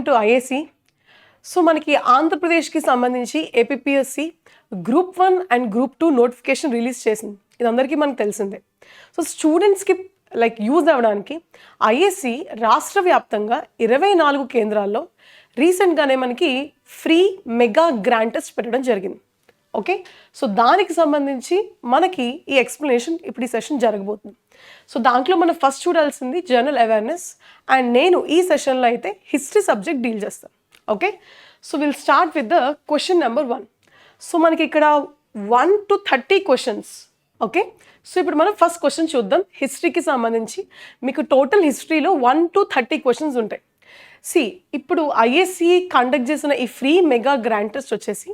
Welcome to IAC. So మనకి ఆంధ్రప్రదేశ్కి సంబంధించి APPSC group 1 and group 2 notification release చేసింది. ఇది అందరికీ మనకు తెలిసిందే. సో స్టూడెంట్స్కి యూజ్ అవ్వడానికి ఐఏసీ రాష్ట్ర వ్యాప్తంగా 24 కేంద్రాల్లో రీసెంట్గానే మనకి ఫ్రీ మెగా గ్రాండ్ టెస్ట్ పెట్టడం జరిగింది. ఓకే, సో దానికి సంబంధించి మనకి ఈ ఎక్స్ప్లెనేషన్ ఇప్పుడు ఈ సెషన్ జరగబోతుంది. సో దాంట్లో మనం ఫస్ట్ చూడాల్సింది జనరల్ అవేర్నెస్, అండ్ నేను ఈ సెషన్లో అయితే హిస్టరీ సబ్జెక్ట్ డీల్ చేస్తాను. Okay, so will start with the question number 1. So మనకి ఇక్కడ 1 to 30 క్వశ్చన్స్. ఓకే, సో ఇప్పుడు మనం ఫస్ట్ క్వశ్చన్ చూద్దాం. హిస్టరీకి సంబంధించి మీకు టోటల్ హిస్టరీలో 1 to 30 క్వశ్చన్స్ ఉంటాయి. ఇప్పుడు ఐఏసీ కండక్ట్ చేసిన ఈ ఫ్రీ మెగా గ్రాండ్ టెస్ట్ వచ్చేసి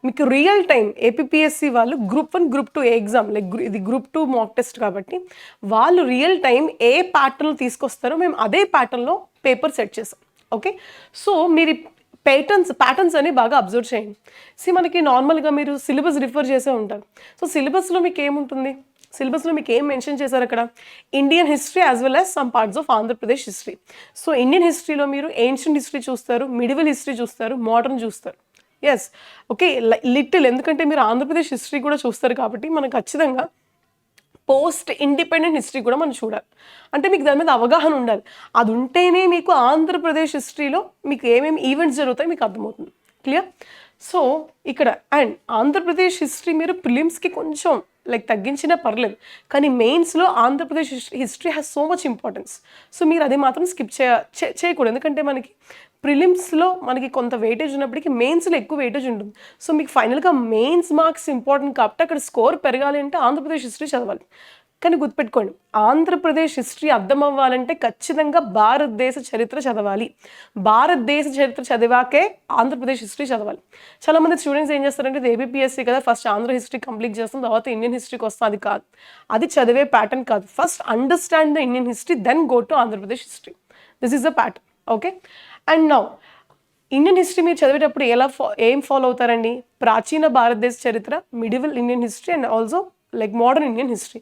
మీకు రియల్ టైం ఏపీపీఎస్సి వాళ్ళు గ్రూప్ 1 గ్రూప్ 2 ఎగ్జామ్ ఇది గ్రూప్ 2 మాక్ టెస్ట్ కాబట్టి వాళ్ళు రియల్ టైం ఏ ప్యాటర్న్లో తీసుకొస్తారో మేము అదే ప్యాటర్న్లో పేపర్ సెట్ చేసాం. ఓకే, సో మీరు ప్యాటర్న్స్ అని బాగా అబ్జర్వ్ చేయండి. మనకి నార్మల్గా మీరు సిలబస్ రిఫర్ చేసే ఉంటారు. సో సిలబస్లో మీకు ఏముంటుంది, సిలబస్లో మీకు ఏం మెన్షన్ చేశారు అక్కడ? Indian history as well as some parts of Andhra Pradesh history. So Indian హిస్టరీలో మీరు ఏన్షియంట్ హిస్టరీ చూస్తారు, మిడివల్ హిస్టరీ చూస్తారు, మోడర్న్ చూస్తారు. ఎస్, ఓకే, లిటిల్, ఎందుకంటే మీరు ఆంధ్రప్రదేశ్ హిస్టరీ కూడా చూస్తారు కాబట్టి మనకు ఖచ్చితంగా పోస్ట్ ఇండిపెండెంట్ హిస్టరీ కూడా మనం చూడాలి. అంటే మీకు దాని మీద అవగాహన ఉండాలి. అది ఉంటేనే మీకు ఆంధ్రప్రదేశ్ హిస్టరీలో మీకు ఏమేమి ఈవెంట్స్ జరుగుతాయి మీకు అర్థమవుతుంది. క్లియర్? సో ఇక్కడ అండ్ ఆంధ్రప్రదేశ్ హిస్టరీ మీరు ప్రిలిమ్స్కి కొంచెం తగ్గించినా పర్లేదు, కానీ మెయిన్స్లో Andhra Pradesh history has so much importance. So మీరు అది మాత్రం స్కిప్ చేయకూడదు, ఎందుకంటే మనకి ప్రిలిమ్స్లో మనకి కొంత వెయిటేజ్ ఉన్నప్పటికీ మెయిన్స్లో ఎక్కువ వెయిటేజ్ ఉంటుంది. సో మీకు ఫైనల్గా మెయిన్స్ మార్క్స్ ఇంపార్టెంట్ కాబట్టి అక్కడ స్కోర్ పెరగాలి అంటే ఆంధ్రప్రదేశ్ హిస్టరీ చదవాలి. కానీ గుర్తుపెట్టుకోండి, ఆంధ్రప్రదేశ్ హిస్టరీ అర్థం అవ్వాలంటే ఖచ్చితంగా భారతదేశ చరిత్ర చదవాలి. భారతదేశ చరిత్ర చదివాకే ఆంధ్రప్రదేశ్ హిస్టరీ చదవాలి. చాలామంది స్టూడెంట్స్ ఏం చేస్తారంటే ఇది ఏబీపీఎస్సీ కదా, ఫస్ట్ ఆంధ్ర హిస్టరీ కంప్లీట్ చేస్తాం, తర్వాత ఇండియన్ హిస్టరీకి వస్తాం. అది కాదు, అది చదివే ప్యాటర్న్ కాదు. First understand the Indian history, then go to Andhra Pradesh history. This is the pattern. Okay, and now Indian history మీరు చదివేటప్పుడు ఏం ఫాలో అవుతారండి? ప్రాచీన భారతదేశ చరిత్ర, medieval Indian history and also modern Indian history.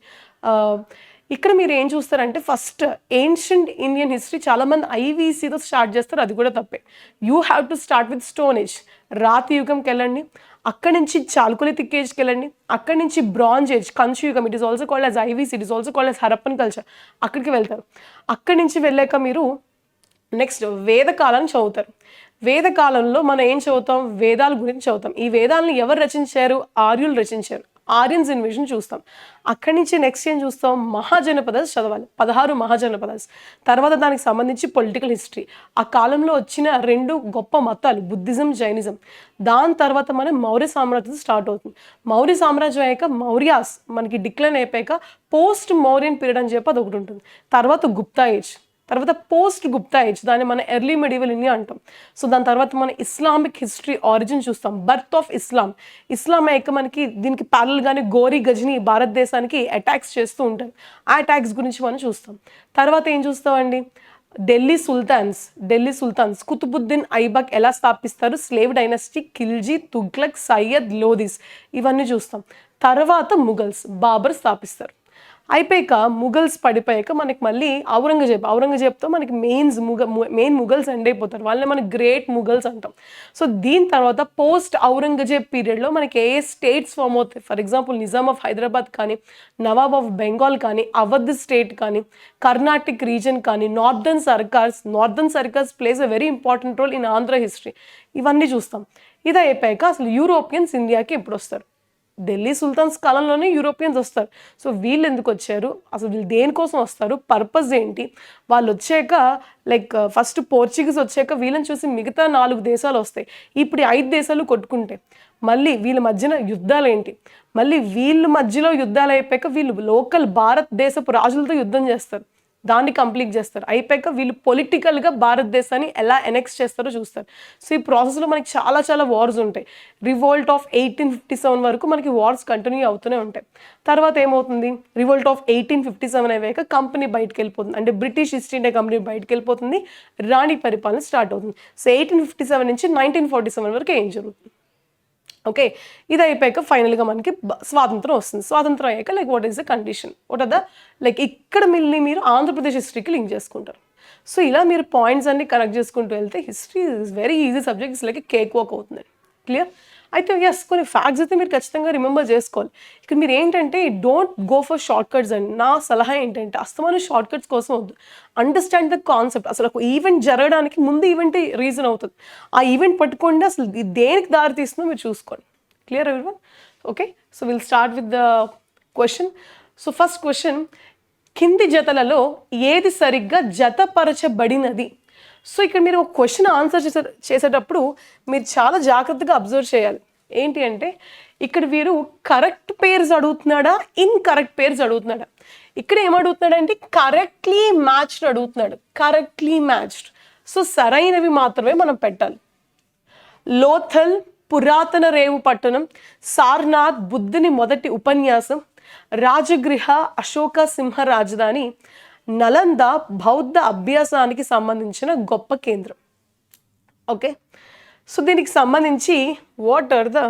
ఇక్కడ మీరు ఏం చూస్తారంటే ఫస్ట్ ఏన్షియంట్ ఇండియన్ హిస్టరీ చాలామంది ఐవీసీతో స్టార్ట్ చేస్తారు, అది కూడా తప్పే. You have to start with stone age, రాతి యుగంకి వెళ్ళండి, అక్కడి నుంచి చాల్కొలిథిక్ ఏజ్కి వెళ్ళండి, అక్కడి నుంచి బ్రాంజ్ ఏజ్, కంచు యుగం, it is also called as IVC, it is also called as Harappan culture, అక్కడికి వెళ్తారు. అక్కడి నుంచి వెళ్ళాక మీరు నెక్స్ట్ వేదకాలాన్ని చదువుతారు. వేదకాలంలో మనం ఏం చదువుతాం? వేదాల గురించి చదువుతాం. ఈ వేదాలను ఎవరు రచించారు? ఆర్యులు రచించారు. ఆర్యన్స్ ఇన్వేషన్ చూస్తాం. అక్కడి నుంచి నెక్స్ట్ ఏం చూస్తాం? మహాజనపదాస్ చదవాలి, 16 మహాజనపదాస్. తర్వాత దానికి సంబంధించి పొలిటికల్ హిస్టరీ, ఆ కాలంలో వచ్చిన 2 గొప్ప మతాలు బుద్ధిజం, జైనిజం. దాని తర్వాత మనం మౌర్య సామ్రాజ్యం స్టార్ట్ అవుతుంది. మౌర్య సామ్రాజ్యం అయ్యాక మౌర్యాస్ మనకి డిక్లైన్ అయిపోయాక పోస్ట్ మౌర్యన్ పీరియడ్ అని చెప్పి అది ఒకటి ఉంటుంది. తర్వాత గుప్తా ఏజ్, తర్వాత పోస్ట్ గుప్తా ఏజ్, దాన్ని మనం ఎర్లీ మెడివల్ ఇండియా అంటాం. సో దాని తర్వాత మనం ఇస్లామిక్ హిస్టరీ ఆరిజిన్ చూస్తాం, బర్త్ ఆఫ్ ఇస్లాం. ఇస్లాం అయ్యాక మనకి దీనికి ప్యారల్గానే గోరీ గజని భారతదేశానికి అటాక్స్ చేస్తూ ఉంటారు. ఆ అటాక్స్ గురించి మనం చూస్తాం. తర్వాత ఏం చూస్తామండి? ఢిల్లీ సుల్తాన్స్ కుతుబుద్దీన్ ఐబక్ ఎలా స్థాపిస్తారు, స్లేవ్ డైనస్టీ, ఖిల్జీ, తుగ్లక్, సయ్యద్, లోదీస్, ఇవన్నీ చూస్తాం. తర్వాత ముఘల్స్, బాబర్ స్థాపిస్తారు. అయిపోయాక ముఘల్స్ పడిపోయాక మనకి మళ్ళీ ఔరంగజేబ్తో మనకి మెయిన్ ముఘల్స్ ఎండ్ అయిపోతారు. వాళ్ళని మనం గ్రేట్ ముఘల్స్ అంటాం. సో దీని తర్వాత పోస్ట్ ఔరంగజేబ్ పీరియడ్లో మనకి ఏ స్టేట్స్ ఫామ్ అవుతాయి? For example Nizam of Hyderabad కానీ, నవాబ్ ఆఫ్ బెంగాల్ కానీ, అవధ్ స్టేట్ కానీ, కర్ణాటిక్ రీజన్ కానీ, northern Circars plays a very important role in Andhra history. ఇవన్నీ చూస్తాం. ఇది అయిపోయాక అసలు యూరోపియన్స్ ఇండియాకి ఎప్పుడు వస్తారు? ఢిల్లీ సుల్తాన్స్ కాలంలోనే యూరోపియన్స్ వస్తారు. సో వీళ్ళు ఎందుకు వచ్చారు, అసలు వీళ్ళు దేనికోసం వస్తారు, పర్పస్ ఏంటి? వాళ్ళు వచ్చాక ఫస్ట్ పోర్చుగీస్ వచ్చాక వీళ్ళని చూసి మిగతా 4 దేశాలు వస్తాయి. ఇప్పుడు 5 దేశాలు కొట్టుకుంటే మళ్ళీ వీళ్ళ మధ్యన యుద్ధాలు ఏంటి? మళ్ళీ వీళ్ళ మధ్యలో యుద్ధాలు అయిపోయాక వీళ్ళు లోకల్ భారతదేశపు రాజులతో యుద్ధం చేస్తారు, దాన్ని కంప్లీట్ చేస్తారు. అయిపోయాక వీళ్ళు పొలిటికల్గా భారతదేశాన్ని ఎలా ఎనెక్స్ చేస్తారో చూస్తారు. సో ఈ ప్రాసెస్లో మనకి చాలా వార్స్ ఉంటాయి. రివోల్ట్ ఆఫ్ 1857 వరకు మనకి వార్స్ కంటిన్యూ అవుతూనే ఉంటాయి. తర్వాత ఏమవుతుంది? రివోల్ట్ ఆఫ్ 1857 అయ్యాక కంపెనీ బయటకు వెళ్ళిపోతుంది, అంటే బ్రిటిష్ ఈస్ట్ ఇండియా కంపెనీ బయటకు వెళ్ళిపోతుంది, రాణి పరిపాలన స్టార్ట్ అవుతుంది. సో 1857 నుంచి 1947 వరకు ఏం జరుగుతుంది? ఓకే, ఇది అయిపోయాక ఫైనల్గా మనకి స్వాతంత్రం వస్తుంది. స్వాతంత్రం అయ్యాక what is the condition, what are the ఇక్కడ మీరు ఆంధ్రప్రదేశ్ హిస్టరీకి లింక్ చేసుకుంటారు. సో ఇలా మీరు పాయింట్స్ అన్ని కనెక్ట్ చేసుకుంటూ వెళ్తే history is very easy subject, it's like cake walk అవుతుంది. క్లియర్? అయితే ఎస్, కొన్ని ఫ్యాక్ట్స్ అయితే మీరు ఖచ్చితంగా రిమెంబర్ చేసుకోవాలి. ఇక్కడ మీరు ఏంటంటే don't go for short cuts అండి. నా సలహా ఏంటంటే అస్తమానం షార్ట్ కట్స్ కోసం వద్దు. Understand the concept. అసలు ఒక ఈవెంట్ జరగడానికి ముందు ఈవెంట్ రీజన్ అవుతుంది. ఆ ఈవెంట్ పట్టుకోండి, అసలు దేనికి దారి తీస్తుందో మీరు చూసుకోండి. Clear everyone? Okay, so will start with the question. So first question, కింది జతలలో ఏది సరిగ్గా జతపరచబడినది? సో ఇక్కడ మీరు ఒక క్వశ్చన్ ఆన్సర్ చేసేటప్పుడు మీరు చాలా జాగ్రత్తగా అబ్జర్వ్ చేయాలి. ఏంటి అంటే ఇక్కడ వీరు కరెక్ట్ పేర్స్ అడుగుతున్నాడా, ఇన్కరెక్ట్ పేర్స్ అడుగుతున్నాడా? ఇక్కడ ఏమడుగుతున్నాడు అంటే కరెక్ట్లీ మ్యాచ్డ్ అడుగుతున్నాడు. Correctly matched. సో సరైనవి మాత్రమే మనం పెట్టాలి. లోథల్ పురాతన రేవు పట్టణం, సార్నాథ్ బుద్ధుని మొదటి ఉపన్యాసం, రాజగృహ అశోక సింహ రాజధాని, నలంద బౌద్ధ అభ్యాసానికి సంబంధించిన గొప్ప కేంద్రం. ఓకే, సో దీనికి సంబంధించి వాట్ ఆర్ ద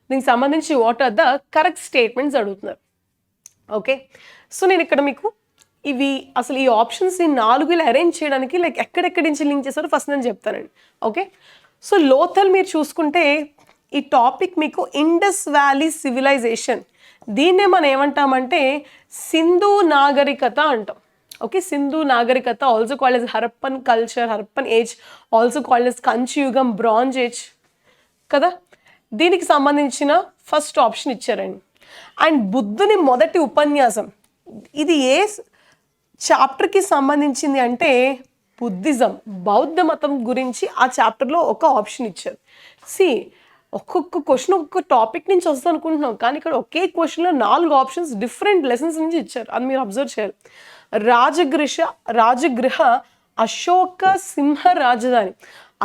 దీనికి సంబంధించి what are the correct statements అడుగుతున్నారు. ఓకే, సో నేను ఇక్కడ మీకు ఇవి అసలు ఈ ఆప్షన్స్ ఈ 4 ఇలా అరేంజ్ చేయడానికి లైక్ ఎక్కడెక్కడి నుంచి లింక్ చేస్తారో ఫస్ట్ నేను చెప్తానండి. ఓకే, సో లోథల్ మీరు చూసుకుంటే ఈ టాపిక్ మీకు ఇండస్ వ్యాలీ సివిలైజేషన్, దీన్నే మనం ఏమంటామంటే సింధు నాగరికత అంటాం. ఓకే, సింధు నాగరికత, also called as Harappan culture, Harappan age, also called as కంచుయుగం, బ్రాంజ్ ఏజ్ కదా. దీనికి సంబంధించిన ఫస్ట్ ఆప్షన్ ఇచ్చారండి. అండ్ బుద్ధుని మొదటి ఉపన్యాసం, ఇది ఏ చాప్టర్కి సంబంధించింది అంటే బుద్ధిజం, బౌద్ధ మతం గురించి ఆ చాప్టర్లో ఒక ఆప్షన్ ఇచ్చారు. సి ఒక్కొక్క క్వశ్చన్ ఒక్కొక్క టాపిక్ నుంచి వస్తుంది అనుకుంటున్నాం, కానీ ఇక్కడ ఒకే క్వశ్చన్లో 4 ఆప్షన్స్ డిఫరెంట్ లెసన్స్ నుంచి ఇచ్చారు. అది మీరు అబ్జర్వ్ చేయాలి. రాజగృహ అశోక సింహ రాజధాని.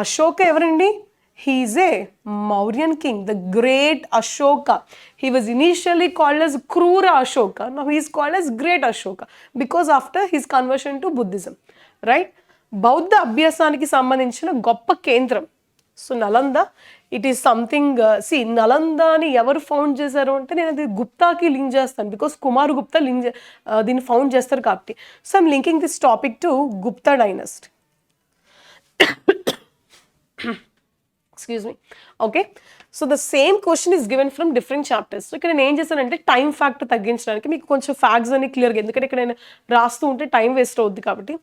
అశోక ఎవరండి? he is a Mauryan king, the great Ashoka. He was initially called as Krura Ashoka. Now he is called as Great Ashoka because after his conversion to Buddhism, right? బౌద్ధ అభ్యాసానికి సంబంధించిన గొప్ప కేంద్రం. So Nalanda, it is something see నలందాని ఎవరు found చేశారు అంటే నేను అది గుప్తాకి లింక్ చేస్తాను, బికాస్ కుమార్ గుప్తా దీన్ని ఫౌండ్ చేస్తారు కాబట్టి. So I'm linking this topic to Gupta dynasty. Excuse me. Okay, so the same question is given from different chapters. So ఇక్కడ నేను ఏం చేశానంటే టైం ఫ్యాక్టర్ తగ్గించడానికి మీకు కొంచెం ఫ్యాక్ట్స్ అన్ని క్లియర్గా, ఎందుకంటే ఇక్కడ నేను రాస్తూ ఉంటే టైం వేస్ట్ అవుద్ది కాబట్టి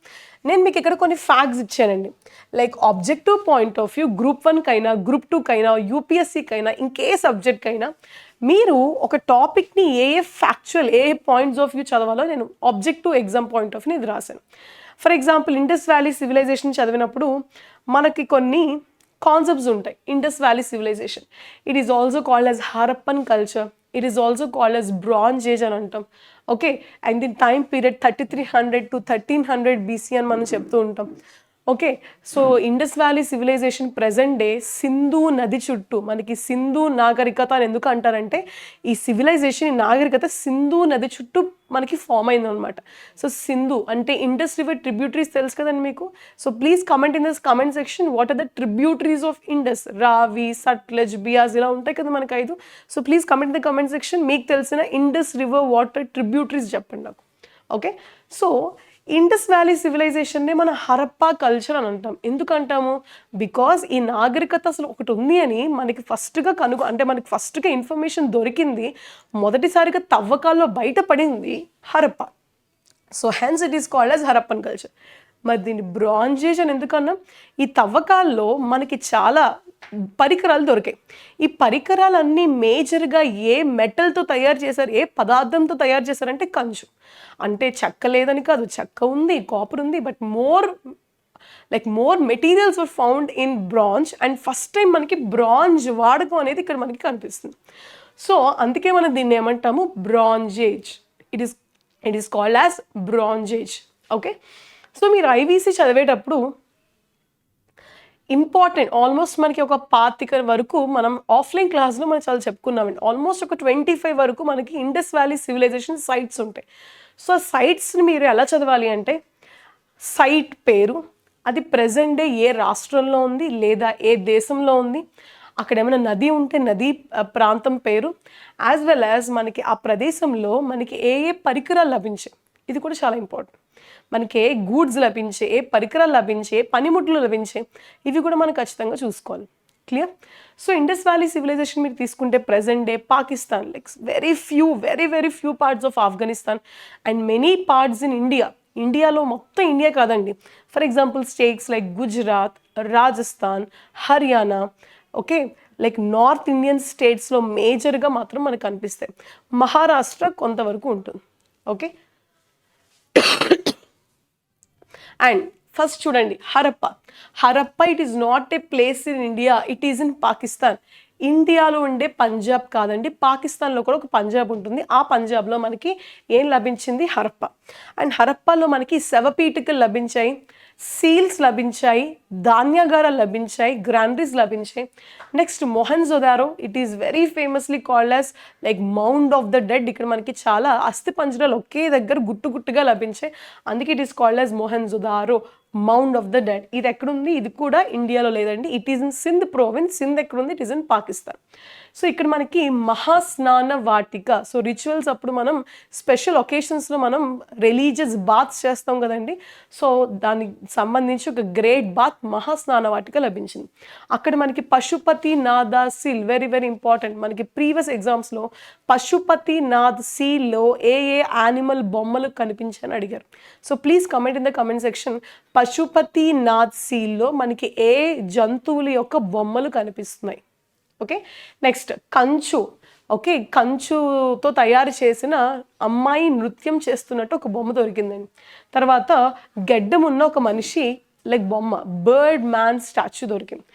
నేను మీకు ఇక్కడ కొన్ని ఫ్యాక్ట్స్ ఇచ్చానండి. Like objective point of view group 1 కైనా గ్రూప్ 2 కైనా యూపీఎస్సీకైనా ఇంకే సబ్జెక్ట్కైనా మీరు ఒక టాపిక్ని ఏ ఫ్యాక్చువల్ ఏ పాయింట్స్ ఆఫ్ వ్యూ చదవాలో నేను objective exam point of view ఇది రాశాను. For example Indus valley civilization చదివినప్పుడు మనకి కొన్ని కాన్సెప్ట్స్ ఉంటాయి. Indus valley civilization, it is also called as Harappan culture, it is also called as bronze age అని అంటాం. Okay, and the time period 3300 to 1300 BC అని మనం చెప్తూ ఉంటాం. Okay, so Indus valley civilization present day Sindhu నది చుట్టూ మనకి సింధు నాగరికత అని ఎందుకు అంటారంటే ఈ సివిలైజేషన్ ఈ నాగరికత సింధు నది చుట్టూ మనకి ఫామ్ అయింది అనమాట. సో సింధు అంటే ఇండస్ రివర్ ట్రిబ్యూటరీస్ తెలుసు కదండి మీకు. So please comment in this comment section what are the tributaries of Indus. Ravi, Sutlej, Beas ఇలా ఉంటాయి కదా మనకి 5. So please comment in the comment section మీకు తెలిసిన ఇండస్ రివర్ వాటర్ ట్రిబ్యూటరీస్ చెప్పండి నాకు. ఓకే, సో ఇండస్ వ్యాలీ సివిలైజేషన్నే మన హరప్పా కల్చర్ అని అంటాం. ఎందుకు అంటాము? బికాజ్ ఈ నాగరికత అసలు ఒకటి ఉంది అని మనకి ఫస్ట్గా అంటే మనకి ఫస్ట్గా ఇన్ఫర్మేషన్ దొరికింది, మొదటిసారిగా తవ్వకాల్లో బయటపడింది Harappa. So hence it is called as Harappan culture. మరి దీన్ని బ్రాంజ్ ఏజ్ అని ఎందుకన్నాం? ఈ తవ్వకాల్లో మనకి చాలా పరికరాలు దొరికాయి. ఈ పరికరాలన్నీ మేజర్గా ఏ మెటల్తో తయారు చేశారు, ఏ పదార్థంతో తయారు చేశారంటే కంచు. అంటే చెక్క లేదని కాదు, చెక్క ఉంది, కాపర్ ఉంది, but more materials were found in bronze. And first time మనకి బ్రాంజ్ వాడకం అనేది ఇక్కడ మనకి కనిపిస్తుంది. సో అందుకే మనం దీన్ని ఏమంటాము? Bronze age. It is called as bronze age. Okay, so మీరు ఐవీసీ చదివేటప్పుడు ఇంపార్టెంట్ ఆల్మోస్ట్ మనకి ఒక 25 వరకు మనం ఆఫ్లైన్ క్లాస్లో మనం చాలా చెప్పుకున్నామండి. ఆల్మోస్ట్ ఒక 25 వరకు మనకి ఇండస్ వ్యాలీ సివిలైజేషన్ సైట్స్ ఉంటాయి. సో ఆ సైట్స్ని మీరు ఎలా చదవాలి అంటే సైట్ పేరు, అది ప్రెజెంట్ డే ఏ రాష్ట్రంలో ఉంది లేదా ఏ దేశంలో ఉంది, అక్కడ ఏమైనా నది ఉంటే నది ప్రాంతం పేరు, యాజ్ వెల్ యాజ్ మనకి ఆ ప్రదేశంలో మనకి ఏ పరికరాలు లభించాయి, ఇది కూడా చాలా ఇంపార్టెంట్. మనకి ఏ గూడ్స్ లభించే, ఏ పరికరాలు లభించే, ఏ పనిముట్లు లభించే, ఇవి కూడా మనం ఖచ్చితంగా చూసుకోవాలి. Clear? So Indus valley civilization మీరు తీసుకుంటే present day Pakistan, like very few parts of Afghanistan and many parts in India. ఇండియాలో మొత్తం ఇండియా కాదండి, for example states like Gujarat, Rajasthan, Haryana, okay, like north Indian స్టేట్స్లో మేజర్గా మాత్రం మనకు కనిపిస్తాయి. మహారాష్ట్ర కొంతవరకు ఉంటుంది. ఓకే, అండ్ ఫస్ట్ చూడండి Harappa it is not A place in India, it is in Pakistan. ఇండియాలో ఉండే పంజాబ్ కాదండి, పాకిస్తాన్లో కూడా ఒక పంజాబ్ ఉంటుంది. ఆ పంజాబ్లో మనకి ఏం లభించింది? హరప్ప. అండ్ హరప్పాలో మనకి శవపీఠికలు లభించాయి, సీల్స్ లభించాయి, ధాన్యాగారాలు లభించాయి, గ్రానరీస్ లభించాయి. Next Mohenjodaro, it is very famously called as like mound of the dead. ఇక్కడ మనకి చాలా అస్థి పంజరాలు ఒకే దగ్గర గుట్టుగా లభించాయి, అందుకే it is called as Mohenjodaro, mound of the dead. ఇది ఎక్కడుంది? ఇది కూడా ఇండియాలో లేదండి, it is in Sindh province. Sindh ఎక్కడుంది? It is in Pakistan. So ఇక్కడ మనకి మహాస్నాన వాటిక, సో రిచువల్స్ అప్పుడు మనం స్పెషల్ ఒకేషన్స్లో మనం రిలీజియస్ బాత్స్ చేస్తాం కదండి, సో దానికి సంబంధించి ఒక గ్రేట్ బాత్ మహాస్నాన వాటిక లభించింది. అక్కడ మనకి Pashupati Natha seal, very important. మనకి ప్రీవియస్ ఎగ్జామ్స్లో పశుపతి నాథ్ సీల్లో ఏ యానిమల్ బొమ్మలు కనిపించని అడిగారు. So please comment in the comment section, Pashupati Nath సీల్లో మనకి ఏ జంతువుల యొక్క బొమ్మలు కనిపిస్తున్నాయి. ఓకే, నెక్స్ట్ కంచు. ఓకే, కంచుతో తయారు చేసిన అమ్మాయి నృత్యం చేస్తున్నట్టు ఒక బొమ్మ దొరికిందండి. తర్వాత గెడ్డం ఉన్న ఒక మనిషి లైక్ బొమ్మ, బర్డ్ మ్యాన్ స్టాచ్యూ దొరికింది.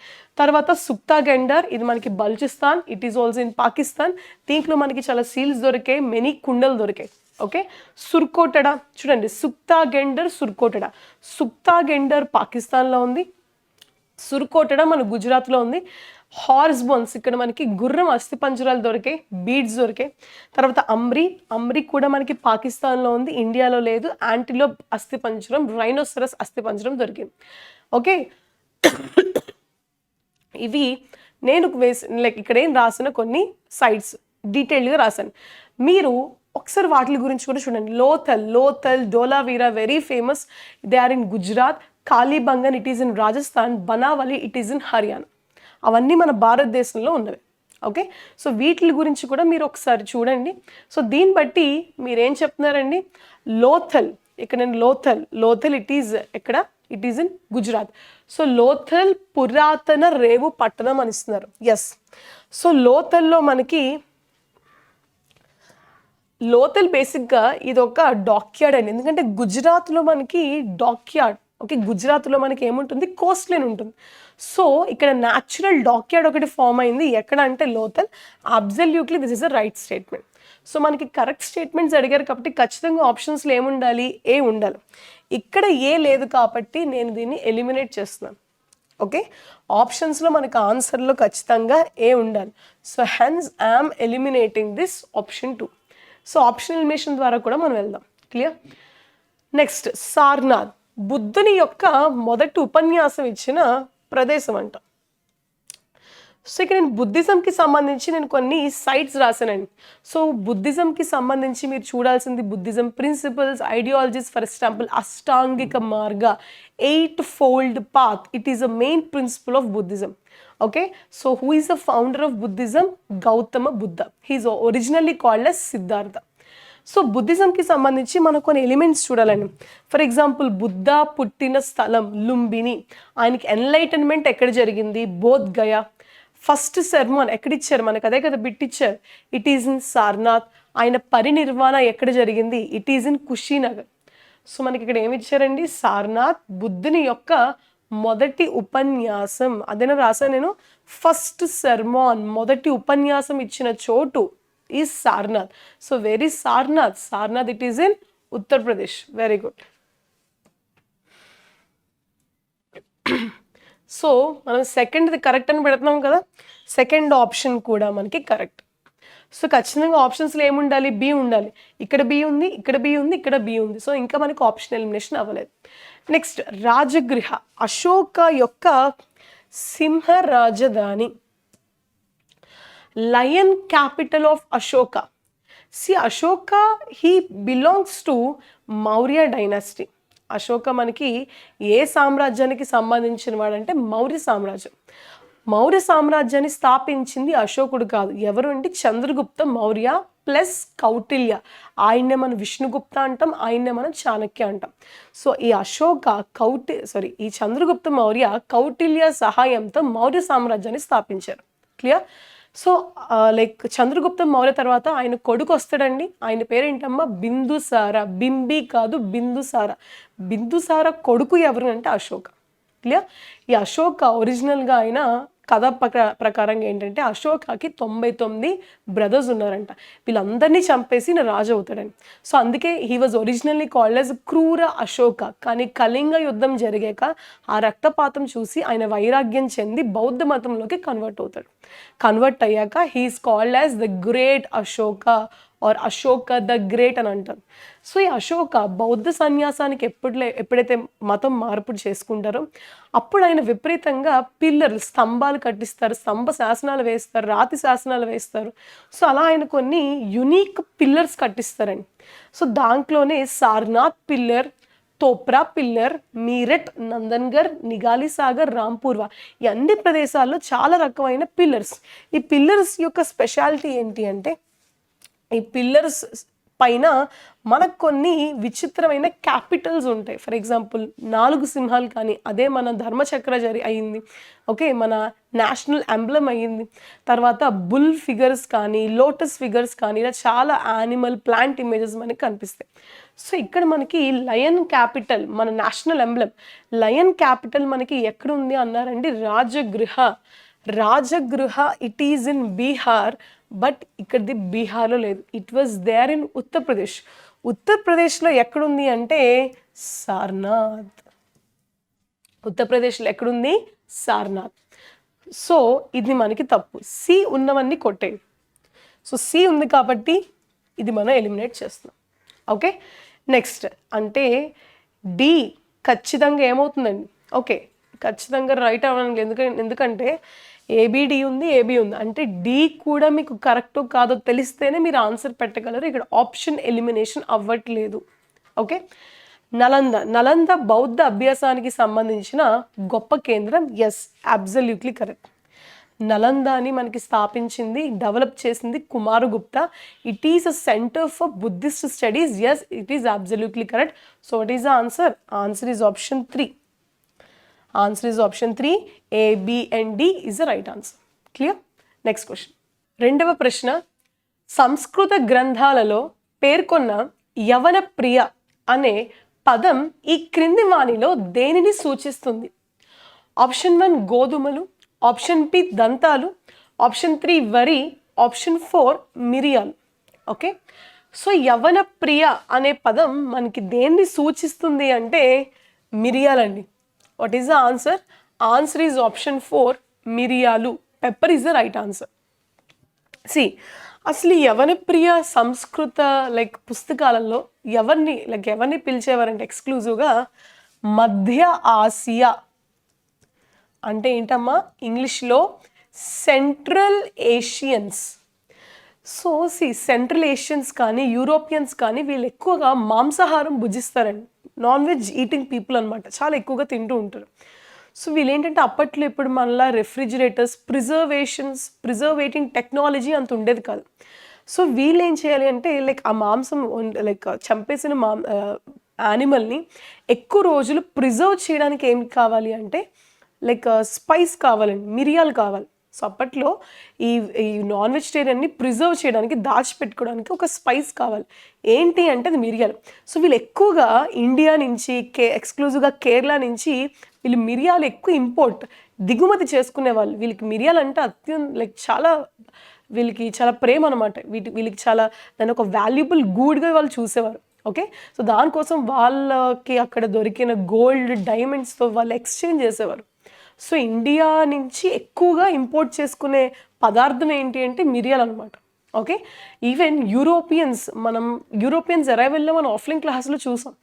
తర్వాత సుక్తా గెండర్, ఇది మనకి Baluchistan, it is also in Pakistan. దీంట్లో మనకి చాలా సీల్స్ దొరికాయి, మెనీ కుండలు దొరికాయి. ఓకే, సుర్కోటడా చూడండి, సుక్తా గెండర్ పాకిస్తాన్లో ఉంది, సుర్కోటడా మన గుజరాత్లో ఉంది. హార్స్ బోన్స్, ఇక్కడ మనకి గుర్రం అస్థిపంజరాలు దొరికాయి, బీడ్స్ దొరికాయి. తర్వాత అమ్రి కూడా మనకి పాకిస్తాన్లో ఉంది, ఇండియాలో లేదు. యాంటిలోప్ అస్థిపంజరం, రైనోసరస్ అస్థిపంజరం దొరికింది. ఓకే, ఇవి నేను లైక్ ఇక్కడ ఏం రాసిన కొన్ని సైట్స్ డీటెయిల్డ్గా రాశాను. మీరు ఒకసారి వాటి గురించి కూడా చూడండి. Lothal, Dholavira very famous, they are in Gujarat. Kalibangan, it is in Rajasthan. Banawali, it is in Haryana. అవన్నీ మన భారతదేశంలో ఉన్నవి. ఓకే, సో వీటి గురించి కూడా మీరు ఒకసారి చూడండి. సో దీన్ని బట్టి మీరేం చెప్తున్నారండి? లోథల్, ఇక్కడ నేను లోథల్ ఇట్ ఈజ్ ఎక్కడ? It is in Gujarat. So Lothal పురాతన రేవు పట్టణం అని ఇస్తున్నారు. ఎస్, సో లోథల్లో మనకి లోథల్ బేసిక్గా ఇది ఒక డాక్యార్డ్ అండి, ఎందుకంటే గుజరాత్లో మనకి డాక్యార్డ్. ఓకే, గుజరాత్లో మనకి ఏముంటుంది? కోస్ట్ లైన్ ఉంటుంది. సో ఇక్కడ న్యాచురల్ డాక్యార్డ్ ఒకటి ఫామ్ అయింది. ఎక్కడ అంటే Lothal. Absolutely this is a right statement. So మనకి కరెక్ట్ స్టేట్మెంట్స్ అడిగారు కాబట్టి ఖచ్చితంగా ఆప్షన్స్లో ఏముండాలి? ఏ ఉండాలి. ఇక్కడ ఏ లేదు కాబట్టి నేను దీన్ని ఎలిమినేట్ చేస్తున్నాను. ఓకే, ఆప్షన్స్లో మనకు ఆన్సర్లో ఖచ్చితంగా ఏ ఉండాలి. So hence I'm eliminating this option 2. So option elimination ద్వారా కూడా మనం వెళ్దాం. క్లియర్? నెక్స్ట్ సార్నాథ్, బుద్ధుని యొక్క మొదటి ఉపన్యాసం ఇచ్చిన ప్రదేశం అంట. సో ఇక్కడ నేను బుద్ధిజంకి సంబంధించి నేను కొన్ని సైట్స్ రాశానండి. సో బుద్ధిజంకి సంబంధించి మీరు చూడాల్సింది Buddhism principles, ideologies. For example అష్టాంగిక మార్గ, 8 fold path, it is a main principle of Buddhism. Okay, so who is the founder of Buddhism? Gautama Buddha. He is originally called as Siddhartha. So బుద్ధిజంకి సంబంధించి మనం కొన్ని ఎలిమెంట్స్ చూడాలండి. ఫర్ ఎగ్జాంపుల్ బుద్ధ పుట్టిన స్థలం లుంబిని. ఆయనకి ఎన్లైటన్మెంట్ ఎక్కడ జరిగింది? బోధ్ గయా. ఫస్ట్ సెర్మన్ ఎక్కడిచ్చారు? మనకు అదే కదా బిట్ ఇచ్చారు, ఇట్ ఈజ్ ఇన్ సార్నాథ్. ఆయన పరినిర్వాణ ఎక్కడ జరిగింది? It is in Kushinagar. So మనకి ఇక్కడ ఏమి ఇచ్చారండి? సార్నాథ్, బుద్ధుని యొక్క మొదటి ఉపన్యాసం, అదేనా రాసా నేను, ఫస్ట్ సెర్మాన్, మొదటి ఉపన్యాసం ఇచ్చిన చోటు is Sarnath. So where is Sarnath? Sarnath it is in Uttar Pradesh. Very good. So మనం సెకండ్ది కరెక్ట్ అని పెడుతున్నాం కదా, సెకండ్ ఆప్షన్ కూడా మనకి కరెక్ట్. సో ఖచ్చితంగా ఆప్షన్స్లో ఏముండాలి? బి ఉండాలి. ఇక్కడ బి ఉంది, ఇక్కడ బి ఉంది, ఇక్కడ బి ఉంది. సో ఇంకా మనకి ఆప్షన్ ఎలిమినేషన్ అవ్వలేదు. నెక్స్ట్ రాజగృహ, అశోక యొక్క సింహ రాజధాని. Lion capital of Ashoka. See, Ashoka, he belongs to Maurya dynasty. Ashoka మనకి ఏ సామ్రాజ్యానికి సంబంధించిన వాడంటే మౌర్య సామ్రాజ్యం. మౌర్య సామ్రాజ్యాన్ని స్థాపించింది అశోకుడు కాదు, ఎవరు అంటే చంద్రగుప్త మౌర్య ప్లస్ కౌటిల్య. ఆయన్నే మనం విష్ణుగుప్త అంటాం, ఆయన్నే మనం చాణక్య అంటాం. సో ఈ ఈ చంద్రగుప్త మౌర్య కౌటిల్య సహాయంతో మౌర్య సామ్రాజ్యాన్ని స్థాపించారు. Clear? So like Chandragupta Maurya తర్వాత ఆయన కొడుకు వస్తాడండి, ఆయన పేరేంటమ్మా బిందుసార. బింబి కాదు, బిందుసార. బిందుసార కొడుకు ఎవరు అంటే అశోక. క్లియర్? ఈ అశోక ఒరిజినల్గా ఆయన కథ ప్రకారంగా ఏంటంటే అశోకకి 99 బ్రదర్స్ ఉన్నారంట. వీళ్ళందరినీ చంపేసి ఈయన రాజు అవుతాడని. సో అందుకే he was originally called as క్రూర అశోక. కానీ కళింగ యుద్ధం జరిగాక ఆ రక్తపాతం చూసి ఆయన వైరాగ్యం చెంది బౌద్ధ మతంలోకి కన్వర్ట్ అవుతాడు. కన్వర్ట్ అయ్యాక he is called as the great Ashoka or Ashoka the great అని అంటారు. సో ఈ అశోక బౌద్ధ సన్యాసానికి ఎప్పుడైతే మతం మార్పు చేసుకుంటారో అప్పుడు ఆయన విపరీతంగా స్తంభాలు కట్టిస్తారు, స్తంభ శాసనాలు వేస్తారు, రాతి శాసనాలు వేస్తారు. సో అలా ఆయన కొన్ని యునీక్ పిల్లర్స్ కట్టిస్తారండి. సో దాంట్లోనే సారనాథ్ పిల్లర్, తోప్రా పిల్లర్, మీరట్, నందన్గర్, నిగాలి సాగర్, రాంపూర్వా, ఈ అన్ని ప్రదేశాల్లో చాలా రకమైన పిల్లర్స్. ఈ పిల్లర్స్ యొక్క స్పెషాలిటీ ఏంటి అంటే ఈ పిల్లర్స్ పైన మనకు కొన్ని విచిత్రమైన క్యాపిటల్స్ ఉంటాయి. ఫర్ ఎగ్జాంపుల్ 4 సింహాలు కానీ, అదే మన ధర్మచక్ర అయ్యింది, ఓకే, మన నేషనల్ ఎంబ్లమ్ అయ్యింది. తర్వాత బుల్ ఫిగర్స్ కానీ, లోటస్ ఫిగర్స్ కానీ, ఇలా చాలా యానిమల్ ప్లాంట్ ఇమేజెస్ మనకి కనిపిస్తాయి. సో ఇక్కడ మనకి లయన్ క్యాపిటల్, మన నేషనల్ ఎంబ్లమ్ లయన్ క్యాపిటల్ మనకి ఎక్కడుంది అన్నారండి, Rajagriha it is in Bihar. But ఇక్కడది బీహార్లో లేదు, ఇట్ వాజ్ దేర్ ఇన్ ఉత్తరప్రదేశ్లో ఎక్కడుంది అంటే సారనాథ్. ఉత్తరప్రదేశ్లో ఎక్కడుంది? సారనాథ్. సో ఇది మనకి తప్పు, సి ఉన్నవన్నీ కొట్టేది. సో సి ఉంది కాబట్టి ఇది మనం ఎలిమినేట్ చేస్తున్నాం. ఓకే, నెక్స్ట్ అంటే డి ఖచ్చితంగా ఏమవుతుందండి? ఓకే, ఖచ్చితంగా రైట్ అవ్వడానికి ఎందుకంటే ఏబిడి ఉంది, ఏబి ఉంది, అంటే డి కూడా మీకు కరెక్టో కాదో తెలిస్తేనే మీరు ఆన్సర్ పెట్టగలరు. ఇక్కడ ఆప్షన్ ఎలిమినేషన్ అవ్వట్లేదు. ఓకే, నలంద బౌద్ధ అభ్యాసానికి సంబంధించిన గొప్ప కేంద్రం. Yes, absolutely correct. నలందాని మనకి స్థాపించింది, డెవలప్ చేసింది Kumaragupta. It is a centre for Buddhist studies. Yes, it is absolutely correct. So what is the answer? Answer is option 3. Answer is option 3. A, B and D is the right answer. Clear? Next question. రెండవ ప్రశ్న, సంస్కృత గ్రంథాలలో పేర్కొన్న యవన ప్రియ అనే పదం ఈ క్రింది వాణిలో దేనిని సూచిస్తుంది? ఆప్షన్ 1 గోధుమలు, ఆప్షన్ బి దంతాలు, ఆప్షన్ 3 వరి, ఆప్షన్ 4 మిరియాలు. ఓకే, సో యవన ప్రియ అనే పదం మనకి దేన్ని సూచిస్తుంది అంటే మిరియాలండి. What is the answer? Answer is option 4, మిరియాలు. Pepper is the right answer. See, అసలు యవన ప్రియ సంస్కృత పుస్తకాలలో ఎవరిని పిలిచేవారంటే ఎక్స్క్లూజివ్గా మధ్య ఆసియా అంటే ఏంటమ్మా? ఇంగ్లీష్లో central Asians. So central Asians కానీ, యూరోపియన్స్ కానీ వీళ్ళు ఎక్కువగా మాంసాహారం భుజిస్తారండి. నాన్ వెజ్ ఈటింగ్ పీపుల్ అనమాట, చాలా ఎక్కువగా తింటూ ఉంటారు. సో వీళ్ళు ఏంటంటే అప్పట్లో ఇప్పుడు మనలా రెఫ్రిజిరేటర్స్, ప్రిజర్వేటింగ్ టెక్నాలజీ అంత ఉండేది కాదు. సో వీళ్ళు ఏం చేయాలి అంటే ఆ మాంసం చంపేసిన యానిమల్ని ఎక్కువ రోజులు ప్రిజర్వ్ చేయడానికి ఏం కావాలి అంటే స్పైస్ కావాలండి, మిరియాలు కావాలి. సో అప్పట్లో ఈ నాన్ వెజిటేరియన్ని ప్రిజర్వ్ చేయడానికి, దాచిపెట్టుకోవడానికి ఒక స్పైస్ కావాలి. ఏంటి అంటే అది మిరియాలు. సో వీళ్ళు ఎక్కువగా ఇండియా నుంచి, ఎక్స్క్లూజివ్గా కేరళ నుంచి వీళ్ళు మిరియాలు ఎక్కువ దిగుమతి చేసుకునేవాళ్ళు. వీళ్ళకి మిరియాలు అంటే చాలా ప్రేమ అనమాట. వీళ్ళకి చాలా దాన్ని ఒక వాల్యుబుల్ గూడ్గా వాళ్ళు చూసేవారు. ఓకే, సో దానికోసం వాళ్ళకి అక్కడ దొరికిన గోల్డ్, డైమండ్స్తో వాళ్ళు ఎక్స్చేంజ్ చేసేవారు. సో ఇండియా నుంచి ఎక్కువగా ఇంపోర్ట్ చేసుకునే పదార్థం ఏంటి అంటే మిరియాలు అనమాట. ఓకే, ఈవెన్ యూరోపియన్స్ అరైవల్లో మనం ఆఫ్లైన్ క్లాస్లో చూసాం.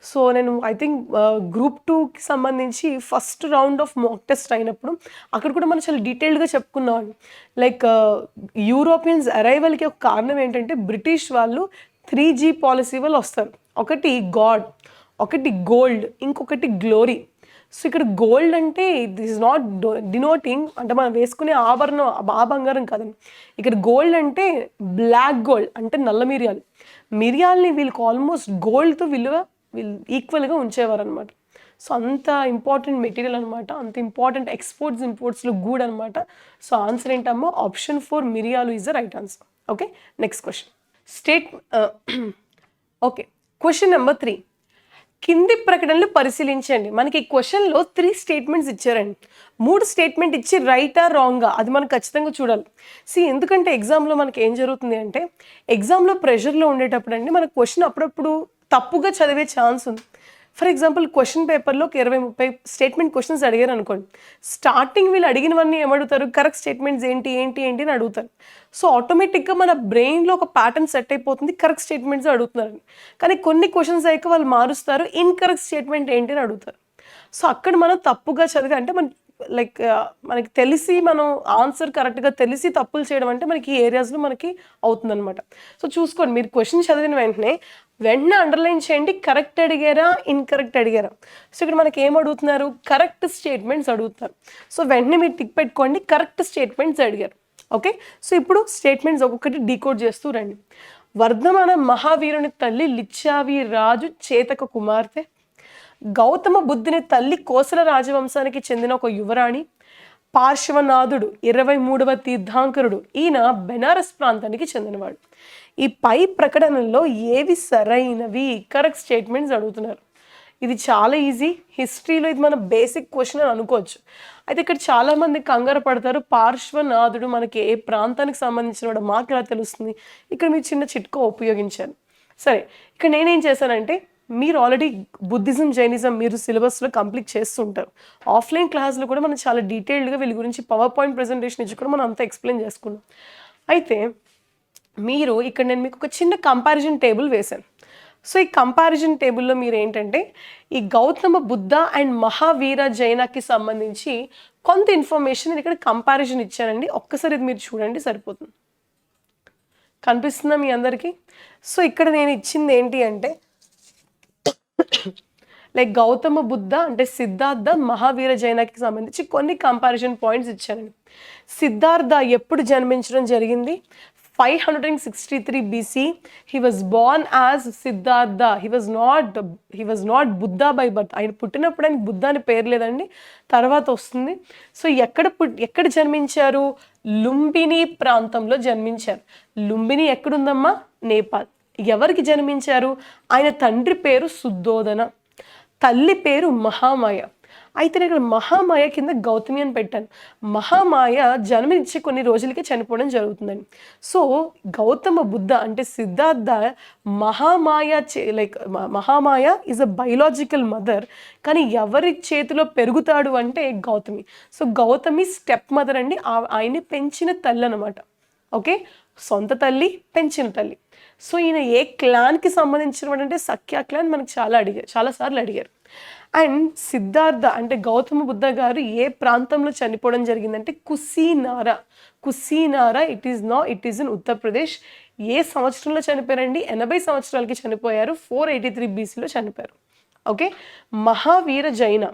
సో నేను ఐ థింక్ గ్రూప్ 2కి సంబంధించి first round of mock test అయినప్పుడు అక్కడ కూడా మనం చాలా డీటెయిల్డ్గా చెప్పుకున్నాం. యూరోపియన్స్ అరైవల్కి ఒక కారణం ఏంటంటే బ్రిటిష్ వాళ్ళు 3G పాలసీ వల్ల వస్తారు. ఒకటి గాడ్, ఒకటి గోల్డ్, ఇంకొకటి గ్లోరీ. సో ఇక్కడ గోల్డ్ అంటే దిస్ ఇస్ నాట్ డినోటింగ్ అంటే మనం వేసుకునే ఆభరణం ఆ బంగారం కాదండి. ఇక్కడ గోల్డ్ అంటే బ్లాక్ గోల్డ్ అంటే నల్ల మిరియాలు. మిరియాల్ని వీళ్ళకి ఆల్మోస్ట్ గోల్డ్తో వీళ్ళు ఈక్వల్గా ఉంచేవారు అనమాట. సో అంత ఇంపార్టెంట్ మెటీరియల్ అనమాట, అంత ఇంపార్టెంట్ ఎక్స్పోర్ట్స్ ఇంపోర్ట్స్లో గూడ్ అనమాట. సో ఆన్సర్ ఏంటమ్మా, ఆప్షన్ 4 మిరియాలు is the right answer. Okay, next question. Okay, question number 3. కింది ప్రకటనలు పరిశీలించండి. మనకి ఈ క్వశ్చన్లో 3 స్టేట్మెంట్స్ ఇచ్చారండి. 3 స్టేట్మెంట్ ఇచ్చి రైటా రాంగా అది మనం ఖచ్చితంగా చూడాలి. ఎందుకంటే ఎగ్జామ్లో మనకి ఏం జరుగుతుంది అంటే, ఎగ్జామ్లో ప్రెషర్లో ఉండేటప్పుడు అండి మనకు క్వశ్చన్ అప్పుడప్పుడు తప్పుగా చదివే ఛాన్స్ ఉంది. ఫర్ ఎగ్జాంపుల్ క్వశ్చన్ పేపర్లో ఒక 20-30 స్టేట్మెంట్ క్వశ్చన్స్ అడిగారు అనుకోండి. స్టార్టింగ్ వీళ్ళు అడిగినవన్నీ ఏమడుగుతారు, కరెక్ట్ స్టేట్మెంట్స్ ఏంటి ఏంటి ఏంటి అని అడుగుతారు. సో ఆటోమేటిక్గా మన బ్రెయిన్లో ఒక ప్యాటర్న్ సెట్ అయిపోతుంది, కరెక్ట్ స్టేట్మెంట్స్ అడుగుతున్నారు. కానీ కొన్ని క్వశ్చన్స్ అయ్యాక వాళ్ళు మారుస్తారు, ఇన్కరెక్ట్ స్టేట్మెంట్ ఏంటి అని అడుగుతారు. సో అక్కడ మనం తప్పుగా చదివి అంటే మనకి తెలిసి మనం ఆన్సర్ కరెక్ట్గా తెలిసి తప్పులు చేయడం అంటే మనకి ఈ ఏరియాస్లో మనకి అవుతుందన్నమాట. సో చూసుకోండి, మీరు క్వశ్చన్ చదివిన వెంటనే అండర్లైన్ చేయండి, కరెక్ట్ అడిగారా ఇన్కరెక్ట్ అడిగారా. సో ఇక్కడ మనకి ఏం అడుగుతున్నారు, కరెక్ట్ స్టేట్మెంట్స్ అడుగుతారు. సో వెంటనే మీరు టిక్ పెట్టుకోండి, కరెక్ట్ స్టేట్మెంట్స్ అడిగారు. ఓకే, సో ఇప్పుడు స్టేట్మెంట్స్ ఒక్కొక్కటి డీకోడ్ చేస్తూ రండి. వర్ధమాన మహావీరుని తల్లి లిచ్చావి రాజు చేతక కుమార్తె, గౌతమ బుద్ధుని తల్లి కోసల రాజవంశానికి చెందిన ఒక యువరాణి, పార్శ్వనాథుడు 23వ తీర్థాంకరుడు, ఈయన బెనారస్ ప్రాంతానికి చెందినవాడు. ఈ పై ప్రకటనలో ఏవి సరైనవి, కరెక్ట్ స్టేట్మెంట్స్ అడుగుతున్నారు. ఇది చాలా ఈజీ, హిస్టరీలో ఇది మన బేసిక్ క్వశ్చన్ అని అనుకోవచ్చు. అయితే ఇక్కడ చాలామంది కంగారు పడతారు, పార్శ్వనాథుడు మనకి ఏ ప్రాంతానికి సంబంధించిన వాడు మాకు ఎలా తెలుస్తుంది. ఇక్కడ మీరు చిన్న చిట్కా ఉపయోగించాను. సరే, ఇక్కడ నేనేం చేశానంటే, మీరు ఆల్రెడీ బుద్ధిజం జైనిజం మీరు సిలబస్లో కంప్లీట్ చేస్తుంటారు. ఆఫ్లైన్ క్లాస్లో కూడా మనం చాలా డీటెయిల్డ్గా వీళ్ళ గురించి పవర్ పాయింట్ ప్రెజెంటేషన్ ఇచ్చి కూడా మనం అంతా ఎక్స్ప్లెయిన్ చేసుకున్నాం. అయితే మీరు ఇక్కడ నేను మీకు ఒక చిన్న కంపారిజన్ టేబుల్ వేశాను. సో ఈ కంపారిజన్ టేబుల్లో మీరు ఏంటంటే, ఈ గౌతమ బుద్ధ అండ్ మహావీర జైనకి సంబంధించి కొంత ఇన్ఫర్మేషన్ ఇక్కడ కంపారిజన్ ఇచ్చానండి. ఒక్కసారి ఇది మీరు చూడండి, సరిపోతుంది. కనిపిస్తుందా మీ అందరికీ? సో ఇక్కడ నేను ఇచ్చింది ఏంటి అంటే, గౌతమ బుద్ధ అంటే సిద్ధార్థ, మహావీర జైనకి సంబంధించి కొన్ని కంపారిజన్ పాయింట్స్ ఇచ్చానండి. సిద్ధార్థ ఎప్పుడు జన్మించడం జరిగింది, 563 BC. He was born as Siddhartha. He was not Buddha by birth. ఆయన పుట్టినప్పుడు ఆయన బుద్ధ అని పేరు లేదండి, తర్వాత వస్తుంది. సో ఎక్కడ జన్మించారు, లుంబిని ప్రాంతంలో జన్మించారు. లుంబిని ఎక్కడుందమ్మా, నేపాల్. ఎవరికి జన్మించారు, ఆయన తండ్రి పేరు శుద్ధోదన, తల్లి పేరు మహామాయ. అయితే నేను ఇక్కడ మహామాయ కింద గౌతమి అని పెట్టాను. మహామాయ జన్మనిచ్చే కొన్ని రోజులకి చనిపోవడం జరుగుతుందండి. సో గౌతమ బుద్ధ అంటే Siddhartha Mahamaya is a biological mother, కానీ ఎవరి చేతిలో పెరుగుతాడు అంటే Gautami. So Gautami step mother అండి, ఆయన్ని పెంచిన తల్లి అనమాట. ఓకే, సొంత తల్లి, పెంచిన తల్లి. సో ఈయన ఏ క్లాన్కి సంబంధించిన అంటే సఖ్యా క్లాన్ మనకి చాలాసార్లు అడిగారు. అండ్ సిద్ధార్థ అంటే గౌతమ బుద్ధ గారు ఏ ప్రాంతంలో చనిపోవడం జరిగిందంటే కుసీనారా ఇట్ ఈస్ ఇన్ ఉత్తరప్రదేశ్. ఏ సంవత్సరంలో చనిపోయారండి, 80 సంవత్సరాలకి చనిపోయారు, 483 BCలో చనిపోయారు. ఓకే, మహావీర జైన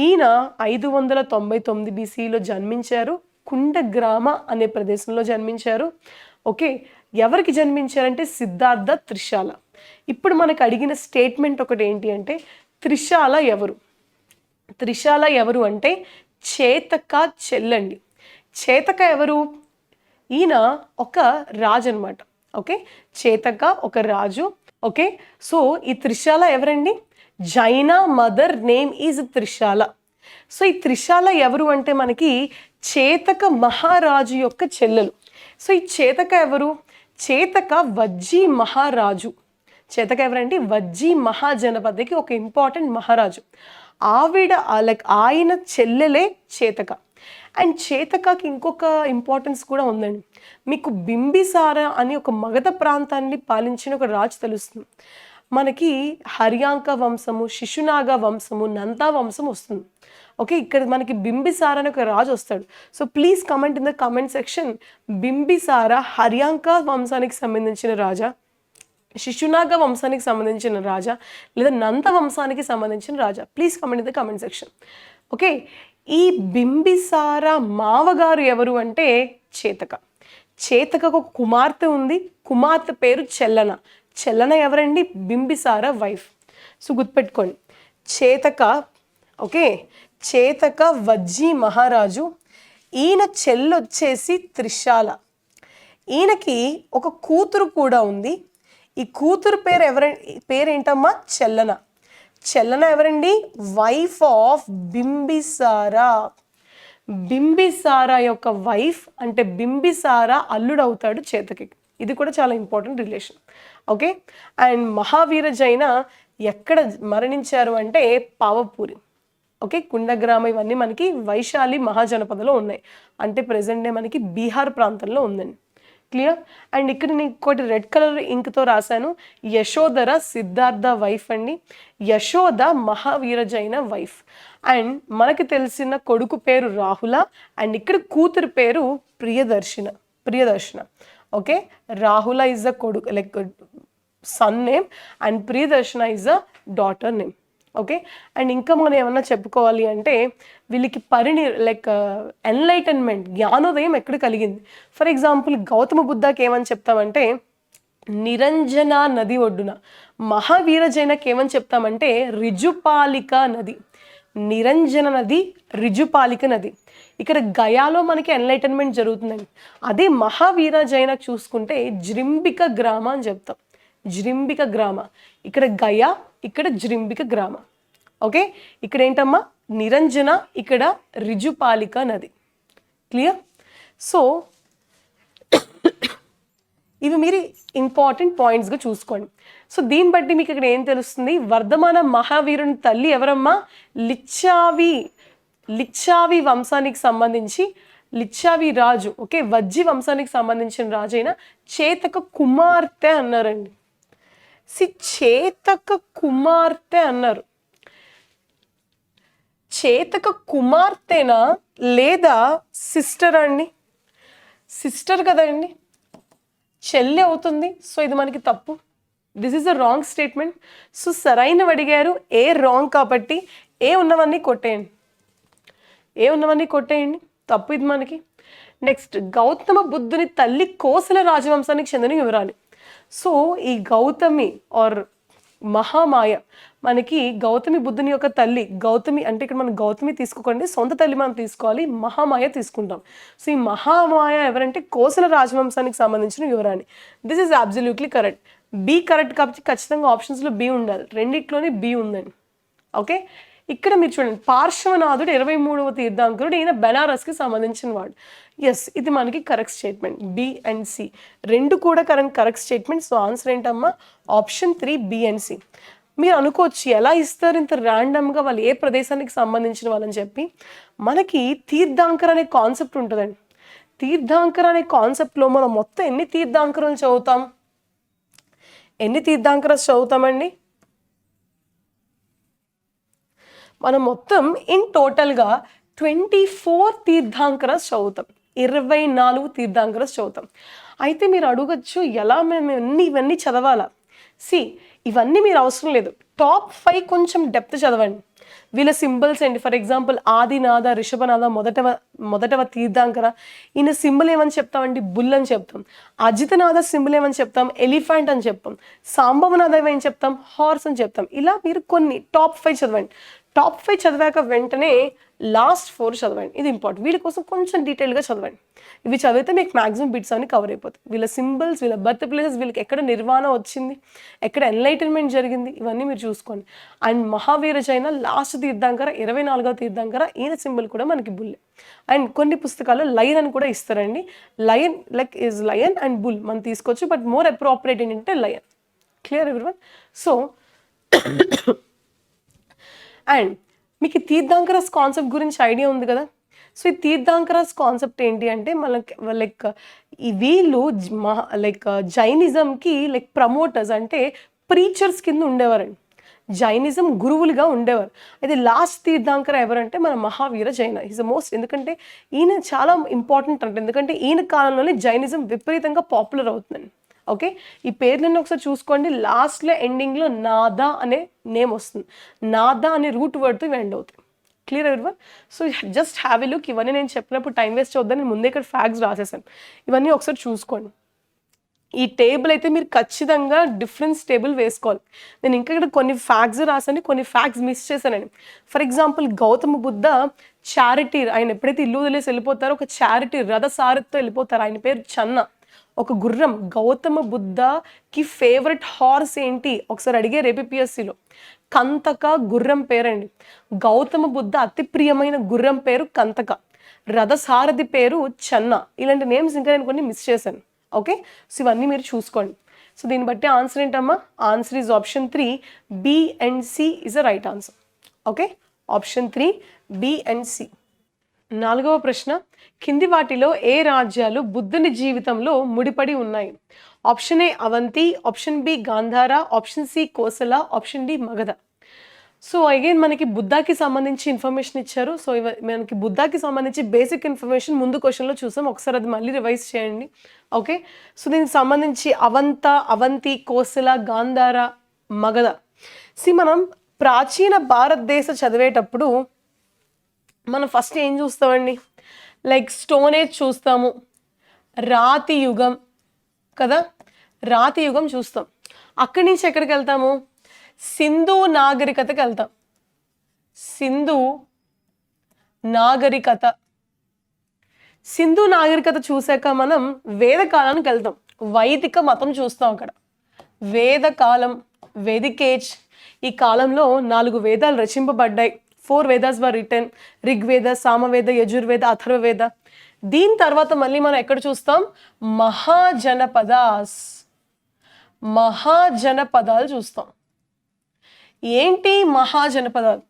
ఈయన 599 BCలో జన్మించారు, కుండగ్రామ అనే ప్రదేశంలో జన్మించారు. ఓకే, ఎవరికి జన్మించారంటే సిద్ధార్థ త్రిశాల. ఇప్పుడు మనకు అడిగిన స్టేట్మెంట్ ఒకటి ఏంటి అంటే, త్రిశాల ఎవరు అంటే చేతక చెల్లండి. చేతక ఎవరు, ఈయన ఒక రాజు అనమాట. ఓకే, చేతక ఒక రాజు. ఓకే, సో ఈ త్రిశాల ఎవరండి, Jaina mother name is Trishala. So ఈ త్రిశాల ఎవరు అంటే మనకి చేతక మహారాజు యొక్క చెల్లెలు. సో ఈ చేతక ఎవరు, చేతక వజ్జీ మహారాజు. చేతక ఎవరండి, వజ్జీ మహాజనపదికి ఒక ఇంపార్టెంట్ మహారాజు. ఆయన చెల్లెలే చేతక. అండ్ చేతకకి ఇంకొక ఇంపార్టెన్స్ కూడా ఉందండి. మీకు బింబిసార అని ఒక మగధ ప్రాంతాన్ని పాలించిన ఒక రాజు తెలుస్తుంది. మనకి హర్యాంక వంశము, శిశునాగ వంశము, నందా వంశం వస్తుంది. ఓకే, ఇక్కడ మనకి బింబిసార అని ఒక రాజు వస్తాడు. So please comment in the comment section, Bimbisara Haryanka వంశానికి సంబంధించిన రాజా, శిశునాగ వంశానికి సంబంధించిన రాజా లేదా నంద వంశానికి సంబంధించిన రాజా? Please comment in the comment section. Okay, ఈ బింబిసార మావగారు ఎవరు అంటే చేతక. చేతకకు ఒక కుమార్తె ఉంది, కుమార్తె పేరు చెల్లన. చెల్లన ఎవరండి? బింబిసార వైఫ్. సో గుర్తుపెట్టుకోండి, చేతక, ఓకే, చేతక వజ్జీ మహారాజు. ఈయన చెల్లొచ్చేసి త్రిశాల. ఈయనకి ఒక కూతురు కూడా ఉంది. ఈ కూతురు పేరేంటమ్మా? చెల్లన. చెల్లన ఎవరండి? Wife of Bimbisara. బింబిసారా యొక్క వైఫ్ అంటే బింబిసారా అల్లుడవుతాడు చేతకి. ఇది కూడా చాలా important relation. Okay, and Mahavira Jaina ఎక్కడ మరణించారు అంటే పావపూరి. ఓకే, కుండగ్రామ ఇవన్నీ మనకి వైశాలి మహాజనపదలో ఉన్నాయి. అంటే ప్రెసెంట్ డే మనకి బీహార్ ప్రాంతంలో ఉందండి. క్లియర్? అండ్ ఇక్కడ నేను ఇంకోటి రెడ్ కలర్ ఇంక్తో రాశాను, యశోధర సిద్ధార్థ వైఫ్ అండి. యశోద మహావీర జైన వైఫ్. అండ్ మనకి తెలిసిన కొడుకు పేరు రాహుల, అండ్ ఇక్కడ కూతురు పేరు ప్రియదర్శన. ఓకే, రాహుల ఇస్ అ కొడుకు like son name and Priyadarshana is a daughter name. Okay, and ఇంకా మనం ఏమన్నా చెప్పుకోవాలి అంటే వీళ్ళకి లైక్ ఎన్లైటన్మెంట్, జ్ఞానోదయం ఎక్కడ కలిగింది? ఫర్ ఎగ్జాంపుల్ గౌతమ బుద్ధకి ఏమని చెప్తామంటే నిరంజన నది ఒడ్డున. మహావీర జైనకి ఏమని చెప్తామంటే రిజుపాలిక నది. నిరంజన నది, రిజుపాలిక నది. ఇక్కడ గయాలో మనకి ఎన్లైటన్మెంట్ జరుగుతుందండి. అదే మహావీర జైనకు చూసుకుంటే జ్రింబిక గ్రామ అని చెప్తాం. జ్రింబిక గ్రామ. ఇక్కడ గయా, ఇక్కడ జ్రింబిక గ్రామ. ఓకే, ఇక్కడ ఏంటమ్మా? నిరంజన, ఇక్కడ రిజుపాలిక నది. క్లియర్? సో ఇవి మీరు ఇంపార్టెంట్ పాయింట్స్గా చూసుకోండి. సో దీన్ని బట్టి మీకు ఇక్కడ ఏం తెలుస్తుంది? వర్ధమాన మహావీరుని తల్లి ఎవరమ్మా? లిచ్చావి వంశానికి సంబంధించి లిచ్చావి రాజు. ఓకే, వజ్జి వంశానికి సంబంధించిన రాజు అయిన చేతక కుమార్తె అన్నారండి. చేతక కుమార్తె అన్నారు. చేతక కుమార్తెనా లేదా సిస్టర్ అండి? సిస్టర్ కదండి, చెల్లి అవుతుంది. సో ఇది మనకి తప్పు. This is a wrong statement. So సరైనవి అడిగారు, ఏ రాంగ్ కాబట్టి ఏ ఉన్నవన్నీ కొట్టేయండి. తప్పు ఇది మనకి. నెక్స్ట్, గౌతమ బుద్ధుని తల్లి కోసల రాజవంశానికి చెందిన వివరాలు. సో ఈ గౌతమి ఆర్ మహామాయ, మనకి గౌతమి బుద్ధుని యొక్క తల్లి. గౌతమి అంటే ఇక్కడ మనం గౌతమి తీసుకోకండి, సొంత తల్లి మనం తీసుకోవాలి, మహామాయ తీసుకుంటాం. సో ఈ మహామాయ ఎవరంటే కోసల రాజవంశానికి సంబంధించిన వివరాన్ని. This is absolutely correct. B correct కాబట్టి ఖచ్చితంగా ఆప్షన్స్లో బి ఉండాలి. రెండిట్లోనే బి ఉందండి. ఓకే, ఇక్కడ మీరు చూడండి, పార్శ్వనాథుడు 23వ తీర్థంకరుడు. ఈయన బెనారస్కి సంబంధించిన వాడు. ఎస్, ఇది మనకి correct statement. B and C రెండు కూడా కరెక్ట్ స్టేట్మెంట్. సో ఆన్సర్ ఏంటమ్మా? Option 3 B and C. మీరు అనుకోవచ్చు ఎలా ఇస్తారు ఇంత ర్యాండమ్గా, వాళ్ళు ఏ ప్రదేశానికి సంబంధించిన వాళ్ళని చెప్పి. మనకి తీర్థంకర్ అనే కాన్సెప్ట్ ఉంటుందండి. తీర్థంకర్ అనే కాన్సెప్ట్లో మనం మొత్తం ఎన్ని తీర్థంకరాలు చదువుతామండి? మనం మొత్తం ఇన్ టోటల్గా 24 తీర్థంకరాస్ చదువుతాం. 24 తీర్థంకరాస్ చదువుతాం. అయితే మీరు అడగచ్చు, ఎలా మేము ఇవన్నీ చదవాలా? ఇవన్నీ మీరు అవసరం లేదు. టాప్ 5 కొంచెం డెప్త్ చదవండి. వీళ్ళ సింబల్స్ ఏంటి? ఫర్ ఎగ్జాంపుల్ ఆదినాథ, రిషభనాథ మొదటవ తీర్థంకర. ఈయన సింబల్ ఏమని చెప్తామండి? బుల్ అని చెప్తాం. అజితనాథ సింబల్ ఏమని చెప్తాం? ఎలిఫెంట్ అని చెప్తాం. సాంబవనాథ ఏమని చెప్తాం? హార్స్ అని చెప్తాం. ఇలా మీరు కొన్ని టాప్ 5 చదవండి. టాప్ 5 చదివాక వెంటనే లాస్ట్ 4 చదవండి. ఇది ఇంపార్టెంట్. వీళ్ళ కోసం కొంచెం డీటెయిల్గా చదవండి. ఇవి చదివితే మీకు మ్యాక్సిమం బిట్స్ అన్ని కవర్ అయిపోతాయి. వీళ్ళ సింబల్స్, వీళ్ళ బర్త్ ప్లేసెస్, వీళ్ళకి ఎక్కడ నిర్వాణ వచ్చింది, ఎక్కడ ఎన్లైటన్మెంట్ జరిగింది, ఇవన్నీ మీరు చూసుకోండి. అండ్ మహావీర జైన లాస్ట్ తీర్థంకర, 24వ తీర్థంకర. ఈయన సింబల్ కూడా మనకి బుల్. అండ్ కొన్ని పుస్తకాల్లో లయన్ అని కూడా ఇస్తారండి. Lion like is lion and bull మనం తీసుకోవచ్చు, బట్ మోర్ అప్రోప్రియేట్ ఏంటంటే lion. Clear everyone? So and మీకు తీర్థంకరాస్ కాన్సెప్ట్ గురించి ఐడియా ఉంది కదా. సో ఈ తీర్థంకరాస్ కాన్సెప్ట్ ఏంటి అంటే లైక్ వీళ్ళు జైనిజంకి ప్రమోటర్స్ అంటే ప్రీచర్స్ కింద ఉండేవారండి. జైనిజం గురువులుగా ఉండేవారు. అయితే లాస్ట్ తీర్థంకర ఎవరంటే మన Mahavira Jaina. Is the most. ఎందుకంటే ఈయన చాలా ఇంపార్టెంట్ అంటే, ఎందుకంటే ఈయన కాలంలోనే జైనిజం విపరీతంగా పాపులర్ అవుతుందండి. ఓకే, ఈ పేర్లన్నీ ఒకసారి చూసుకోండి. లాస్ట్లో ఎండింగ్లో నాదా అనే నేమ్ వస్తుంది. నాదా అనే రూట్ వర్డ్తో ఇవి ఎండ్ అవుతాయి. Clear everyone? So just have a look. ఇవన్నీ నేను చెప్పినప్పుడు టైం వేస్ట్ అవుద్దని నేను ముందే ఇక్కడ ఫ్యాక్ట్స్ రాసేసాను. ఇవన్నీ ఒకసారి చూసుకోండి. ఈ టేబుల్ అయితే మీరు ఖచ్చితంగా డిఫరెన్స్ టేబుల్ వేసుకోవాలి. నేను ఇంకా ఇక్కడ కొన్ని ఫ్యాక్ట్స్ రాసాను, కొన్ని ఫ్యాక్ట్స్ మిస్ చేశానండి. For example Gautama Buddha charity, ఆయన ఎప్పుడైతే ఇల్లు వదిలేసి వెళ్ళిపోతారో ఒక చారిటీ రథసారథితో వెళ్ళిపోతారు. ఆయన పేరు చన్న, ఒక గుర్రం. గౌతమ బుద్ధకి ఫేవరెట్ హార్స్ ఏంటి ఒకసారి అడిగారు ఏపీఎస్సిలో. కంతక గుర్రం పేరండి. గౌతమ బుద్ధ అతి ప్రియమైన గుర్రం పేరు కంతక, రథసారథి పేరు చన్న. ఇలాంటి నేమ్స్ ఇంకా నేను కొన్ని మిస్ చేశాను. ఓకే, సో ఇవన్నీ మీరు చూసుకోండి. సో దీన్ని బట్టి ఆన్సర్ ఏంటమ్మా? Answer is option 3, B and C is a right answer. Okay, option 3 B and C. 4వ ప్రశ్న, కింది వాటిలో ఏ రాజ్యాలు బుద్ధుని జీవితంలో ముడిపడి ఉన్నాయి? Option A Avanti, option B Gandhara, option C Kosala, option D Magadha. So again మనకి బుద్ధాకి సంబంధించి ఇన్ఫర్మేషన్ ఇచ్చారు. సో మనకి బుద్ధాకి సంబంధించి బేసిక్ ఇన్ఫర్మేషన్ ముందు క్వశ్చన్లో చూసాం. ఒకసారి అది మళ్ళీ రివైజ్ చేయండి. ఓకే, సో దీనికి సంబంధించి అవంతి, కోసల, గాంధార, మగధ. మనం ప్రాచీన భారతదేశ చదివేటప్పుడు మనం ఫస్ట్ ఏం చూస్తామండి? లైక్ స్టోన్ ఏజ్ చూస్తాము, రాతి యుగం కదా, రాతి యుగం చూస్తాం. అక్కడి నుంచి ఎక్కడికి వెళ్తాము? సింధు నాగరికతకి వెళ్తాం. సింధు నాగరికత. సింధు నాగరికత చూసాక మనం వేదకాలానికి వెళ్తాం. వైదిక మతం చూస్తాం అక్కడ. వేదకాలం, వేదికేజ్. ఈ కాలంలో 4 వేదాలు రచింపబడ్డాయి. 4 వేదాస్ వర్ రిటన్. ఋగ్వేద, సామవేద, యజుర్వేద, అథర్వవేద. దీని తర్వాత మళ్ళీ మనం ఎక్కడ చూస్తాం? మహాజనపదాలు చూస్తాం. ఏంటి మహాజనపదాలు?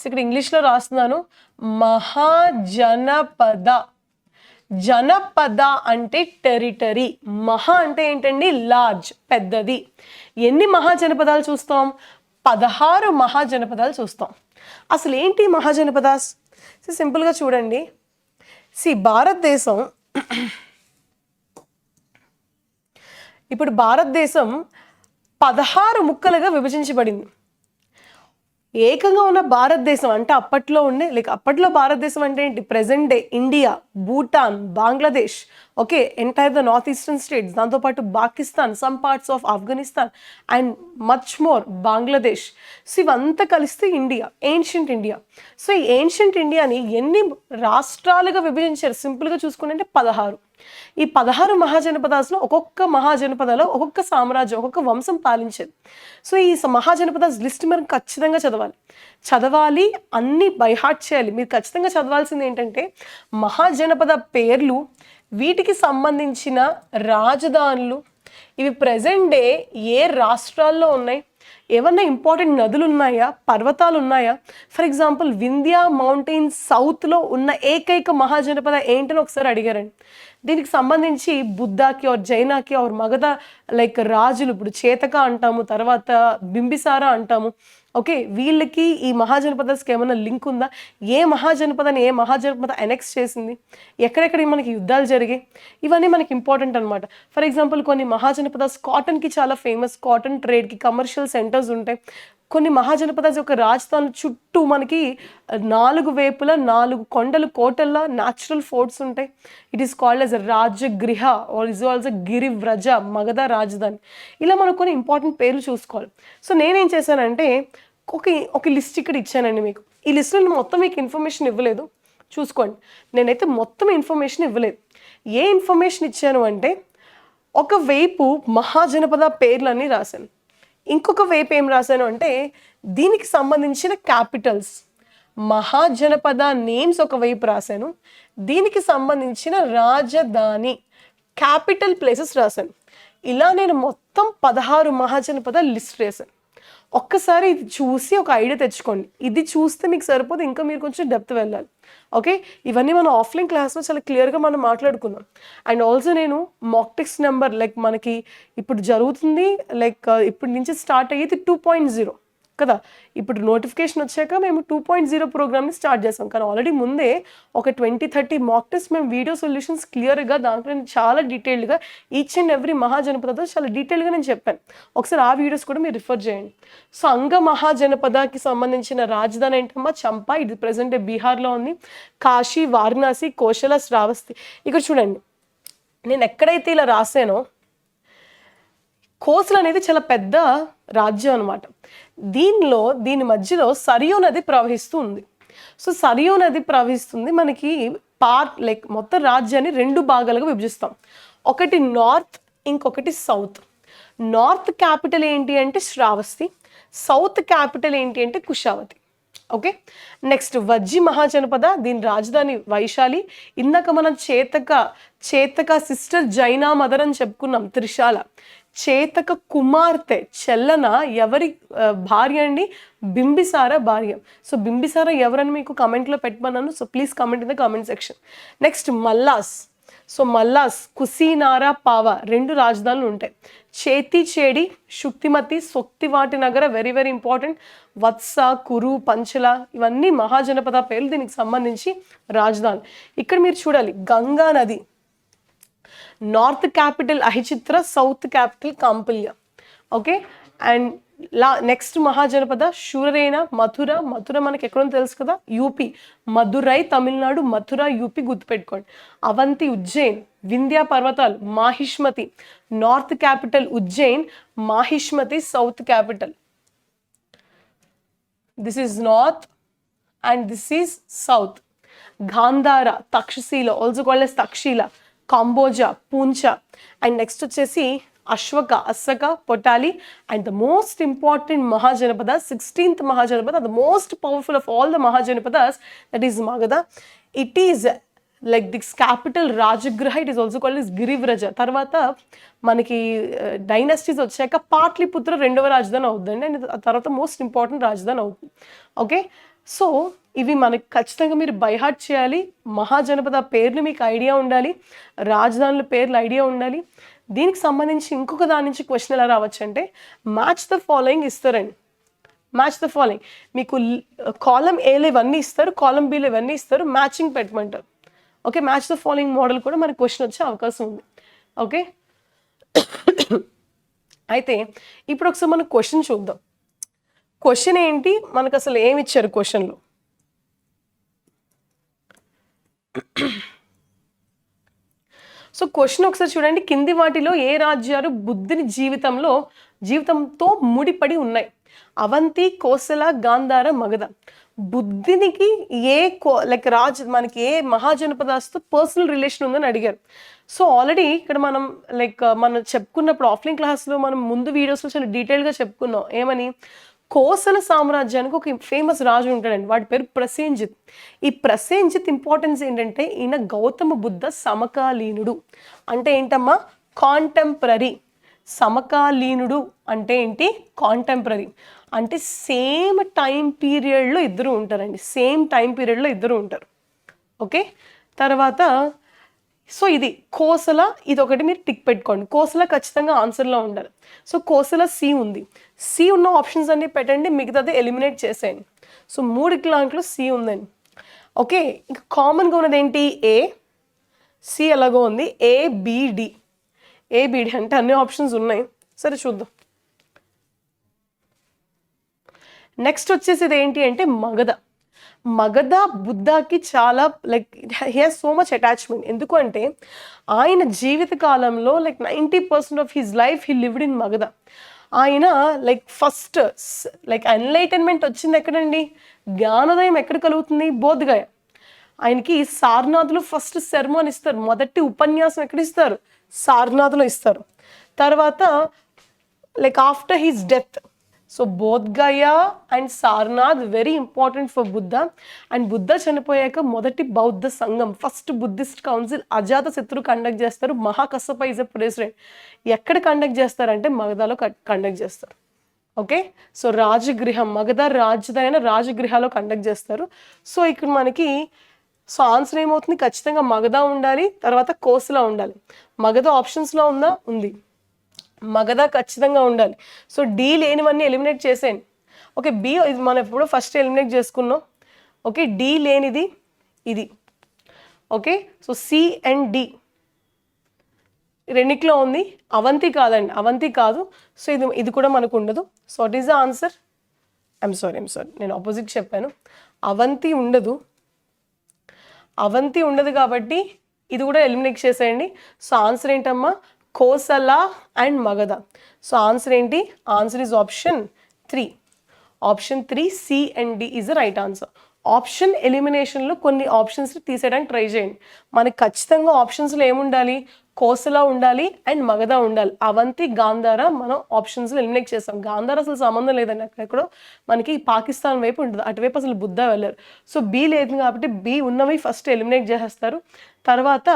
ఇక్కడ ఇంగ్లీష్లో రాస్తున్నాను, మహాజనపద. జనపద అంటే టెరిటరీ, మహా అంటే ఏంటండి? లార్జ్, పెద్దది. ఎన్ని మహాజనపదాలు చూస్తాం? 16 మహాజనపదాలు చూస్తాం. అసలు ఏంటి మహాజనపదాస్? సింపుల్గా చూడండి. భారతదేశం, ఇప్పుడు భారతదేశం 16 ముక్కలుగా విభజించబడింది. ఏకంగా ఉన్న భారతదేశం అంటే అప్పట్లో అప్పట్లో భారతదేశం అంటే ఏంటి? Present day India, Bhutan, Bangladesh, okay, entire the north eastern states, దాంతోపాటు Pakistan, some parts of Afghanistan and much more Bangladesh. So ఇవంతా కలిస్తే ఇండియా, ఏన్షియంట్ ఇండియా. సో ఈ ఏన్షియంట్ ఇండియాని ఎన్ని రాష్ట్రాలుగా విభజించారు? సింపుల్గా చూసుకుంటే 16. ఈ 16 మహాజనపదాస్లో ఒక్కొక్క మహాజనపదాలో ఒక్కొక్క సామ్రాజ్యం, ఒక్కొక్క వంశం పాలించేది. సో ఈ మహాజనపదాస్ లిస్ట్ మీరు ఖచ్చితంగా చదవాలి, అన్నీ బైహార్ట్ చేయాలి. మీరు ఖచ్చితంగా చదవాల్సింది ఏంటంటే మహాజనపద పేర్లు, వీటికి సంబంధించిన రాజధానులు, ఇవి ప్రెజెంట్ డే ఏ రాష్ట్రాల్లో ఉన్నాయి, ఏమన్నా ఇంపార్టెంట్ నదులు ఉన్నాయా, పర్వతాలు ఉన్నాయా. ఫర్ ఎగ్జాంపుల్ వింధ్యా మౌంటైన్స్ సౌత్లో ఉన్న ఏకైక మహాజనపద ఏంటని ఒకసారి అడిగారండి. దీనికి సంబంధించి బుద్ధాకి ఆర్ జైనాకి ఆర్ మగధ లైక్ రాజులు, ఇప్పుడు చేతక అంటాము, తర్వాత బింబిసారా అంటాము. ఓకే, వీళ్ళకి ఈ మహాజనపదాస్కి ఏమైనా లింక్ ఉందా? ఏ మహాజనపద అనెక్స్ చేసింది? ఎక్కడెక్కడ మనకి యుద్ధాలు జరిగాయి? ఇవన్నీ మనకి ఇంపార్టెంట్ అనమాట. ఫర్ ఎగ్జాంపుల్ కొన్ని మహాజనపదాస్ కాటన్కి చాలా ఫేమస్, కాటన్ ట్రేడ్కి కమర్షియల్ సెంటర్స్ ఉంటాయి. కొన్ని మహాజనపదాస్ యొక్క రాజధాని చుట్టూ మనకి 4 వైపులా 4 కొండలు, కోటల్లా న్యాచురల్ ఫోర్ట్స్ ఉంటాయి. It is called as Rajagriha or is also Girivraja, Magadha రాజధాని. ఇలా మనం కొన్ని ఇంపార్టెంట్ పేర్లు చూసుకోవాలి. సో నేనేం చేశానంటే ఒక లిస్ట్ ఇక్కడ ఇచ్చానండి మీకు. ఈ లిస్ట్లో నేను మొత్తం మీకు ఇన్ఫర్మేషన్ ఇవ్వలేదు, చూసుకోండి. నేనైతే మొత్తం ఇన్ఫర్మేషన్ ఇవ్వలేదు. ఏ ఇన్ఫర్మేషన్ ఇచ్చాను అంటే ఒకవైపు మహాజనపద పేర్లన్నీ రాశాను, ఇంకొక వైపు ఏం రాశాను అంటే దీనికి సంబంధించిన క్యాపిటల్స్, మహాజనపద నేమ్స్ ఒకవైపు రాశాను, దీనికి సంబంధించిన రాజధాని క్యాపిటల్ ప్లేసెస్ రాశాను. ఇలా నేను మొత్తం 16 మహాజనపద లిస్ట్ రాశాను. ఒక్కసారి ఇది చూసి ఒక ఐడియా తెచ్చుకోండి. ఇది చూస్తే మీకు సరిపోదు, ఇంకా మీరు కొంచెం డెప్త్ వెళ్ళాలి. ఓకే, ఇవన్నీ మనం ఆఫ్లైన్ క్లాస్లో చాలా క్లియర్గా మనం మాట్లాడుకున్నాం. అండ్ ఆల్సో నేను మాక్ టెస్ట్ నెంబర్ లైక్ మనకి ఇప్పుడు జరుగుతుంది, లైక్ ఇప్పటి నుంచి స్టార్ట్ అయ్యేది 2.0. కదా. ఇప్పుడు నోటిఫికేషన్ వచ్చాక మేము 2.0 ప్రోగ్రామ్ని స్టార్ట్ చేస్తాం, కానీ ఆల్రెడీ ముందే ఒక 20-30 మాక్ టెస్ట్ మేము వీడియో సొల్యూషన్స్ క్లియర్గా దాంట్లో నేను చాలా డీటెయిల్డ్గా ఈచ్ అండ్ ఎవ్రీ మహాజనపదతో చాలా డీటెయిల్గా నేను చెప్పాను. ఒకసారి ఆ వీడియోస్ కూడా మీరు రిఫర్ చేయండి. సో అంగ మహాజనపదకి సంబంధించిన రాజధాని ఏంటమ్మా? చంపా. ఇది ప్రజెంట్ బీహార్లో ఉంది. కాశీ, వారణాసి, కోశల, శ్రావస్తి. ఇక్కడ చూడండి, నేను ఎక్కడైతే ఇలా రాసానో, కోసల అనేది చాలా పెద్ద రాజ్యం అనమాట. దీని మధ్యలో సరియు నది ప్రవహిస్తూ ఉంది. సో సరియు నది ప్రవహిస్తుంది. మనకి లైక్ మొత్తం రాజ్యాన్ని 2 భాగాలుగా విభజిస్తాం. ఒకటి నార్త్, ఇంకొకటి సౌత్. నార్త్ క్యాపిటల్ ఏంటి అంటే శ్రావస్తి, సౌత్ క్యాపిటల్ ఏంటి అంటే కుషావతి. ఓకే. నెక్స్ట్ వజ్జి మహాజనపద, దీని రాజధాని వైశాలి. ఇందాక మనం చేతక సిస్టర్ జైనా మదర్ అని చెప్పుకున్నాం, త్రిశాల. చేతక కుమార్తె చెల్లన ఎవరి భార్య అండి? బింబిసార భార్య. సో బింబిసార ఎవరని మీకు కమెంట్లో పెట్టమన్నాను. So please comment in the comment section. Next Mallas. So Mallas, Kusinara, Pava 2 రాజధానులు ఉంటాయి. చేతి చేడి, శుక్తిమతి, సొక్తివాటి నగర వెరీ వెరీ ఇంపార్టెంట్. వత్స, కురు, పంచల ఇవన్నీ మహాజనపద పేర్లు, దీనికి సంబంధించి రాజధాని. ఇక్కడ మీరు చూడాలి, గంగా నది. North capital Ahichatra, south capital Kampilya. Okay. And next Mahajanapada Shurasena, Mathura మనకి ఎక్కడో తెలుసు కదా, యూపీ. మధురై తమిళనాడు, మథుర యూపీ, గుర్తుపెట్టుకోండి. అవంతి ఉజ్జయిన్, వింధ్యా పర్వతాలు, Mahishmati. North capital Ujjain, Mahishmati south capital. This is north and this is south. Gandhara, Takshashila, also called as Takshashila, Kamboja, Poonch. And next వచ్చేసి Assaka, Potali. And the most important Mahajanapada, 16th Mahajanapada, the most powerful of all the mahajanapadas, that is Magadha. It is like this capital Rajagriha. It is also called as గిరివ్రజ. తర్వాత మనకి dynasties వచ్చాక పాట్లిపుత్ర 2వ రాజధాని అవుతుందండి. And ఆ తర్వాత most important రాజధాని అవుతుంది. ఓకే. సో ఇవి మనకి ఖచ్చితంగా మీరు బైహార్ట్ చేయాలి. మహాజనపద పేర్లు మీకు ఐడియా ఉండాలి, రాజధానుల పేర్లు ఐడియా ఉండాలి. దీనికి సంబంధించి ఇంకొక దాని నుంచి క్వశ్చన్ ఎలా రావచ్చు అంటే, మ్యాచ్ ద ఫాలోయింగ్ ఇస్తారండి. మ్యాచ్ ద ఫాలోయింగ్ మీకు కాలం ఏలో ఇవన్నీ ఇస్తారు, కాలం బీలో ఇవన్నీ ఇస్తారు, మ్యాచింగ్ పెట్టమంటారు. Okay. Match the following model కూడా మనకు క్వశ్చన్ వచ్చే అవకాశం ఉంది. ఓకే. అయితే ఇప్పుడు ఒకసారి మనం క్వశ్చన్ చూద్దాం. క్వశ్చన్ ఏంటి, మనకు అసలు ఏమి ఇచ్చారు క్వశ్చన్లో? సో క్వశ్చన్ ఒకసారి చూడండి. కింది వాటిలో ఏ రాజ్యాలు బుద్ధుని జీవితంతో ముడిపడి ఉన్నాయి? అవంతి, కోసల, గాంధార, మగధ. బుద్ధునికి మనకి ఏ మహాజనపదాస్తో పర్సనల్ రిలేషన్ ఉందని అడిగారు. సో ఆల్రెడీ ఇక్కడ మనం చెప్పుకున్నప్పుడు ఆఫ్లైన్ క్లాస్లో మనం ముందు వీడియోస్లో చాలా డీటెయిల్గా చెప్పుకున్నాం. ఏమని? కోసల సామ్రాజ్యానికి ఒక ఫేమస్ రాజు ఉంటాడండి, వాడి పేరు ప్రసేంజిత్. ఈ ప్రసేంజిత్ ఇంపార్టెన్స్ ఏంటంటే, ఈయన గౌతమ బుద్ధ సమకాలీనుడు. అంటే ఏంటమ్మా? కాంటెంపరీ. సమకాలీనుడు అంటే ఏంటి? కాంటెంపరీ. అంటే సేమ్ టైం పీరియడ్లో ఇద్దరు ఉంటారండి, సేమ్ టైం పీరియడ్లో ఇద్దరు ఉంటారు. ఓకే. తర్వాత సో ఇది కోసల, ఇది ఒకటి మీరు టిక్ పెట్టుకోండి. కోసల ఖచ్చితంగా ఆన్సర్లో ఉండాలి. సో కోసల సి ఉంది. సి ఉన్న ఆప్షన్స్ అన్ని పెట్టండి, మిగతాది ఎలిమినేట్ చేసేయండి. సో 3 దాంట్లో సి ఉందండి. ఓకే. ఇంకా కామన్గా ఉన్నది ఏంటి? ఏ. సి ఎలాగో ఉంది, ఏబిడి. ఏబిడి అంటే అన్ని ఆప్షన్స్ ఉన్నాయి. సరే చూద్దాం. నెక్స్ట్ వచ్చేసేది ఏంటి అంటే మగధ. మగధ బుద్ధకి చాలా he has so much attachment. ఎందుకు అంటే ఆయన జీవిత కాలంలో 90% of his life he lived in Magadha. ఆయన ఫస్ట్ ఎన్లైటన్మెంట్ వచ్చింది ఎక్కడండి? జ్ఞానోదయం ఎక్కడ కలుగుతుంది? బోధ్గయ. ఆయనకి సారనాథ్లో ఫస్ట్ సెర్మన్ ఇస్తారు, మొదటి ఉపన్యాసం ఎక్కడ ఇస్తారు? సారనాథ్లో ఇస్తారు. తర్వాత after his death, so Bodh Gaya and Sarnath very important for Buddha. And Buddha చనిపోయాక మొదటి బౌద్ధ సంఘం, ఫస్ట్ బుద్ధిస్ట్ కౌన్సిల్ అజాత శత్రు కండక్ట్ చేస్తారు. మహాకసప ఇస్ ఎ ప్రెసిడెంట్. ఎక్కడ కండక్ట్ చేస్తారంటే మగధలో కండక్ట్ చేస్తారు. ఓకే. సో రాజగృహం, మగధ రాజధాని రాజగృహాలో కండక్ట్ చేస్తారు. సో ఇక్కడ మనకి ఆన్సర్ ఏమవుతుంది? ఖచ్చితంగా మగధ ఉండాలి, తర్వాత కోసల ఉండాలి. మగధ ఆప్షన్స్లో ఉందా? ఉంది. మగధ ఖచ్చితంగా ఉండాలి. సో డి లేనివన్నీ ఎలిమినేట్ చేసేయండి. ఓకే, బి ఇది మనం ఎప్పుడో ఫస్ట్ ఎలిమినేట్ చేసుకున్నాం. ఓకే, డి లేనిది ఇది. Okay, so C and D రెండిట్లో ఉంది. అవంతి కాదండి, అవంతి కాదు. సో ఇది కూడా మనకు ఉండదు. So what is the answer? I'm sorry నేను ఆపోజిట్ చెప్పాను. అవంతి ఉండదు, అవంతి ఉండదు కాబట్టి ఇది కూడా ఎలిమినేట్ చేసేయండి. సో ఆన్సర్ ఏంటమ్మా? Kosala and Magadha. So answer ఏంటి? Answer is option 3. Option 3 C and D is the right answer. Option ఎలిమినేషన్లో కొన్ని ఆప్షన్స్ తీసేయడానికి ట్రై చేయండి. మనకి ఖచ్చితంగా ఆప్షన్స్లో ఏముండాలి? కోసల ఉండాలి అండ్ మగధ ఉండాలి. అవంతి, గాంధార మనం ఆప్షన్స్లో ఎలిమినేట్ చేస్తాం. గాంధార అసలు సంబంధం లేదండి, అక్కడెక్కడో మనకి పాకిస్తాన్ వైపు ఉంటుంది, అటువైపు అసలు బుద్ధ వెళ్ళరు. సో బి లేదు కాబట్టి బి ఉన్నవి ఫస్ట్ ఎలిమినేట్ చేసేస్తారు, తర్వాత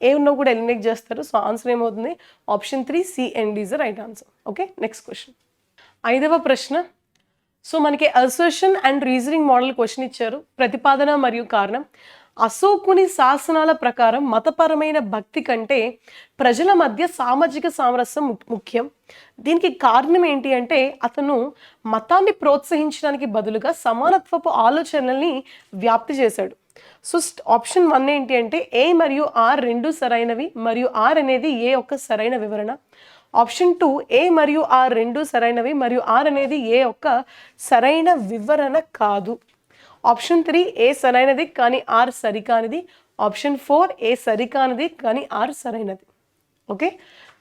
ఏ ఉన్నవి కూడా ఎలిమినేట్ చేస్తారు. సో ఆన్సర్ ఏమవుతుంది? Option 3 C and D is the right answer. Okay, next question. 5వ ప్రశ్న. సో మనకి assertion and reasoning model question ఇచ్చారు. ప్రతిపాదన మరియు కారణం. అశోకుని శాసనాల ప్రకారం మతపరమైన భక్తి కంటే ప్రజల మధ్య సామాజిక సామరస్యం ముఖ్యం. దీనికి కారణం ఏంటి అంటే అతను మతాన్ని ప్రోత్సహించడానికి బదులుగా సమానత్వపు ఆలోచనల్ని వ్యాప్తి చేశాడు. సో ఆప్షన్ 1 ఏంటి అంటే ఏ మరియు ఆర్ రెండు సరైనవి మరియు ఆర్ అనేది ఏ యొక్క సరైన వివరణ. ఆప్షన్ 2 ఏ మరియు ఆర్ రెండు సరైనవి మరియు ఆర్ అనేది ఏ యొక్క సరైన వివరణ కాదు. ఆప్షన్ 3 ఏ సరైనది కానీ ఆర్ సరికానిది. ఆప్షన్ 4 ఏ సరికానిది కానీ ఆర్ సరైనది. ఓకే,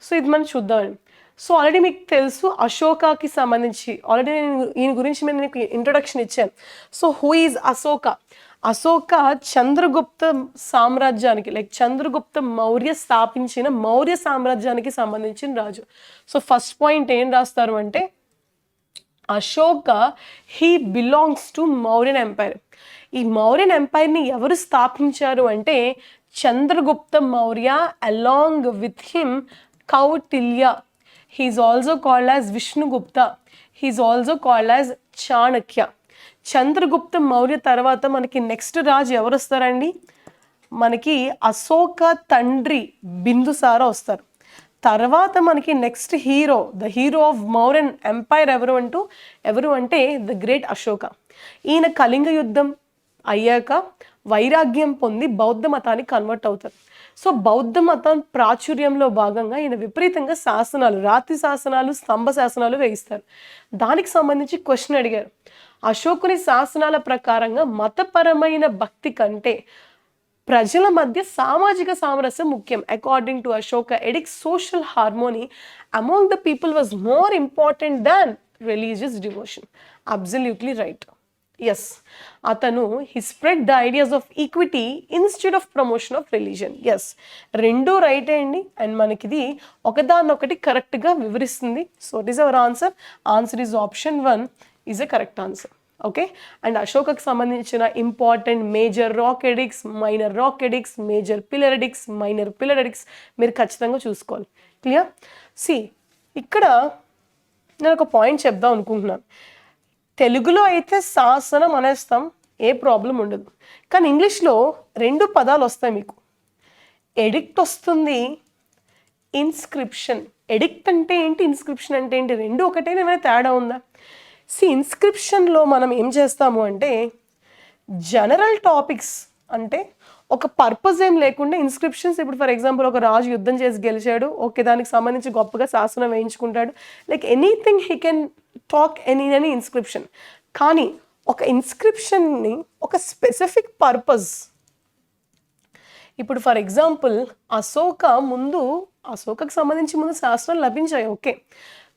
సో ఇది మనం చూద్దామండి. సో ఆల్రెడీ మీకు తెలుసు అశోకాకి సంబంధించి ఆల్రెడీ నేను ఈయన గురించి నేను మీకు ఇంట్రొడక్షన్ ఇచ్చాను. So who is Ashoka? Ashoka Chandragupta సామ్రాజ్యానికి చంద్రగుప్త మౌర్య స్థాపించిన మౌర్య సామ్రాజ్యానికి సంబంధించిన రాజు. సో ఫస్ట్ పాయింట్ ఏం రాస్తారు అంటే Ashoka he belongs to Mauryan empire. ఈ మౌర్యన్ ఎంపైర్ని ఎవరు స్థాపించారు అంటే Chandragupta Maurya along with him Kautilya. He is also called as Vishnugupta. He is also called as Chanakya. Chandragupta Maurya తర్వాత మనకి నెక్స్ట్ రాజు ఎవరు వస్తారండి? మనకి అశోక తండ్రి బిందుసార వస్తారు. తర్వాత మనకి next hero, the hero of Mauryan empire ఎవరు అంటే ద గ్రేట్ అశోక. ఈయన కళింగ యుద్ధం అయ్యాక వైరాగ్యం పొంది బౌద్ధ మతానికి కన్వర్ట్ అవుతారు. సో బౌద్ధ మతం ప్రాచుర్యంలో భాగంగా ఈయన విపరీతంగా శాసనాలు, రాతి శాసనాలు, స్తంభ శాసనాలు వేయిస్తారు. దానికి సంబంధించి క్వశ్చన్ అడిగారు. అశోకుని శాసనాల ప్రకారంగా మతపరమైన భక్తి కంటే ప్రజల మధ్య సామాజిక సామరస్యం ముఖ్యం. According to Ashoka edict social harmony among the people was more important than religious devotion. Absolutely right. Yes, అతను he spread the ideas of equity instead of promotion of religion. Yes, రెండూ రైటే అండి. అండ్ మనకిది ఒకదాన్నొకటి కరెక్ట్గా వివరిస్తుంది. So it is our answer. Answer is option 1 is a correct answer. Okay, and అశోకకు సంబంధించిన important major rock edicts, minor rock edicts, major pillar edicts, minor pillar edicts మీరు ఖచ్చితంగా చూసుకోవాలి. క్లియర్? సి, ఇక్కడ నేను ఒక పాయింట్ చెప్దాం అనుకుంటున్నాను. తెలుగులో అయితే శాసనం అనేస్తాం, ఏ ప్రాబ్లం ఉండదు. కానీ ఇంగ్లీష్లో 2 పదాలు వస్తాయి మీకు. ఎడిక్ట్ వస్తుంది, ఇన్స్క్రిప్షన్. ఎడిక్ట్ అంటే ఏంటి, ఇన్స్క్రిప్షన్ అంటే ఏంటి? రెండు ఒకటే, ఏమైనా తేడా ఉందా? ఇన్స్క్రిప్షన్లో మనం ఏం చేస్తాము అంటే జనరల్ టాపిక్స్, అంటే ఒక పర్పస్ ఏం లేకుండా ఇన్స్క్రిప్షన్స్. ఇప్పుడు ఫర్ ఎగ్జాంపుల్ ఒక రాజు యుద్ధం చేసి గెలిచాడు, ఓకే, దానికి సంబంధించి గొప్పగా శాసనం వేయించుకుంటాడు. Like anything he can talk any inscription. కానీ ఒక ఇన్స్క్రిప్షన్ని ఒక స్పెసిఫిక్ పర్పస్, ఇప్పుడు ఫర్ ఎగ్జాంపుల్ అశోకకు సంబంధించి ముందు శాస్త్రాలు లభించాయి, ఓకే.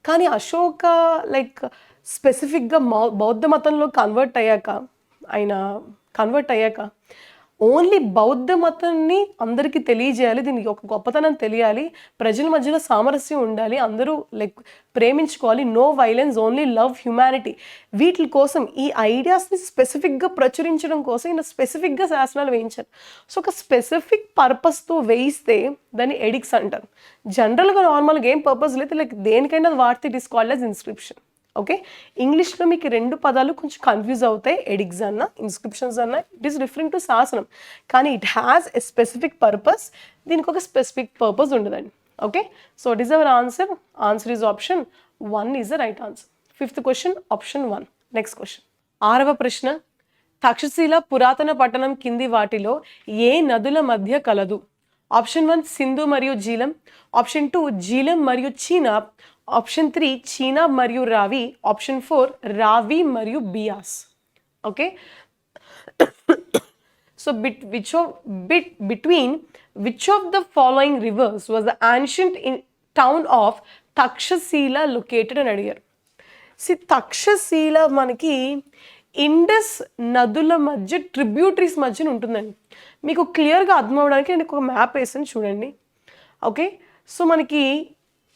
కానీ అశోక స్పెసిఫిక్గా బౌద్ధ మతంలో కన్వర్ట్ అయ్యాక ఓన్లీ బౌద్ధ మతాన్ని అందరికీ తెలియజేయాలి, దీనికి ఒక గొప్పతనం తెలియాలి, ప్రజల మధ్యలో సామరస్యం ఉండాలి, అందరూ ప్రేమించుకోవాలి, no violence, only love, humanity, వీటి కోసం ఈ ఐడియాస్ని స్పెసిఫిక్గా ప్రచురించడం కోసం ఈయన స్పెసిఫిక్గా శాసనాలు వేయించారు. సో ఒక స్పెసిఫిక్ పర్పస్తో వేయిస్తే దాన్ని ఎడిక్ట్స్ అంటారు. జనరల్గా నార్మల్గా ఏం పర్పస్ లేదు, దేనికైనా వాడితే it is called as inscription. Okay, ఇంగ్లీష్లో మీకు 2 పదాలు కొంచెం కన్ఫ్యూజ్ అవుతాయి, ఎడిక్ట్స్ అన్న ఇన్స్క్రిప్షన్స్ అన్న. ఇట్ ఈస్ రిఫరింగ్ టు శాసనం, కానీ it has a specific purpose. దీనికి ఒక స్పెసిఫిక్ పర్పస్ ఉండదండి. Okay, so it is our answer. Answer is option 1 is the right answer. 5th question option 1. Next question 6వ ప్రశ్న, తక్షశిల పురాతన పట్టణం కింది వాటిలో ఏ నదుల మధ్య కలదు? ఆప్షన్ 1 సింధు మరియు జీలం, ఆప్షన్ 2 జీలం మరియు చీనాబ్, ఆప్షన్ 3 చీనాబ్ మరియు రావి, ఆప్షన్ 4 రావి మరియు Beas. Okay, so between which of the following rivers was the ancient town of Takshashila located అని అడిగారు. తక్షశీల మనకి ఇండస్ నదుల మధ్య ట్రిబ్యూటరీస్ మధ్యన ఉంటుందండి. మీకు క్లియర్గా అర్థం అవ్వడానికి నేను ఒక మ్యాప్ వేసాను చూడండి. ఓకే, సో మనకి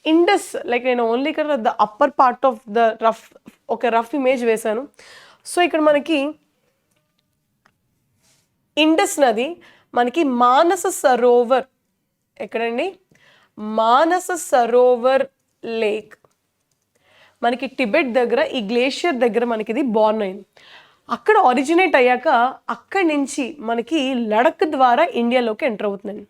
ఇండస్, లైక్ నేను ఓన్లీ ఇక్కడ the upper part of the rough image వేశాను. సో ఇక్కడ మనకి ఇండస్ నది మనకి మానస సరోవర్, ఎక్కడండి? మానస సరోవర్ లేక్ మనకి టిబెట్ దగ్గర ఈ గ్లేషియర్ దగ్గర మనకి ఇది బోర్న్ అయింది. అక్కడ ఒరిజినేట్ అయ్యాక అక్కడి నుంచి మనకి లడక్ ద్వారా ఇండియాలోకి ఎంటర్ అవుతుందండి.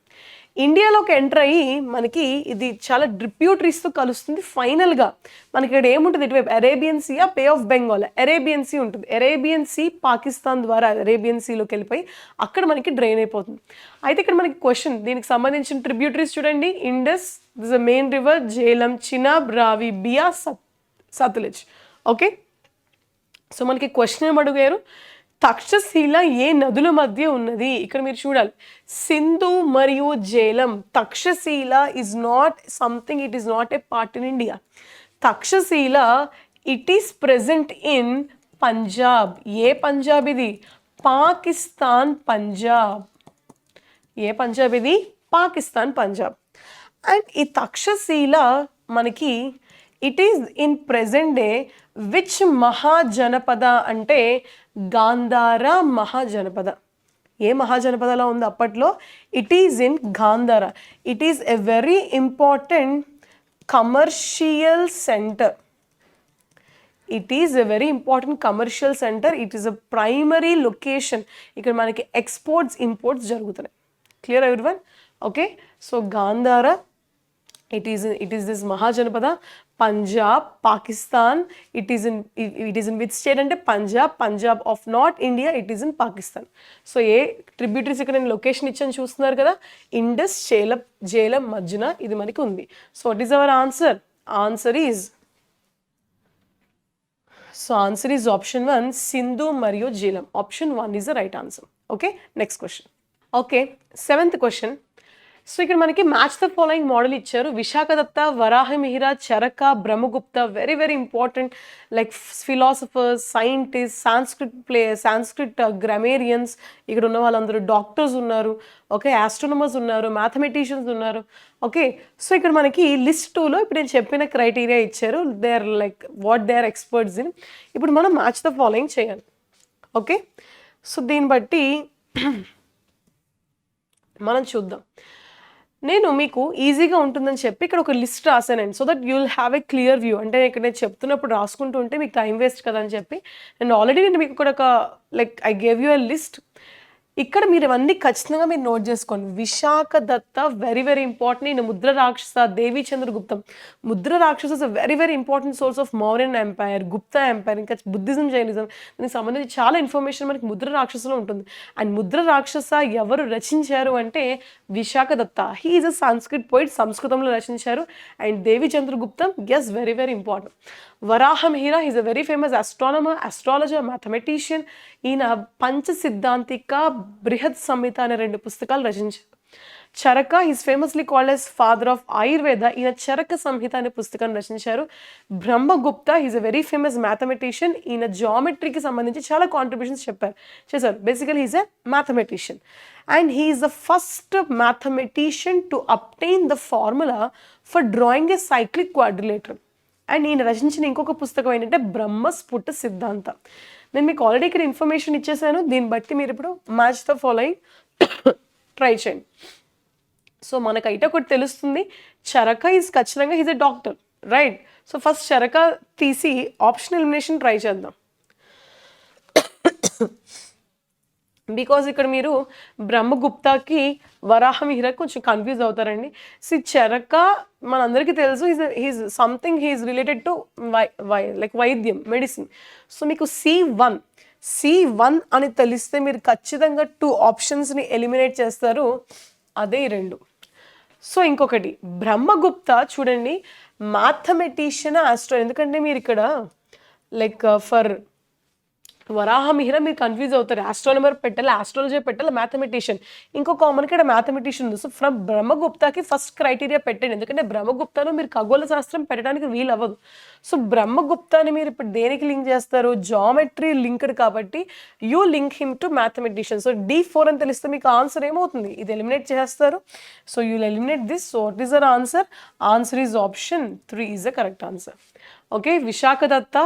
ఇండియాలోకి ఎంటర్ అయ్యి మనకి ఇది చాలా ట్రిబ్యూటరీస్తో కలుస్తుంది. ఫైనల్గా మనకి ఇక్కడ ఏముంటుంది, ఇటువైపు Arabian sea, bay of Bengal, Arabian sea ఉంటుంది. అరేబియన్ సీ పాకిస్తాన్ ద్వారా అరేబియన్ సీలోకి వెళ్ళిపోయి అక్కడ మనకి డ్రైన్ అయిపోతుంది. అయితే ఇక్కడ మనకి క్వశ్చన్, దీనికి సంబంధించిన ట్రిబ్యూటరీస్ చూడండి. Indus, this the main river, Jhelum, Chenab, రావి, బియాస్, సత్లజ్. ఓకే, సో మనకి క్వశ్చన్ ఏం అడిగారు, తక్షశీల ఏ నదుల మధ్య ఉన్నది? ఇక్కడ మీరు చూడాలి, సింధు మరియు Jhelum. Takshashila is not something, it is not a part in India. Takshashila it is present in Punjab. ఏ పంజాబ్ ఇది? పాకిస్తాన్ పంజాబ్. ఏ పంజాబ్ ఇది? పాకిస్తాన్ పంజాబ్. అండ్ ఈ తక్షశీల మనకి it is in present day which Mahajanapada అంటే గాంధార మహాజనపద. ఏ మహాజనపదలో ఉంది అప్పట్లో? It is in Gandhara. It is a very important commercial centre. It is a very important commercial centre. It is a primary location. ఇక్కడ మనకి ఎక్స్పోర్ట్స్ ఇంపోర్ట్స్ జరుగుతున్నాయి. Clear everyone? Okay, so Gandhara, it is this Mahajanapada. Punjab, Pakistan, it is in which state అంటే Punjab of not India, it is in Pakistan. So A tributaries ఇక్కడ నేను location ఇచ్చాను చూస్తున్నారు కదా, Indus, Jhelum మధ్యన ఇది మనకి ఉంది. So what is our answer? Answer is option 1 Sindhu మరియు Jhelum. Option 1 is the right answer. Okay, next question. Okay, 7th question. So ఇక్కడ మనకి మ్యాచ్ ద ఫాలోయింగ్ మోడల్ ఇచ్చారు. Vishakhadatta, Varahamihira, Charaka, Brahmagupta, very very important like philosophers, scientist, Sanskrit grammarians, ఇక్కడ ఉన్న వాళ్ళందరూ doctors ఉన్నారు. Okay, ఆస్ట్రోనమర్స్ ఉన్నారు, mathematicians ఉన్నారు. ఓకే, సో ఇక్కడ మనకి లిస్ట్ 2లో ఇప్పుడు నేను చెప్పిన క్రైటీరియా ఇచ్చారు. They are like what they are experts in. ఇప్పుడు మనం మ్యాచ్ ద ఫాలోయింగ్ చేయాలి. ఓకే, సో దీన్ని బట్టి మనం చూద్దాం. నేను మీకు ఈజీగా ఉంటుందని చెప్పి ఇక్కడ ఒక లిస్ట్ రాశానండి, so that you will have a clear view. అంటే ఇక్కడ నేను చెప్తున్నప్పుడు రాసుకుంటూ ఉంటే మీకు టైం వేస్ట్ కదా అని చెప్పి నేను మీకు ఇక్కడ ఒక like I gave you a list. ఇక్కడ మీరు ఇవన్నీ ఖచ్చితంగా మీరు నోట్ చేసుకోండి. Vishakhadatta very very important. ఈయన Mudrarakshasa, Devi Chandraguptam. Mudrarakshasa is a very very important source of Mauryan empire, Gupta empire, ఇంకా బుద్ధిజం, జైనిజం, దీనికి సంబంధించి చాలా ఇన్ఫర్మేషన్ మనకి ముద్ర రాక్షసలో ఉంటుంది. అండ్ ముద్ర రాక్షస ఎవరు రచించారు అంటే Vishakhadatta. He is a Sanskrit poet, సంస్కృతంలో రచించారు. And Devi Chandraguptam, yes, very very important. Varahamihira is a very famous astronomer, astrologer, mathematician. ఈయన పంచసిద్ధాంతిక, బృహత్ సంహిత అనే 2 పుస్తకాలు రచించారు. Charaka is famously called as father of Ayurveda. ఈయన చరక సంహిత అనే పుస్తకాన్ని రచించారు. Brahmagupta is a very famous mathematician. ఈయన జామెట్రీకి సంబంధించి చాలా కాంట్రిబ్యూషన్స్ చేశారు. Basically is a mathematician. And he is the first mathematician to obtain the formula for drawing a cyclic quadrilateral. And ఈయన రచించిన ఇంకొక పుస్తకం ఏంటంటే బ్రహ్మస్ఫుట సిద్ధాంత. నేను మీకు ఆల్రెడీ ఇక్కడ ఇన్ఫర్మేషన్ ఇచ్చేసాను. దీన్ని బట్టి మీరు ఇప్పుడు మ్యాచ్ ద ఫాలోయింగ్ ట్రై చేయండి. సో మనకైతే ఒకటి తెలుస్తుంది, చరక ఈజ్ ఖచ్చితంగా is a doctor, right? So first Charaka తీసి ఆప్షన్ ఎలిమినేషన్ ట్రై చేద్దాం. బికాజ్ ఇక్కడ మీరు బ్రహ్మగుప్తాకి వరాహమిహిర కొంచెం కన్ఫ్యూజ్ అవుతారండి. చరక మనందరికీ తెలుసు హీస్ రిలేటెడ్ టు లైక్ వైద్యం, మెడిసిన్. సో మీకు C1 అని తెలిస్తే మీరు ఖచ్చితంగా 2 ఆప్షన్స్ని ఎలిమినేట్ చేస్తారు, అదే ఈ 2. సో ఇంకొకటి బ్రహ్మగుప్త చూడండి, మ్యాథమెటిషియన్, ఎందుకంటే మీరు ఇక్కడ లైక్ ఫర్ వరాహమిహిర మీరు కన్ఫ్యూజ్ అవుతారు, ఆస్ట్రానమర్ పెట్టాలి, ఆస్ట్రాలజీ పెట్టాలి, మ్యాథమెటిషియన్. ఇంకో కామన్ ఇక్కడ మ్యాథమెటిషియన్ ఉంది. సో ఫ్రమ్ బ్రహ్మగుప్తాకి ఫస్ట్ క్రైటీరియా పెట్టండి, ఎందుకంటే బ్రహ్మగుప్తాను మీరు ఖగోళ శాస్త్రం పెట్టడానికి వీలు అవ్వదు. సో బ్రహ్మగుప్తాని మీరు ఇప్పుడు దేనికి లింక్ చేస్తారు, జామెట్రీ లింక్డ్ కాబట్టి you link him to mathematician. So D4 అని తెలిస్తే మీకు ఆన్సర్ ఏమవుతుంది, ఇది ఎలిమినేట్ చేస్తారు. So you eliminate this. So what is our answer? Answer is option 3 is the correct answer. Okay, Vishakhadatta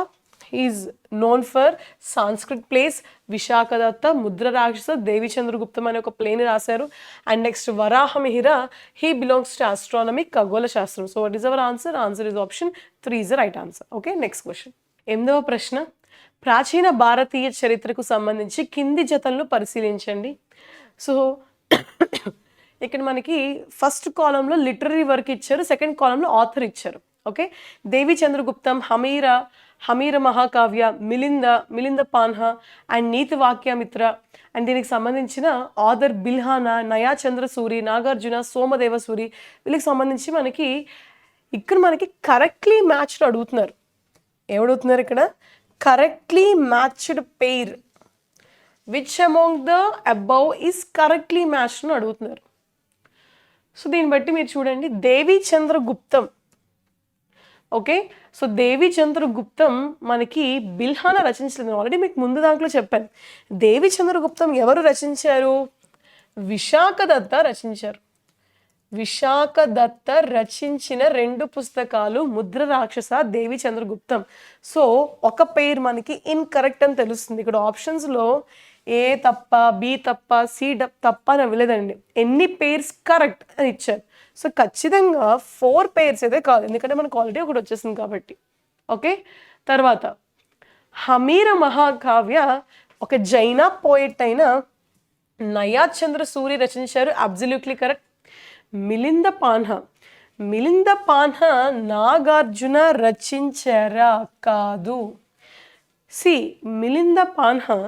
is known for Sanskrit plays. Vishakhadatta, Mudra Rakshasa, Devichandraguptam అనే ఒక ప్లేని రాశారు. And next Varahamihira, he belongs to astronomy, ఖగోళ శాస్త్రం. So what is our answer? Answer is option 3 is the right answer. Okay, next question. 8వ ప్రశ్న, ప్రాచీన భారతీయ చరిత్రకు సంబంధించి కింది జతలను పరిశీలించండి. సో ఇక్కడ మనకి ఫస్ట్ కాలంలో లిటరరీ వర్క్ ఇచ్చారు, సెకండ్ కాలంలో ఆథర్ ఇచ్చారు. Okay, దేవిచంద్రగుప్తం, హమీర మహాకావ్య, Melinda పాన్హా and NITI వాక్యమిత్ర. And దీనికి సంబంధించిన ఆథర్ బిల్హానా, నయా చంద్రసూరి, నాగార్జున, సోమదేవసూరి. వీళ్ళకి సంబంధించి మనకి కరెక్ట్లీ మ్యాచ్డ్ అడుగుతున్నారు. ఏమడుగుతున్నారు ఇక్కడ? Correctly matched pair, which among the above is correctly matched అని అడుగుతున్నారు. సో దీన్ని బట్టి మీరు చూడండి, దేవిచంద్రగుప్తం. ఓకే, సో దేవిచంద్రగుప్తం మనకి బిల్హానా రచించలేదు. ఆల్రెడీ మీకు ముందు దాంట్లో చెప్పాను. దేవిచంద్రగుప్తం ఎవరు రచించారు? విశాఖదత్త రచించారు. విశాఖదత్త రచించిన 2 పుస్తకాలు ముద్ర రాక్షస, దేవిచంద్రగుప్తం. సో ఒక పేరు మనకి ఇన్కరెక్ట్ అని తెలుస్తుంది. ఇక్కడ ఆప్షన్స్లో A తప్ప, B తప్ప, C తప్ప అని అవ్వలేదండి. ఎన్ని పేర్స్ కరెక్ట్ అని ఇచ్చారు. సో ఖచ్చితంగా 4 పేర్స్ అయితే కాదు, ఎందుకంటే మనకు ఆల్రెడీ ఒకటి వచ్చేసింది కాబట్టి. ఓకే, తర్వాత హమీర మహాకావ్య ఒక జైన పోయిట్ అయిన నయా చంద్రసూరి రచించారు, అబ్సల్యూట్లీ కరెక్ట్. మిలింద పాన్హా నాగార్జున రచించారా? కాదు. మిలింద పాన్హా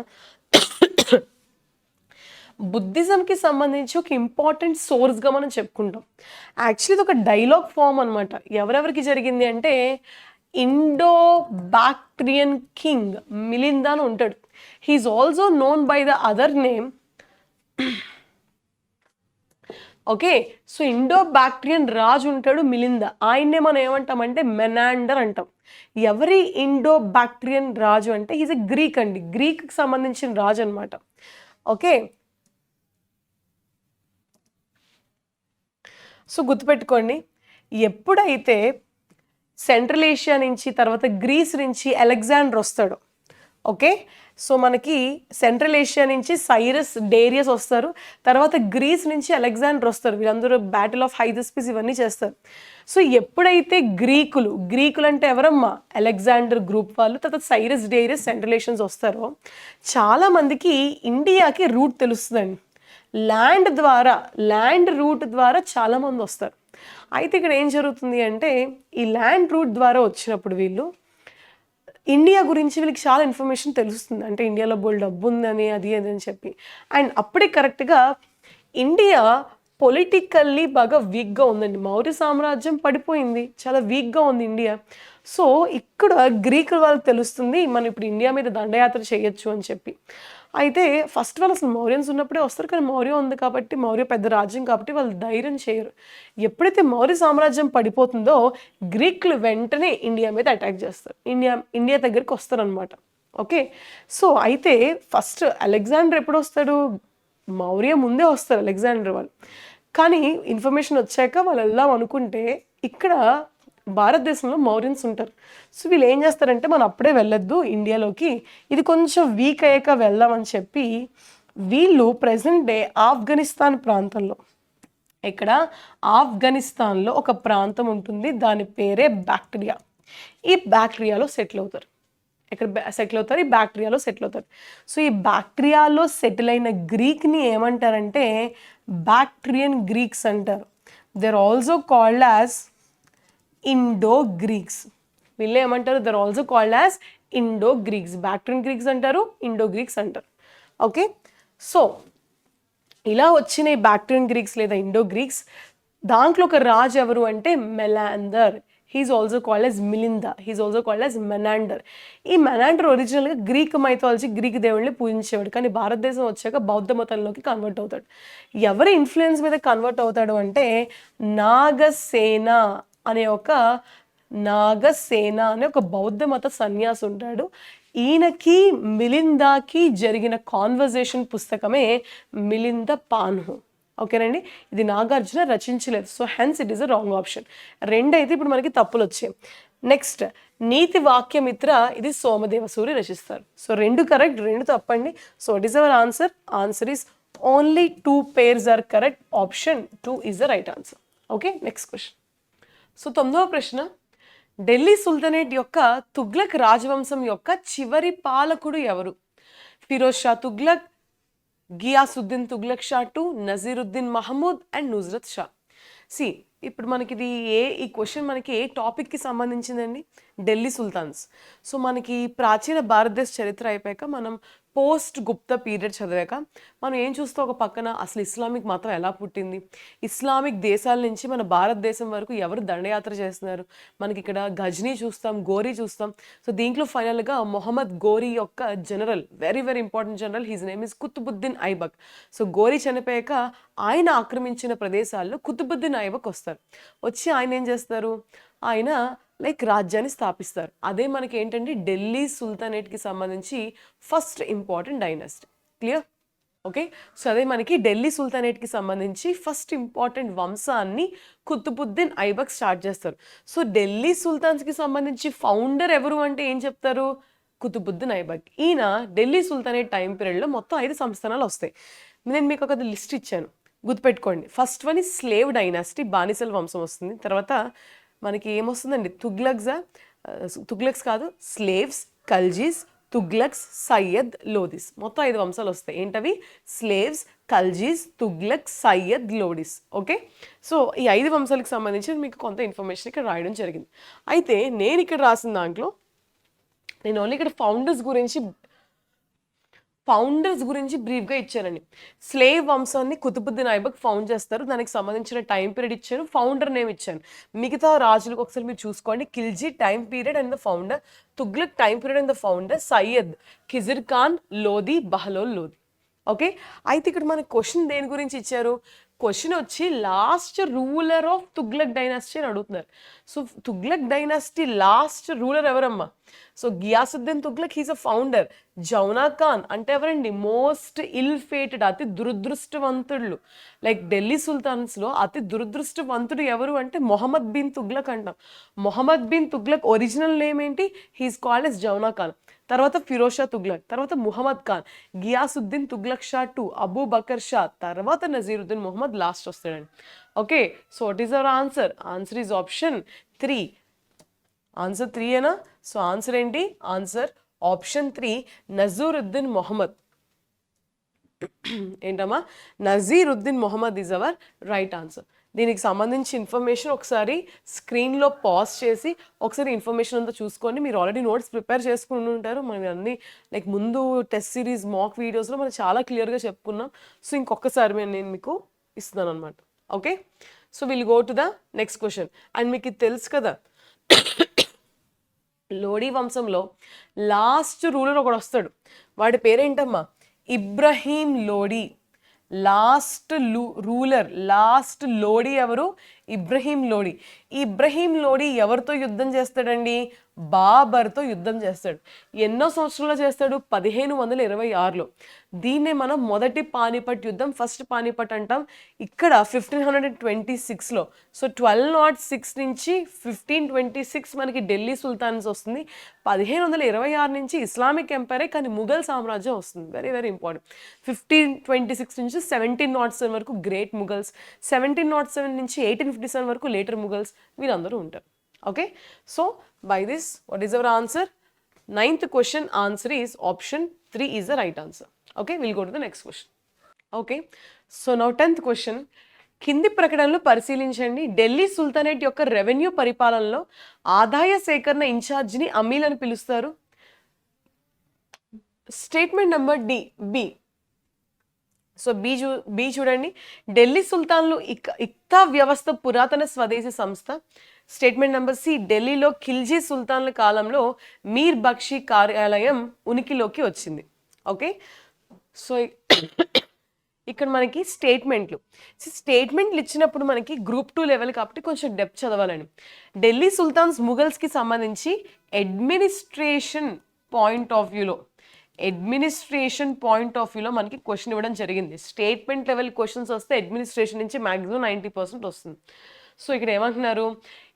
బుద్ధిజంకి సంబంధించి ఒక ఇంపార్టెంట్ సోర్స్గా మనం చెప్పుకుంటాం. యాక్చువల్లీ ఇది ఒక డైలాగ్ ఫామ్ అనమాట. ఎవరెవరికి జరిగింది అంటే, ఇండో బ్యాక్ట్రియన్ కింగ్ మిలింద అని ఉంటాడు. He is also known by the other name. Okay, so Indo Bactrian రాజు ఉంటాడు మిలింద, ఆయన్నే మనం ఏమంటామంటే మెనాండర్ అంటాం. ఎవరి ఇండో బ్యాక్ట్రియన్ రాజు అంటే ఈజ్ ఎ గ్రీక్ అండి, గ్రీక్కి సంబంధించిన రాజు అనమాట. ఓకే, సో గుర్తుపెట్టుకోండి, ఎప్పుడైతే సెంట్రల్ ఏషియా నుంచి తర్వాత గ్రీస్ నుంచి అలెగ్జాండర్ వస్తాడు. ఓకే, సో మనకి సెంట్రల్ ఏషియా నుంచి సైరస్, డేరియస్ వస్తారు, తర్వాత గ్రీస్ నుంచి అలెగ్జాండర్ వస్తారు. వీళ్ళందరూ బ్యాటిల్ ఆఫ్ హైదస్పిస్ ఇవన్నీ చేస్తారు. సో ఎప్పుడైతే గ్రీకులు అంటే ఎవరమ్మా? అలెగ్జాండర్ గ్రూప్ వాళ్ళు, తర్వాత సైరస్, డేరియస్, సెంట్రల్ ఏషియన్స్ వస్తారో చాలామందికి ఇండియాకి రూట్ తెలుస్తుందండి. ల్యాండ్ రూట్ ద్వారా చాలామంది వస్తారు. అయితే ఇక్కడ ఏం జరుగుతుంది అంటే, ఈ ల్యాండ్ రూట్ ద్వారా వచ్చినప్పుడు వీళ్ళు ఇండియా గురించి వీళ్ళకి చాలా ఇన్ఫర్మేషన్ తెలుస్తుంది. అంటే ఇండియాలో బోల్డ్ డబ్బు ఉందని, అది అని చెప్పి. అండ్ అప్పుడే కరెక్ట్గా ఇండియా పొలిటికల్లీ బాగా వీక్గా ఉందండి. మౌర్య సామ్రాజ్యం పడిపోయింది, చాలా వీక్గా ఉంది ఇండియా. సో ఇక్కడ గ్రీకుల వాళ్ళకి తెలుస్తుంది, మనం ఇప్పుడు ఇండియా మీద దండయాత్ర చేయొచ్చు అని చెప్పి. అయితే ఫస్ట్ వాళ్ళు అసలు మౌర్యన్స్ ఉన్నప్పుడే వస్తారు, కానీ మౌర్య ఉంది కాబట్టి, మౌర్య పెద్ద రాజ్యం కాబట్టి వాళ్ళు ధైర్యం చేయరు. ఎప్పుడైతే మౌర్య సామ్రాజ్యం పడిపోతుందో గ్రీకులు వెంటనే ఇండియా మీద అటాక్ చేస్తారు, ఇండియా దగ్గరికి వస్తారనమాట. ఓకే, సో అయితే ఫస్ట్ అలెగ్జాండర్ ఎప్పుడు వస్తాడు? మౌర్య ముందే వస్తారు అలెగ్జాండర్ వాళ్ళు. కానీ ఇన్ఫర్మేషన్ వచ్చాక వాళ్ళు వెళ్దాం అనుకుంటే ఇక్కడ భారతదేశంలో మౌర్యన్స్ ఉంటారు. సో వీళ్ళు ఏం చేస్తారంటే, మనం అప్పుడే వెళ్ళొద్దు ఇండియాలోకి, ఇది కొంచెం వీక్ అయ్యాక వెళ్దామని చెప్పి వీళ్ళు ప్రెసెంట్ డే ఆఫ్ఘనిస్తాన్ ప్రాంతంలో, ఇక్కడ ఆఫ్ఘనిస్తాన్లో ఒక ప్రాంతం ఉంటుంది, దాని పేరే బ్యాక్టీరియా. ఈ బ్యాక్టీరియాలో సెటిల్ అవుతారు. ఎక్కడ సెటిల్ అవుతారు? ఈ బ్యాక్టీరియాలో సెటిల్ అవుతారు. సో ఈ బ్యాక్టీరియాలో సెటిల్ అయిన గ్రీక్ని ఏమంటారంటే బ్యాక్ట్రియన్ గ్రీక్స్ అంటారు. They are also called as Indo Greeks. వీళ్ళు ఏమంటారు? They are also called as Indo Greeks. Bactrian Greeks అంటారు, ఇండో గ్రీక్స్ అంటారు. ఓకే, సో ఇలా వచ్చిన ఈ బ్యాక్ట్రియన్ గ్రీక్స్ లేదా ఇండో గ్రీక్స్, దాంట్లో ఒక రాజు ఎవరు అంటే Menander. He is also called as Milinda, he is also called as Menander. ఈ మెనాండర్ ఒరిజినల్గా గ్రీక్ మైథాలజీ, గ్రీక్ దేవుళ్ళని పూజించేవాడు. కానీ భారతదేశం వచ్చాక బౌద్ధ మతంలోకి కన్వర్ట్ అవుతాడు. ఎవరి ఇన్ఫ్లుయెన్స్ మీద కన్వర్ట్ అవుతాడు అంటే నాగసేన అనే ఒక బౌద్ధ మత సన్యాసి ఉంటాడు. ఈయనకి మిలిందాకి జరిగిన కాన్వర్జేషన్ పుస్తకమే మిలింద పాన్హు. ఓకేనండి, ఇది నాగార్జున రచించలేదు. So hence it is a wrong option. రెండైతే ఇప్పుడు మనకి తప్పులు వచ్చాయి. నెక్స్ట్ నీతి వాక్యమిత్ర, ఇది సోమదేవసూరి రచిస్తారు. సో రెండు కరెక్ట్, రెండు తప్పండి. So it is our answer. Answer is only 2 pairs are correct. Option 2 is the right answer. Okay, next question. So 9వ ప్రశ్న, ఢిల్లీ సుల్తానేట్ యొక్క తుగ్లక్ రాజవంశం యొక్క చివరి పాలకుడు ఎవరు? Firoz Shah Tughlaq, Ghiyasuddin Tughlaq Shah two, Nasiruddin Mahmud and Nusrat Shah. C ఇప్పుడు మనకి ఈ క్వశ్చన్ మనకి ఏ టాపిక్కి సంబంధించిందండి? ఢిల్లీ సుల్తాన్స్. సో మనకి ప్రాచీన భారతదేశ చరిత్ర అయిపోయాక మనం పోస్ట్ గుప్తా పీరియడ్ చదివాక మనం ఏం చూస్తాం, ఒక పక్కన అసలు ఇస్లామిక్ మతం ఎలా పుట్టింది, ఇస్లామిక్ దేశాల నుంచి మన భారతదేశం వరకు ఎవరు దండయాత్ర చేస్తున్నారు, మనకి ఇక్కడ గజ్నీ చూస్తాం, గోరీ చూస్తాం. సో దీంట్లో ఫైనల్గా మొహమ్మద్ గోరీ యొక్క general, very very important general, his name is Qutbuddin Aibak. So Ghori చనిపోయాక ఆయన ఆక్రమించిన ప్రదేశాల్లో కుతుబుద్దీన్ ఐబక్ వస్తారు. వచ్చి ఆయన ఏం చేస్తారు, ఆయన రాజ్యాన్ని స్థాపిస్తారు. అదే మనకి ఏంటంటే ఢిల్లీ సుల్తానేట్కి సంబంధించి first important dynasty. Clear? Okay, so అదే మనకి ఢిల్లీ సుల్తానేట్కి సంబంధించి ఫస్ట్ ఇంపార్టెంట్ వంశాన్ని కుతుబుద్దీన్ ఐబక్ స్టార్ట్ చేస్తారు. సో ఢిల్లీ సుల్తాన్స్కి సంబంధించి ఫౌండర్ ఎవరు అంటే ఏం చెప్తారు? కుతుబుద్దీన్ ఐబక్. ఈయన ఢిల్లీ సుల్తానేట్ టైం పీరియడ్లో మొత్తం 5 సంస్థానాలు వస్తాయి. నేను మీకు ఒక లిస్ట్ ఇచ్చాను, గుర్తుపెట్టుకోండి. ఫస్ట్ వన్ ఈ స్లేవ్ డైనాసిటీ, బానిసల వంశం వస్తుంది. తర్వాత మనకి ఏమొస్తుందండి? తుగ్లక్స్ కాదు, స్లేవ్స్, ఖల్జీస్, తుగ్లక్స్, సయ్యద్, లోదిస్. మొత్తం 5 వంశాలు వస్తాయి. ఏంటవి? Slaves, Khaljis, Tughlaqs, Sayyid, Lodis. Okay, so ఈ 5 వంశాలకు సంబంధించి మీకు కొంత ఇన్ఫర్మేషన్ ఇక్కడ రాయడం జరిగింది. అయితే నేను ఇక్కడ రాసిన దాంట్లో నేను ఓన్లీ ఇక్కడ ఫౌండర్స్ గురించి బ్రీఫ్గా ఇచ్చానండి. స్లేవ్ వంశాన్ని కుతుబుద్దీన్ ఐబక్ ఫౌండ్ చేస్తారు. దానికి సంబంధించిన టైం పీరియడ్ ఇచ్చాను, ఫౌండర్ నేమ్ ఇచ్చాను. మిగతా రాజులకు ఒకసారి మీరు చూసుకోండి. Khilji time period and the founder, Tughlaq time period and the founder, Sayyid, Khizr Khan, Lodhi, Bahlol Lodhi. Okay, అయితే ఇక్కడ మనకి క్వశ్చన్ దేని గురించి ఇచ్చారు? క్వశ్చన్ వచ్చి last ruler of Tughlaq dynasty అని అడుగుతున్నారు. So Tughlaq dynasty last ruler ఎవరమ్మా? So Ghiyasuddin Tughlaq, he's a founder. Jauna Khan అంటే ఎవరండి? మోస్ట్ ఇల్ ఫేటెడ్, అతి దురదృష్టవంతుడు. ఢిల్లీ సుల్తాన్స్లో అతి దురదృష్టవంతుడు ఎవరు అంటే మొహమ్మద్ బిన్ తుగ్లక్ అంటాం. మొహమ్మద్ బిన్ తుగ్లక్ ఒరిజినల్ నేమ్ ఏంటి? He's called as Jauna Khan. తర్వాత ఫిరోజ్ షా తుగ్లక్, తర్వాత ముహమ్మద్ ఖాన్, గియాసుద్దీన్ తుగ్లక్ షా టు, అబూ బకర్ షా, తర్వాత నజీరుద్దీన్ మొహమ్మద్ లాస్ట్ వస్తాడండి. Okay, so what is our answer? Answer is option 3. Answer 3 ఏనా? సో ఆన్సర్ ఏంటి? Answer option 3, Nasiruddin Mohammad. ఏంటమ్మా? Nasiruddin Mohammad is our right answer. దీనికి సంబంధించి ఇన్ఫర్మేషన్ ఒకసారి స్క్రీన్లో పాజ్ చేసి ఒకసారి ఇన్ఫర్మేషన్ అంతా చూసుకోండి. మీరు ఆల్రెడీ నోట్స్ ప్రిపేర్ చేసుకుని ఉంటారు. మనం అన్ని ముందు టెస్ట్ సిరీస్ మాక్ వీడియోస్లో మనం చాలా క్లియర్గా చెప్పుకున్నాం. సో ఇంకొకసారి నేను మీకు ఇస్తున్నాను అనమాట. Okay, so will go to the next question. And మీకు ఇది తెలుసు కదా, లోడీ వంశంలో లాస్ట్ రూలర్ ఒకడు వస్తాడు. వాడి పేరేంటమ్మా? Ibrahim Lodi. Last ruler, last Lodi ఎవరు? ఇబ్రహీం లోడీ. ఇబ్రహీం లోడీ ఎవరితో యుద్ధం చేస్తాడండి? బాబర్తో యుద్ధం చేస్తాడు. ఎన్నో సంవత్సరంలో చేస్తాడు? 1526లో. దీన్నే మనం మొదటి పానిపట్ యుద్ధం, ఫస్ట్ పానిపట్ అంటాం. ఇక్కడ 1526లో. సో 1206 నుంచి 1526 మనకి ఢిల్లీ సుల్తాన్స్ వస్తుంది. 1526 నుంచి ఇస్లామిక్ ఎంపైరే, కానీ ముఘల్ సామ్రాజ్యం వస్తుంది. Very very important. 1526 నుంచి 1707 వరకు గ్రేట్ ముఘల్స్, 1707 నుంచి 1857 వరకు లేటర్ ముఘల్స్, వీళ్ళందరూ ఉంటారు. Okay, so by this what is our answer? 9th question answer is option 3 is the right answer. Okay, we'll go to the next question. Okay, so now 10th question. కింది ప్రకటనలు పరిశీలించండి. Delhi sultanate యొక్క revenue పరిపాలనలో ఆదాయ సేకరణ ఇన్ఛార్జిని అమీల్ అని పిలుస్తారు. Statement number B. So B చూడండి. ఢిల్లీ సుల్తాన్లు ఇక్తా వ్యవస్థ పురాతన స్వదేశీ సంస్థ. Statement number C. ఢిల్లీలో ఖిల్జీ సుల్తాన్ల కాలంలో మీర్ బక్షి కార్యాలయం ఉనికిలోకి వచ్చింది. ఓకే, సో ఇక్కడ మనకి స్టేట్మెంట్లు ఇచ్చినప్పుడు మనకి గ్రూప్ 2 లెవెల్ కాబట్టి కొంచెం డెప్త్ చదవాలని. ఢిల్లీ సుల్తాన్స్ ముఘల్స్కి సంబంధించి అడ్మినిస్ట్రేషన్ పాయింట్ ఆఫ్ వ్యూలో మనకి క్వశ్చన్ ఇవ్వడం జరిగింది. స్టేట్మెంట్ లెవెల్ క్వశ్చన్స్ వస్తే అడ్మినిస్ట్రేషన్ నుంచి మ్యాక్సిమం 90% వస్తుంది. సో ఇక్కడ ఏమంటున్నారు,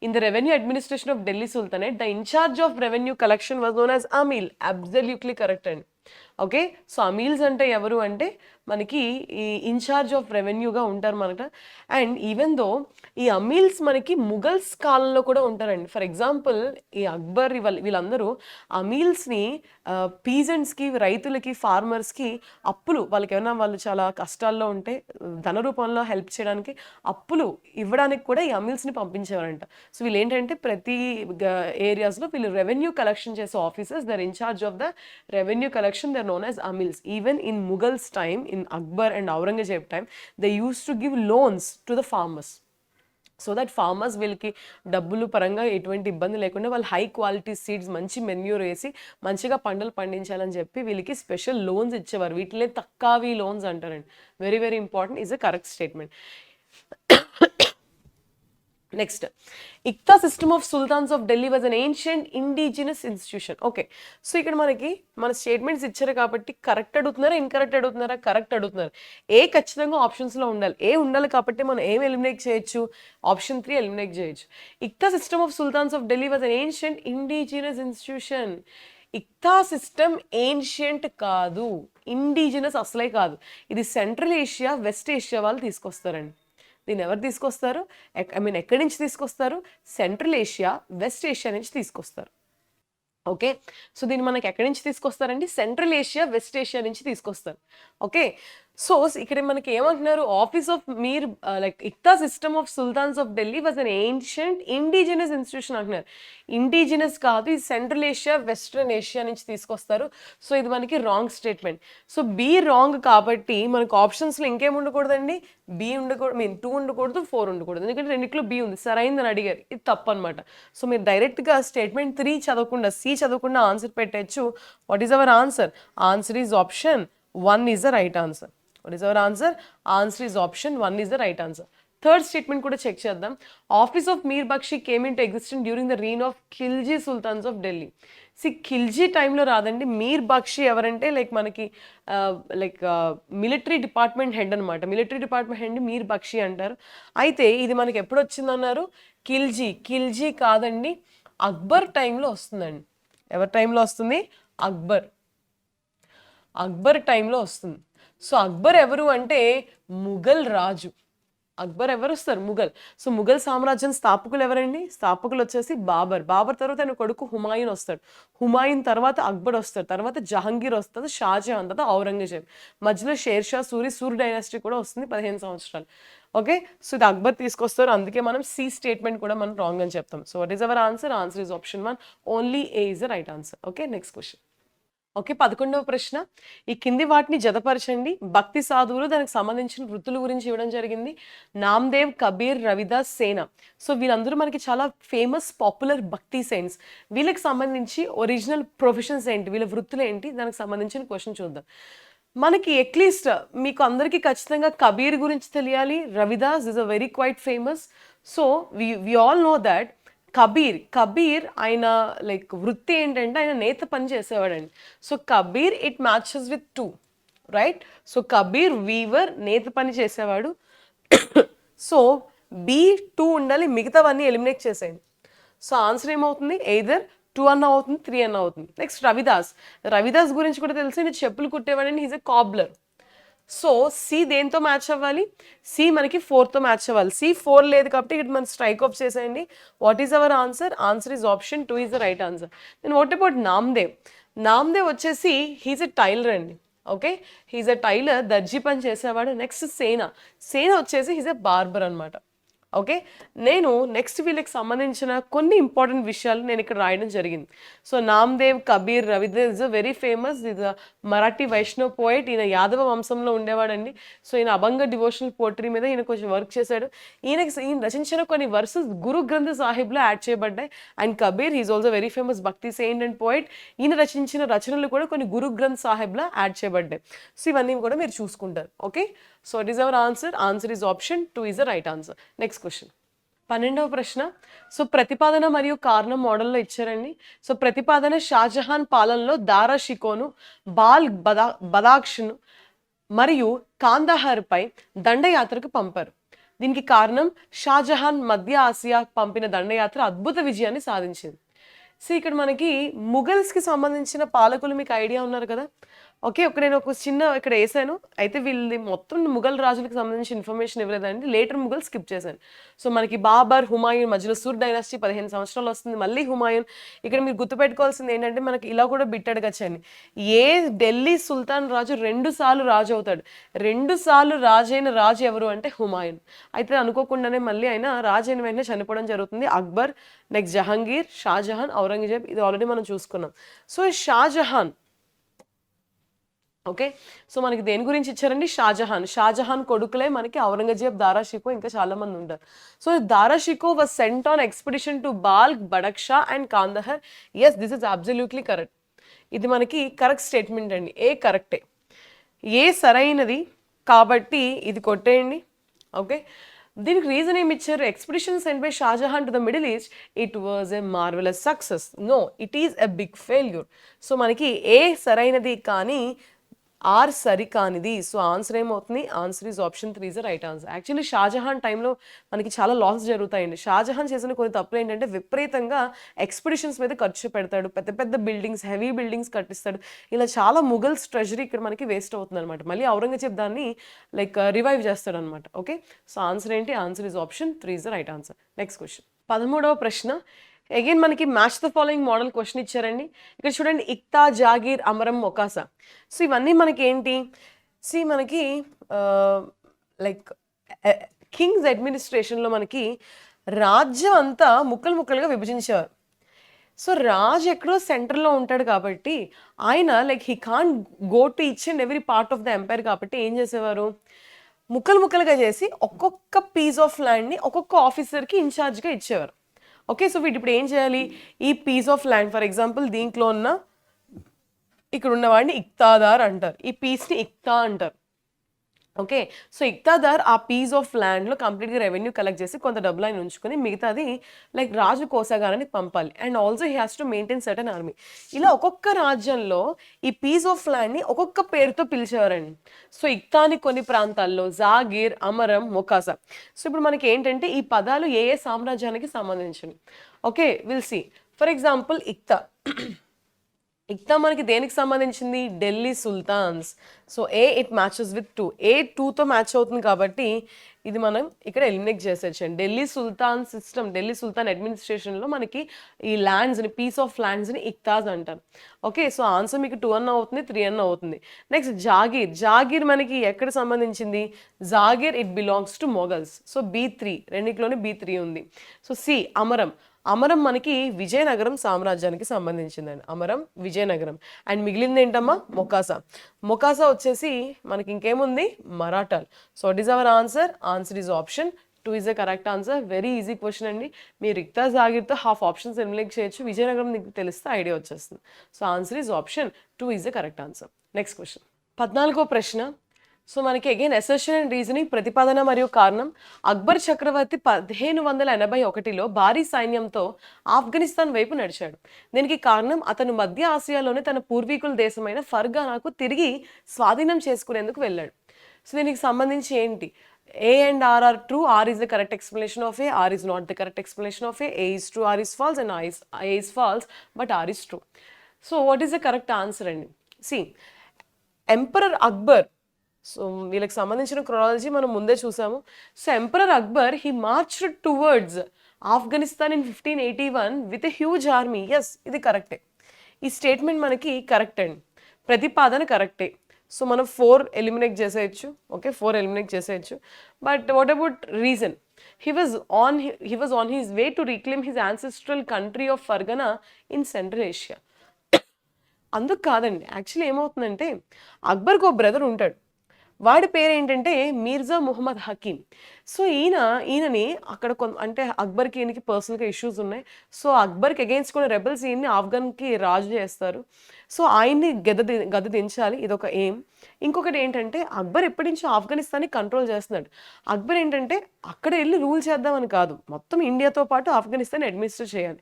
in the revenue administration of Delhi sultanate the incharge of revenue collection was known as amil. Absolutely correct అండి. ఓకే, సో అమీల్స్ అంటే ఎవరు అంటే మనకి ఈ ఇన్ఛార్జ్ ఆఫ్ రెవెన్యూగా ఉంటారు మనట. అండ్ ఈవెన్ దో ఈ అమీల్స్ మనకి ముఘల్స్ కాలంలో కూడా ఉంటారండి. ఫర్ ఎగ్జాంపుల్ ఈ అక్బర్ వీళ్ళందరూ అమీల్స్ని పీజెంట్స్కి, రైతులకి, ఫార్మర్స్కి అప్పులు, వాళ్ళకి ఏమైనా వాళ్ళు చాలా కష్టాల్లో ఉంటే ధన రూపంలో హెల్ప్ చేయడానికి అప్పులు ఇవ్వడానికి కూడా ఈ అమీల్స్ని పంపించేవారంట. సో వీళ్ళు ఏంటంటే ప్రతి ఏరియాస్లో వీళ్ళు రెవెన్యూ కలెక్షన్ చేసే officers, their incharge of the revenue collection, they're known as amils. Even in Mughals time, in Akbar and Aurangzeb time, they used to give loans to the farmers, so that farmers వీళ్ళకి డబ్బులు పరంగా ఎటువంటి ఇబ్బంది లేకుండా వాళ్ళు high quality seeds, మంచి manure వేసి మంచిగా పంటలు పండించాలని చెప్పి వీళ్ళకి స్పెషల్ లోన్స్ ఇచ్చేవారు. వీటినే తక్కావి లోన్స్ అంటారండి. Very very important, is a correct statement. Next, ఇక్తా system of sultans of Delhi was an ancient indigenous institution. Okay, so ఇక్కడ మనకి మన స్టేట్మెంట్స్ ఇచ్చారు కాబట్టి కరెక్ట్ అడుగుతున్నారా, ఇన్కరెక్ట్ అడుగుతున్నారా? కరెక్ట్ అడుగుతున్నారు. ఏ ఖచ్చితంగా ఆప్షన్స్లో ఉండాలి. ఏ ఉండాలి కాబట్టి మనం ఏం ఎలిమినేట్ చేయొచ్చు? ఆప్షన్ 3 ఎలిమినేట్ చేయొచ్చు. Iqta system of sultans of Delhi was an ancient indigenous institution. Iqta system ancient కాదు, ఇండిజినస్ అసలే కాదు. ఇది సెంట్రల్ ఏషియా, వెస్ట్ ఏషియా వాళ్ళు తీసుకొస్తారండి. దీన్ని ఎవరు తీసుకొస్తారు? ఎక్కడి నుంచి తీసుకొస్తారు? సెంట్రల్ ఏషియా, వెస్ట్ ఏషియా నుంచి తీసుకొస్తారు. ఓకే, సో దీన్ని మనకి ఎక్కడి నుంచి తీసుకొస్తారండి? సెంట్రల్ ఏషియా, వెస్ట్ ఏషియా నుంచి తీసుకొస్తారు. ఓకే, సో ఇక్కడ మనకి ఏమంటున్నారు? Office of Mir like ఇక్తా system of sultans of Delhi was an ancient indigenous institution అంటున్నారు. ఇండిజినస్ కాదు, ఇది సెంట్రల్ ఏషియా, వెస్ట్రన్ ఏషియా నుంచి తీసుకొస్తారు. సో ఇది మనకి wrong statement. So be wrong కాబట్టి మనకు ఆప్షన్స్లో ఇంకేం ఉండకూడదండి? బి ఉండకూడదు, 2 ఉండకూడదు, 4 ఉండకూడదు. ఎందుకంటే రెండిట్లో బి ఉంది, సరైందని అడిగారు. ఇది తప్పు అనమాట. సో మీరు డైరెక్ట్గా స్టేట్మెంట్ 3 చదవకుండా, సి చదవకుండా ఆన్సర్ పెట్టచ్చు. What is our answer? Answer is option 1 is the right answer. What is our answer? Answer is option 1 is the right answer. Third statement కూడా చెక్ చేద్దాం. Office of Mir Bakshi came in to existence during the reign of Khilji sultans of Delhi. Khilji టైంలో రాదండి. మీర్ బక్షి ఎవరంటే మనకి military department head అనమాట. Military department head మీర్ బక్షి అంటారు. అయితే ఇది మనకి ఎప్పుడు వచ్చిందన్నారు? ఖిల్జీ కాదండి, అక్బర్ టైంలో వస్తుందండి. ఎవరి టైంలో వస్తుంది? అక్బర్ టైంలో వస్తుంది. సో అక్బర్ ఎవరు అంటే ముఘల్ రాజు. అక్బర్ ఎవరు వస్తారు? ముఘల్. సో ముఘల్ సామ్రాజ్యం స్థాపకులు ఎవరండి? స్థాపకులు వచ్చేసి బాబర్ తర్వాత ఆయన కొడుకు హుమాయూన్ వస్తాడు. హుమాయూన్ తర్వాత అక్బర్ వస్తాడు, తర్వాత జహంగీర్ వస్తుంది, షాజహాన్, తర్వాత ఔరంగజేబ్, మధ్యలో షేర్షా సూరి డైనాసిటీ కూడా వస్తుంది 15 సంవత్సరాలు. ఓకే, సో ఇది అక్బర్ తీసుకొస్తారు. అందుకే మనం సి స్టేట్మెంట్ కూడా మనం రాంగ్ అని చెప్తాం. So what is our answer? Answer is option 1. Only A is the right answer. Okay, next question. Okay, 11వ ప్రశ్న. ఈ కింది వాటిని జతపరచండి. భక్తి సాధువులు, దానికి సంబంధించిన వృత్తుల గురించి ఇవ్వడం జరిగింది. నామ్దేవ్, కబీర్, రవిదాస్, సేన. సో వీళ్ళందరూ మనకి చాలా ఫేమస్ పాపులర్ భక్తి సెయింట్స్. వీళ్ళకి సంబంధించి ఒరిజినల్ ప్రొఫెషన్స్ ఏంటి, వీళ్ళ వృత్తులు ఏంటి, దానికి సంబంధించిన క్వశ్చన్ చూద్దాం. మనకి అట్లీస్ట్ మీకు అందరికీ ఖచ్చితంగా కబీర్ గురించి తెలియాలి. Ravidas is a very quite famous. So we all know that Kabir ఆయన వృత్తి ఏంటంటే ఆయన నేత పని చేసేవాడండి. So Kabir it matches with 2, right? So Kabir weaver, నేత పని చేసేవాడు. సో B2 ఉండాలి, మిగతావన్నీ ఎలిమినేట్ చేసేయండి. సో ఆన్సర్ ఏమవుతుంది? ఎయిదర్ 2 అన్న అవుతుంది, 3 అన్న అవుతుంది. నెక్స్ట్ రవిదాస్ గురించి కూడా తెలిసి నేను చెప్పులు కుట్టేవాడని, he's a cobbler. So C దేంతో మ్యాచ్ అవ్వాలి, సి మనకి 4తో మ్యాచ్ అవ్వాలి. సి 4 లేదు కాబట్టి ఇక్కడ మనం స్ట్రైక్ ఆఫ్ చేసేయండి. What is our answer? Answer is option 2 is the right answer. Then what about Namdev? Namdev వచ్చేసి హీజ్ ఎ టైలర్ అండి. ఓకే, హీజ్ ఎ టైలర్, దర్జీ పని చేసేవాడు. నెక్స్ట్ సేనా, సేనా వచ్చేసి హీజ్ ఎ బార్బర్ అనమాట. ఓకే, నేను నెక్స్ట్ వీళ్ళకి సంబంధించిన కొన్ని ఇంపార్టెంట్ విషయాలు నేను ఇక్కడ రాయడం జరిగింది. So Namdev, Kabir, Ravidas is a very famous, ఇది మరాఠీ వైష్ణవ్ పోయిట్. ఈయన యాదవ వంశంలో ఉండేవాడండి. సో ఈయన అభంగ డివోషనల్ పోట్రీ మీద ఈయన కొంచెం వర్క్ చేశాడు. ఈయన రచించిన కొన్ని వర్సెస్ గురు గ్రంథ సాహిబ్లో యాడ్ చేయబడ్డాయి. And Kabir is also very famous bhakti saint and poet. ఈయన రచించిన రచనలు కూడా కొన్ని గురు గ్రంథ్ సాహిబ్లో యాడ్ చేయబడ్డాయి. సో ఇవన్నీ కూడా మీరు చూసుకుంటారు. Okay, so it is our answer. Answer is option 2 is the right answer. Next question, 12వ ప్రశ్న. సో ప్రతిపాదన మరియు కారణం మోడల్లో ఇచ్చారండి. సో ప్రతిపాదన, షాజహాన్ పాలనలో దారా షికోను, బదాఖ్షను మరియు కాందహార్పై దండయాత్రకు పంపారు. దీనికి కారణం షాజహాన్ మధ్య ఆసియా పంపిన దండయాత్ర అద్భుత విజయాన్ని సాధించింది. సో ఇక్కడ మనకి ముఘల్స్కి సంబంధించిన పాలకులు మీకు ఐడియా ఉన్నారు కదా. ఓకే, నేను ఒక చిన్న ఇక్కడ వేసాను. అయితే వీళ్ళది మొత్తం ముఘల్ రాజులకు సంబంధించిన ఇన్ఫర్మేషన్ ఇవ్వలేదండి, లేటర్ ముఘల్ స్కిప్ చేశాను. సో మనకి బాబర్, హుమాయూన్ మధ్యలో సూర్ డైనాసిటీ 15 సంవత్సరాలు వస్తుంది, మళ్ళీ హుమాయూన్. ఇక్కడ మీరు గుర్తుపెట్టుకోవాల్సింది ఏంటంటే మనకి ఇలా కూడా బిట్టాడు కచ్చండి. ఏ ఢిల్లీ సుల్తాన్ రాజు 2 సార్లు రాజు అవుతాడు. 2 సార్లు రాజైన రాజు ఎవరు అంటే హుమాయూన్. అయితే అనుకోకుండానే మళ్ళీ ఆయన రాజైన వెంటనే చనిపోవడం జరుగుతుంది. అక్బర్, నెక్స్ట్ జహాంగీర్, షాజహాన్, ఔరంగజేబ్, ఇది ఆల్రెడీ మనం చూసుకున్నాం. సో షాజహాన్, ఓకే, సో మనకి దేని గురించి ఇచ్చారండి? షాజహాన్ కొడుకులే మనకి ఔరంగజేబ్, దారా షికో, ఇంకా చాలా మంది ఉంటారు. So Dara Shikoh was sent on expedition to Balkh, Badakhshan and Kandahar. Yes, this is absolutely correct. ఇది మనకి కరెక్ట్ స్టేట్మెంట్ అండి. ఏ కరెక్టే, ఏ సరైనది కాబట్టి ఇది కొట్టేయండి. ఓకే, దీనికి రీజన్ ఏమి ఇచ్చారు? Expedition sent by Shah Jahan to the middle east, it was a marvellous success. No, it is a big failure. So మనకి ఏ సరైనది కానీ ఆర్ సరికానిది. సో ఆన్సర్ ఏమవుతుంది? Answer is option 3 is the right answer. Actually Shah Jahan టైంలో మనకి చాలా లాస్ జరుగుతాయండి. షాజహాన్ చేసిన కొన్ని తప్పులు ఏంటంటే విపరీతంగా ఎక్స్పెడిషన్స్ మీద ఖర్చు పెడతాడు, పెద్ద పెద్ద బిల్డింగ్స్, హెవీ బిల్డింగ్స్ కట్టిస్తాడు. ఇలా చాలా ముఘల్స్ ట్రెజరీ ఇక్కడ మనకి వేస్ట్ అవుతుంది అనమాట. మళ్ళీ ఔరంగజేబ్ దాన్ని రివైవ్ చేస్తాడు అనమాట. ఓకే, సో ఆన్సర్ ఏంటి? Answer is option 3 is the right answer. Next question, 13వ ప్రశ్న. అగైన్ మనకి match the following model question ఇచ్చారండి. ఇక్కడ చూడండి, ఇక్తా, జాగీర్, అమరం, మొకాసా. సో ఇవన్నీ మనకి ఏంటి? మనకి లైక్ కింగ్స్ అడ్మినిస్ట్రేషన్లో మనకి రాజ్యం అంతా ముక్కలు ముక్కలుగా విభజించేవారు. సో రాజు ఎక్కడో సెంటర్లో ఉంటాడు కాబట్టి ఆయన he can't go to each and every part of the umpire. కాబట్టి ఏం చేసేవారు? ముక్కలు ముక్కలుగా చేసి ఒక్కొక్క పీస్ ఆఫ్ ల్యాండ్ని ఒక్కొక్క ఆఫీసర్కి ఇన్ఛార్జ్గా ఇచ్చేవారు. ఓకే, సో వీటి ఇప్పుడు ఏం చేయాలి? ఈ piece of land, for example దీంట్లో ఉన్న ఇక్కడ ఉన్నవాడిని ఇక్తాదార్ అంటారు, ఈ పీస్ని ఇక్తా అంటారు. ఓకే, సో ఇక్తాదార్ ఆ పీస్ ఆఫ్ ల్యాండ్లో కంప్లీట్గా రెవెన్యూ కలెక్ట్ చేసి కొంత డబ్బులు ఆయన ఉంచుకొని మిగతాది రాజు కోశాగారానికి పంపాలి. And also he has to maintain certain army. ఇలా ఒక్కొక్క రాజ్యంలో ఈ పీస్ ఆఫ్ ల్యాండ్ని ఒక్కొక్క పేరుతో పిలిచేవారండి. సో ఇక్తాని కొన్ని ప్రాంతాల్లో జాగీర్, అమరం, మొకాసా. సో ఇప్పుడు మనకి ఏంటంటే ఈ పదాలు ఏ ఏ సామ్రాజ్యానికి సంబంధించినవి. Okay, will see. For example iqta. Iqta మనకి దేనికి సంబంధించింది? Delhi sultans. So it matches with 2. 2తో మ్యాచ్ అవుతుంది కాబట్టి ఇది మనం ఇక్కడ ఎలిమినేట్ చేసేయచ్చండి. Delhi sultan system, Delhi sultan అడ్మినిస్ట్రేషన్లో మనకి ఈ ల్యాండ్స్ని, పీస్ ఆఫ్ ల్యాండ్స్ని ఇక్తాస్ అంటారు. ఓకే, సో ఆన్సర్ మీకు 2 అన్న అవుతుంది, 3 అన్న అవుతుంది. నెక్స్ట్ జాగీర్ మనకి ఎక్కడ సంబంధించింది? Jagir it belongs to Mughals. So B3, రెండిట్లోనే B3 ఉంది. సో అమరం మనకి విజయనగరం సామ్రాజ్యానికి సంబంధించిందండి. అమరం విజయనగరం. అండ్ మిగిలింది ఏంటమ్మా? మొకాసా వచ్చేసి మనకి ఇంకేముంది? మరాఠాల్. So what is our answer? Answer is option 2 is the correct answer. Very easy question అండి. మీరు ఇక్తా, జాగీర్తో హాఫ్ ఆప్షన్స్ ఎలిమినేట్ చేయొచ్చు. విజయనగరం మీకు తెలిస్తే ఐడియా వచ్చేస్తుంది. So answer is option 2 is the correct answer. Next question, 14వ ప్రశ్న. సో మనకి అగైన్ అసర్షన్ అండ్ రీజనింగ్, ప్రతిపాదన మరియు కారణం. అక్బర్ చక్రవర్తి 1581లో భారీ సైన్యంతో ఆఫ్ఘనిస్తాన్ వైపు నడిచాడు. దీనికి కారణం అతను మధ్య ఆసియాలోని తన పూర్వీకుల దేశమైన ఫర్గానాకు తిరిగి స్వాధీనం చేసుకునేందుకు వెళ్ళాడు. సో దీనికి సంబంధించి ఏంటి? A and R are true. R is the correct explanation of A. R is not the correct explanation of A. A is true, R is false, and A is false, but R is true. So what is the correct answer? And see, Emperor Akbar. So వీళ్ళకి సంబంధించిన chronology మనం ముందే చూసాము. So emperor Akbar he marched towards Afghanistan in 1581 with a huge army. Yes, ఇది కరెక్టే. ఈ statement మనకి correct అండి, ప్రతిపాదన కరెక్టే. సో మనం 4 ఎలిమినేట్ చేసేయచ్చు. ఓకే, 4 ఎలిమినేట్ చేసేయచ్చు. But what about reason? He was on his way to reclaim his ancestral country of Fargana in Central Asia. అందుకు కాదండి, యాక్చువల్లీ ఏమవుతుందంటే అక్బర్కి ఒక బ్రదర్ ఉంటాడు, వాడి పేరు ఏంటంటే మీర్జా ముహమ్మద్ హకీమ్. సో ఈయనని అక్కడ అంటే అక్బర్కి ఈయనకి పర్సనల్గా ఇష్యూస్ ఉన్నాయి. సో అక్బర్కి అగెయిన్స్ట్ కొన్ని రెబల్స్ ఈయన్ని ఆఫ్ఘన్కి రాజు చేస్తారు. సో ఆయన్ని గద దించాలి, ఇదొక ఎయిమ్. ఇంకొకటి ఏంటంటే అక్బర్ ఎప్పటి నుంచో ఆఫ్ఘనిస్తాన్ని కంట్రోల్ చేస్తున్నాడు. అక్బర్ ఏంటంటే అక్కడ వెళ్ళి రూల్ చేద్దామని కాదు, మొత్తం ఇండియాతో పాటు ఆఫ్ఘనిస్తాన్ అడ్మినిస్టర్ చేయాలి.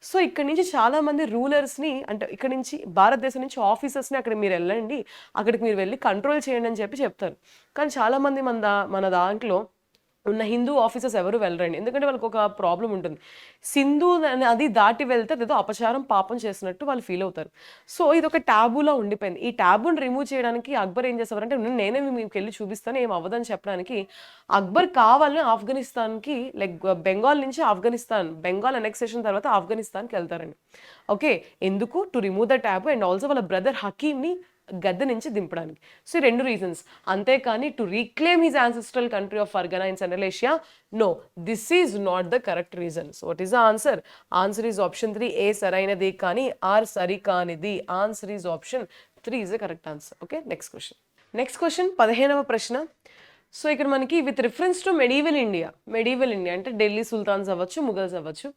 సో ఇక్కడ నుంచి చాలామంది రూలర్స్ని, అంటే ఇక్కడ నుంచి భారతదేశం నుంచి ఆఫీసర్స్ని అక్కడ మీరు వెళ్ళండి, అక్కడికి మీరు వెళ్ళి కంట్రోల్ చేయండి అని చెప్తారు. కానీ చాలామంది మన దాంట్లో ఉన్న హిందూ ఆఫీసర్స్ ఎవరు వెళ్ళరండి, ఎందుకంటే వాళ్ళకి ఒక ప్రాబ్లం ఉంటుంది. సింధు అది దాటి వెళ్తే ఏదో అపచారం పాపం చేసినట్టు వాళ్ళు ఫీల్ అవుతారు. సో ఇది ఒక ట్యాబూలో ఉండిపోయింది. ఈ ట్యాబూని రిమూవ్ చేయడానికి అక్బర్ ఏం చేసేవారంటే, నేనే మీకు వెళ్ళి చూపిస్తాను, ఏం అవ్వదని చెప్పడానికి అక్బర్ కావాలని ఆఫ్ఘనిస్తాన్కి, లైక్ బెంగాల్ నుంచి ఆఫ్ఘనిస్తాన్, బెంగాల్ అనెక్సేషన్ తర్వాత ఆఫ్ఘనిస్తాన్కి వెళ్తారండి. ఓకే, ఎందుకు? To remove the taboo and also వాళ్ళ బ్రదర్ హకీమ్ని గద్దె నుంచి దింపడానికి. So 2 reasons. అంతేకాని to reclaim his ancestral country of Ferghana in central Asia, no, this is not the correct reason. So what is the answer? Answer is option 3, ఏ సరైనది కానీ or సరికానిది. Answer is option 3 is the correct answer. Okay, next question 15వ ప్రశ్న. So ఇక్కడ మనకి with reference to medieval India అంటే Delhi sultans అవ్వచ్చు, ముఘల్స్ అవ్వచ్చు,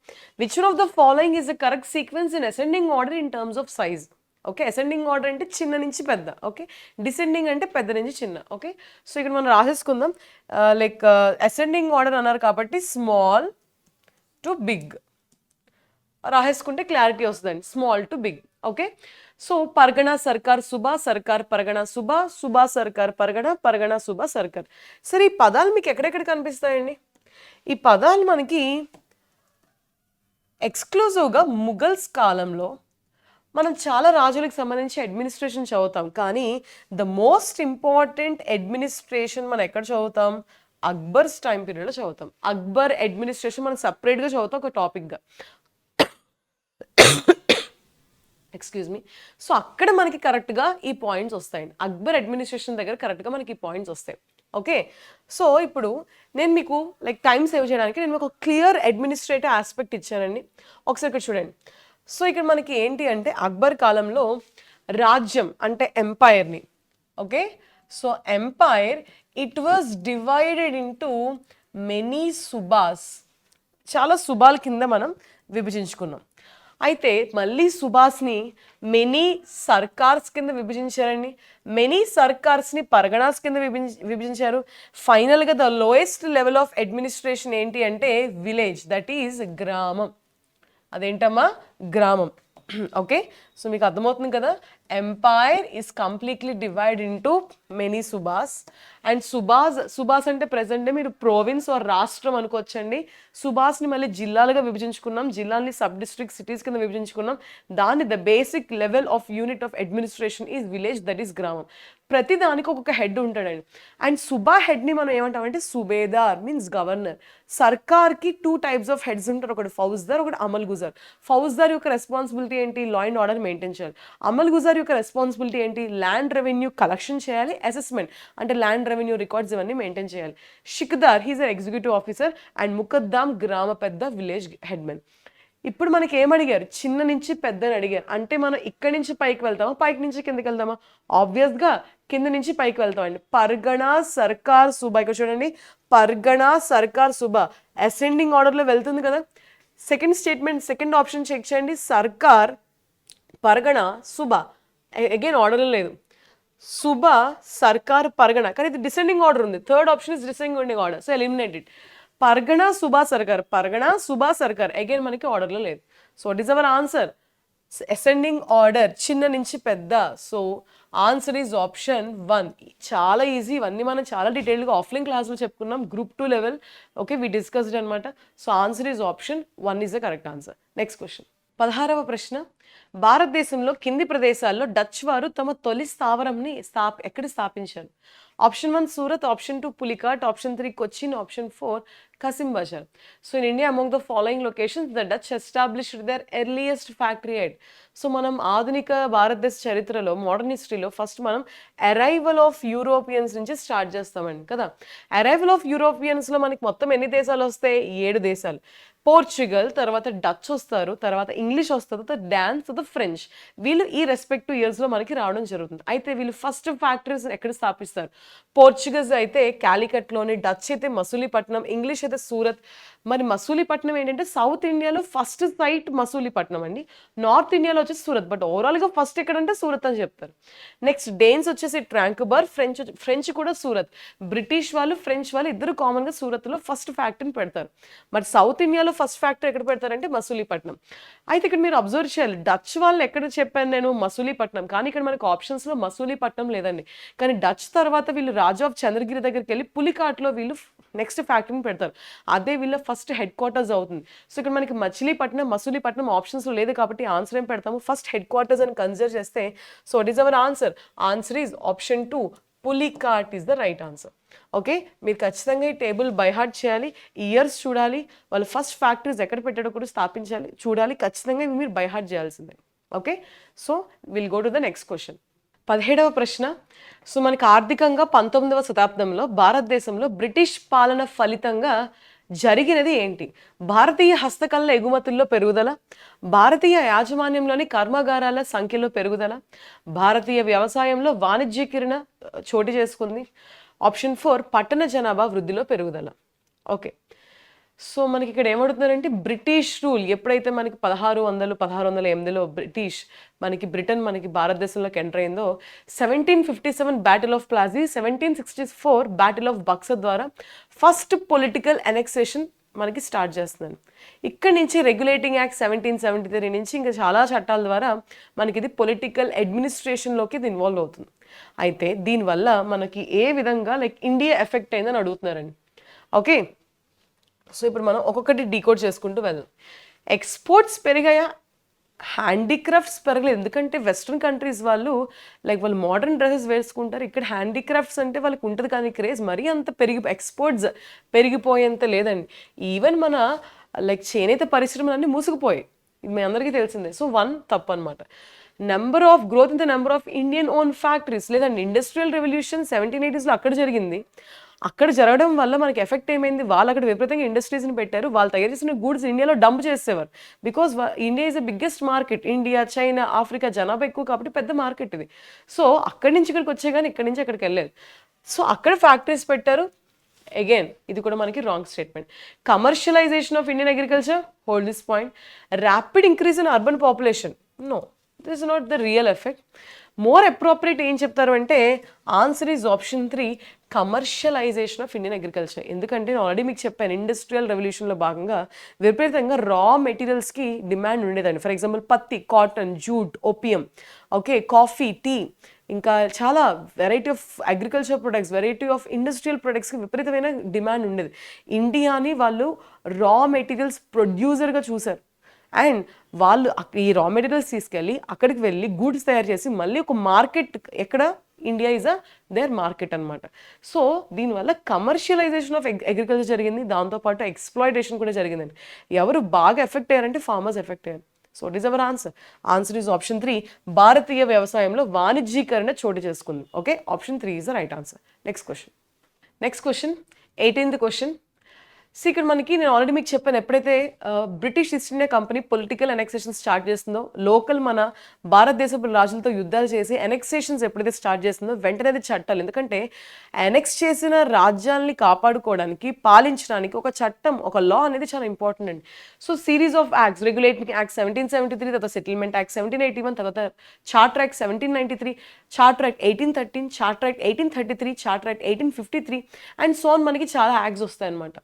which one of the following is the correct sequence in ascending order in terms of size? Okay, ascending order అంటే చిన్న నుంచి పెద్ద. ఓకే, డిసెండింగ్ అంటే పెద్ద నుంచి చిన్న. ఓకే, సో ఇక్కడ మనం రాసేసుకుందాం. లైక్ అసెండింగ్ ఆర్డర్ అన్నారు కాబట్టి స్మాల్ టు బిగ్ రాసేసుకుంటే క్లారిటీ వస్తుందండి, small to big. Okay, so pargana sarkar suba, sarkar pargana Suba, Suba sarkar పరగణ, పరగణ suba సర్కార్. సరే, ఈ పదాలు మీకు ఎక్కడెక్కడ కనిపిస్తాయండి? ఈ పదాలు మనకి ఎక్స్క్లూజివ్గా ముఘల్స్ కాలంలో మనం చాలా రాజులకు సంబంధించి అడ్మినిస్ట్రేషన్ చదువుతాం, కానీ ద మోస్ట్ ఇంపార్టెంట్ అడ్మినిస్ట్రేషన్ మనం ఎక్కడ చదువుతాం? అక్బర్స్ టైం పీరియడ్లో చదువుతాం. అక్బర్ అడ్మినిస్ట్రేషన్ మనం సపరేట్గా చదువుతాం ఒక టాపిక్గా. Excuse me. సో అక్కడ మనకి కరెక్ట్గా ఈ పాయింట్స్ వస్తాయండి. అక్బర్ అడ్మినిస్ట్రేషన్ దగ్గర కరెక్ట్గా మనకి ఈ పాయింట్స్ వస్తాయి. ఓకే, సో ఇప్పుడు నేను మీకు లైక్ టైం సేవ్ చేయడానికి నేను మీకు ఒక క్లియర్ అడ్మినిస్ట్రేటివ్ ఆస్పెక్ట్ ఇచ్చానండి. ఒకసారి ఇక్కడ చూడండి. సో ఇక్కడ మనకి ఏంటి అంటే అక్బర్ కాలంలో రాజ్యం అంటే ఎంపైర్ని, okay, so empire it was divided into many subas, చాలా సుబాల కింద మనం విభజించుకున్నాం. అయితే మళ్ళీ సుబాస్ని మెనీ సర్కార్స్ కింద విభజించారండి. మెనీ సర్కార్స్ని పరగణాస్ కింద విభజించారు. ఫైనల్గా the lowest level of administration ఏంటి అంటే విలేజ్, దట్ ఈజ్ గ్రామం. అదేంటమ్మా? గ్రామం. ఓకే, సో మీకు అర్థమవుతుంది కదా, empire is completely divide into many subas. And subas అంటే ప్రెసెంట్ మీరు ప్రోవిన్స్ ఆర్ రాష్ట్రం అనుకోవచ్చండి. సుబాస్ని మళ్ళీ జిల్లాలుగా విభజించుకున్నాం, జిల్లాని సబ్ డిస్ట్రిక్ట్ సిటీస్ కింద విభజించుకున్నాం. దాన్ని the basic level of unit of administration is village, that is గ్రామం. ప్రతి దానికి ఒక్కొక్క హెడ్ ఉంటాడండి. అండ్ సుబా హెడ్ని మనం ఏమంటామంటే సుబేదార్, మీన్స్ గవర్నర్. సర్కార్కి 2 టైప్స్ ఆఫ్ హెడ్స్ ఉంటారు, ఒకటి ఫౌజ్దార్, ఒకటి అమల్ గుజార్. ఫౌజ్దార్ యొక్క రెస్పాన్సిబిలిటీ ఏంటి? లా అండ్ ఆర్డర్ మెయింటైన్ చేయాలి. అమల్ గుజార్ యొక్క రెస్పాన్సిబిలిటీ ఏంటి? ల్యాండ్ రెవెన్యూ కలెక్షన్ చేయాలి, అసెస్మెంట్ అంటే ల్యాండ్ రెవెన్యూ రికార్డ్స్ ఇవన్నీ మెయింటైన్ చేయాలి. Shiqdar he's a executive officer. And muqaddam గ్రామ పెద్ద, విలేజ్ హెడ్మెన్. ఇప్పుడు మనకి ఏమడిగారు? చిన్న నుంచి పెద్దని అడిగారు. అంటే మనం ఇక్కడి నుంచి పైకి వెళ్తామా, పైకి నుంచి కిందకి వెళ్తామా? ఆబ్వియస్గా కింద నుంచి పైకి వెళ్తామండి. పర్గణా సర్కార్ సుబా, ఇక్కడ చూడండి, పర్గణా సర్కార్ సుబా అసెండింగ్ ఆర్డర్లో వెళ్తుంది కదా. Second statement, second option check చేయండి, సర్కార్ పరగణ సుబా, అగైన్ ఆర్డర్లో లేదు. సుబా సర్కార్ పరగణ, కానీ ఇది డిసెండింగ్ ఆర్డర్ ఉంది. Third option is descending order, so eliminated. Pargana suba sarkar, pargana suba sarkar, again మనకి ఆర్డర్లో లేదు. So what is our answer? Ascending order, చిన్న నుంచి పెద్ద. So answer is option 1. చాలా ఈజీ, ఇవన్నీ మనం చాలా డీటెయిల్గా ఆఫ్లైన్ క్లాస్లో చెప్పుకున్నాం, group 2 level. Okay, we discussed అనమాట. So answer is option 1 is the correct answer. Next question 16వ ప్రశ్న. భారతదేశంలో కింది ప్రదేశాల్లో డచ్ వారు తమ తొలి స్థావరంని ఎక్కడ స్థాపించారు? Option 1 Surat, option 2 Pulicat, option 3 Cochin, option 4 Kasim Bazar. So in India among the following locations the Dutch established their earliest factory at. So మనం ఆధునిక భారతదేశ చరిత్రలో మోడర్న్ హిస్టరీలో ఫస్ట్ మనం అరైవల్ ఆఫ్ యూరోపియన్స్ నుంచి స్టార్ట్ చేస్తామండి కదా. అరైవల్ ఆఫ్ యూరోపియన్స్లో మనకి మొత్తం ఎన్ని దేశాలు వస్తాయి? 7 దేశాలు. పోర్చుగల్, తర్వాత డచ్ వస్తారు, తర్వాత ఇంగ్లీష్ వస్తుంది, తర్వాత డాన్స్, తర్వాత ఫ్రెంచ్. వీళ్ళు ఈ రెస్పెక్టివ్ ఇయర్స్లో మనకి రావడం జరుగుతుంది. అయితే వీళ్ళు ఫస్ట్ ఫ్యాక్టరీస్ ఎక్కడ స్థాపిస్తారు? పోర్చుగల్స్ అయితే క్యాలికట్లోని, డచ్ అయితే మసూలీపట్నం, ఇంగ్లీష్ అయితే సూరత్. మరి మసూలీపట్నం ఏంటంటే సౌత్ ఇండియాలో ఫస్ట్ సైట్ మసూలీపట్నం అండి. నార్త్ ఇండియాలో వచ్చేసి సూరత్, బట్ ఓవరాల్గా ఫస్ట్ ఎక్కడంటే సూరత్ అని చెప్తారు. నెక్స్ట్ డేన్స్ వచ్చేసి ట్రాంకుబర్, ఫ్రెంచ్ కూడా సూరత్. బ్రిటిష్ వాళ్ళు, ఫ్రెంచ్ వాళ్ళు ఇద్దరు కామన్గా సూరత్లో ఫస్ట్ ఫ్యాక్టరీని పెడతారు. మరి సౌత్ ఇండియాలో ఫస్ట్ ఫ్యాక్టరీ ఎక్కడ పెడతారంటే మసూలీపట్నం. అయితే ఇక్కడ మీరు అబ్జర్వ్ చేయాలి, డచ్ వాళ్ళు ఎక్కడ చెప్పాను నేను? మసూలీపట్నం. కానీ ఇక్కడ మనకు ఆప్షన్స్లో మసూలీపట్నం లేదండి. కానీ డచ్ తర్వాత వీళ్ళు రాజు ఆఫ్ చంద్రగిరి దగ్గరికి వెళ్ళి పులికాట్లో వీళ్ళు నెక్స్ట్ ఫ్యాక్టరీని పెడతారు. అదే వీళ్ళ ఫస్ట్ హెడ్ క్వార్టర్స్ అవుతుంది. సో ఇక్కడ మనకి మసూలీపట్నం ఆప్షన్స్లో లేదు కాబట్టి ఆన్సర్ ఏం పెడతాము? ఫస్ట్ హెడ్ క్వార్టర్స్ అని కన్సిడర్ చేస్తే so it is our answer. Answer is option 2 Pulicat is the right answer. Okay, మీరు ఖచ్చితంగా ఈ టేబుల్ బై హార్ట్ చేయాలి, ఇయర్స్ చూడాలి, వాళ్ళు ఫస్ట్ ఫ్యాక్టరీస్ ఎక్కడ పెట్టాడో కూడా స్థాపించాలి, చూడాలి. ఖచ్చితంగా ఇవి మీరు బై హార్ట్ చేయాల్సిందే. Okay, so will go to the next question. 17వ ప్రశ్న. సో మనకి ఆర్థికంగా 19వ శతాబ్దంలో భారతదేశంలో బ్రిటిష్ పాలన ఫలితంగా జరిగినది ఏంటి? భారతీయ హస్తకళల ఎగుమతుల్లో పెరుగుదల, భారతీయ యాజమాన్యంలోని కర్మాగారాల సంఖ్యలో పెరుగుదల, భారతీయ వ్యవసాయంలో వాణిజ్యీకరణ చోటు చేసుకుంది, ఆప్షన్ 4 పట్టణ జనాభా వృద్ధిలో పెరుగుదల. ఓకే, సో మనకి ఇక్కడ ఏమడుతున్నారంటే బ్రిటిష్ రూల్ ఎప్పుడైతే మనకి 1608లో బ్రిటన్ మనకి భారతదేశంలోకి ఎంటర్ అయిందో 1757 battle of Plassey, 1764 battle of Buxar ద్వారా ఫస్ట్ పొలిటికల్ అనెక్సేషన్ మనకి స్టార్ట్ చేస్తున్నాను. ఇక్కడ నుంచి రెగ్యులేటింగ్ యాక్ట్ 1773 నుంచి ఇంకా చాలా చట్టాల ద్వారా మనకి ఇది పొలిటికల్ అడ్మినిస్ట్రేషన్లోకి ఇది ఇన్వాల్వ్ అవుతుంది. అయితే దీనివల్ల మనకి ఏ విధంగా ఇండియా ఎఫెక్ట్ అయిందని అడుగుతున్నారండి. ఓకే, సో ఇప్పుడు మనం ఒక్కొక్కటి డీకోడ్ చేసుకుంటూ వెళ్దాం. ఎక్స్పోర్ట్స్ పెరిగాయా? హ్యాండీక్రాఫ్ట్స్ పెరగలేదు. ఎందుకంటే వెస్ట్రన్ కంట్రీస్ వాళ్ళు వాళ్ళు మోడర్న్ డ్రెస్సెస్ వేసుకుంటారు. ఇక్కడ హ్యాండీక్రాఫ్ట్స్ అంటే వాళ్ళకి ఉంటుంది కానీ క్రేజ్ మరీ అంత ఎక్స్పోర్ట్స్ పెరిగిపోయేంత లేదండి. ఈవెన్ మన చేనేత పరిశ్రమలన్నీ మూసుకుపోయాయి, ఇది మీ అందరికీ తెలిసిందే. సో 1 తప్పు అనమాట. Number of growth in the number of Indian own factories లేదండి. ఇండస్ట్రియల్ రెవల్యూషన్ 1780sలో అక్కడ జరిగింది. అక్కడ జరగడం వల్ల మనకి ఎఫెక్ట్ ఏమైంది? వాళ్ళు అక్కడ విపరీతంగా ఇండస్ట్రీస్ని పెట్టారు, వాళ్ళు తయారు చేసిన గూడ్స్ ఇండియాలో డంప్ చేసేవారు. Because India is the biggest market. India, China, Africa జనాభా ఎక్కువ కాబట్టి పెద్ద మార్కెట్ ఇది. సో అక్కడి నుంచి ఇక్కడికి వచ్చే కానీ ఇక్కడి నుంచి అక్కడికి వెళ్ళలేదు. సో అక్కడ ఫ్యాక్టరీస్ పెట్టారు. అగైన్ ఇది కూడా మనకి wrong statement. Commercialisation of Indian agriculture, hold this point. Rapid increase in urban population, no, this is not the real effect. More appropriate ఏం చెప్తారు అంటే answer is option 3 commercialisation of Indian agriculture. ఎందుకంటే నేను already మీకు చెప్పాను, industrial రెవల్యూషన్లో భాగంగా విపరీతంగా raw మెటీరియల్స్కి డిమాండ్ ఉండేదండి. ఫర్ ఎగ్జాంపుల్ పత్తి, cotton, jute, opium, okay, coffee, tea, ఇంకా చాలా variety of agriculture products, variety of industrial ప్రొడక్ట్స్కి విపరీతమైన డిమాండ్ ఉండేది. ఇండియాని వాళ్ళు రా మెటీరియల్స్ ప్రొడ్యూసర్గా చూశారు. అండ్ వాళ్ళు ఈ రా మెటీరియల్స్ తీసుకెళ్ళి అక్కడికి వెళ్ళి గూడ్స్ తయారు చేసి మళ్ళీ ఒక మార్కెట్, ఎక్కడ ఇండియా ఈజ్ దేర్ మార్కెట్ అనమాట. సో దీనివల్ల కమర్షియలైజేషన్ ఆఫ్ అగ్రికల్చర్ జరిగింది, దాంతోపాటు ఎక్స్ప్లాయిటేషన్ కూడా జరిగిందండి. ఎవరు బాగా ఎఫెక్ట్ అయ్యారంటే ఫార్మర్స్ ఎఫెక్ట్ అయ్యారు. So it is our answer. Answer is option 3 భారతీయ వ్యవసాయంలో వాణిజ్యీకరణ చోటు చేసుకుంది. Okay, option 3 is the right answer. Next question 18th question. So ఇక్కడ మనకి నేను ఆల్రెడీ మీకు చెప్పాను, ఎప్పుడైతే British East India company political annexation start చేస్తుందో, లోకల్ మన భారతదేశపు రాజులతో యుద్ధాలు చేసి అనెక్సేషన్స్ ఎప్పుడైతే స్టార్ట్ చేస్తుందో వెంటనే అది చట్టాలు. ఎందుకంటే అనెక్స్ చేసిన రాజ్యాల్ని కాపాడుకోవడానికి, పాలించడానికి ఒక చట్టం, ఒక లా అనేది చాలా ఇంపార్టెంట్ అండి. So series of acts, regulating act 1773, తర్వాత సెటిల్మెంట్ యాక్ట్ 1781, తర్వాత charter act 1793, charter act 1813, charter act 1833, charter act 1853 and so మనకి చాలా యాక్ట్స్ వస్తాయి అన్నమాట.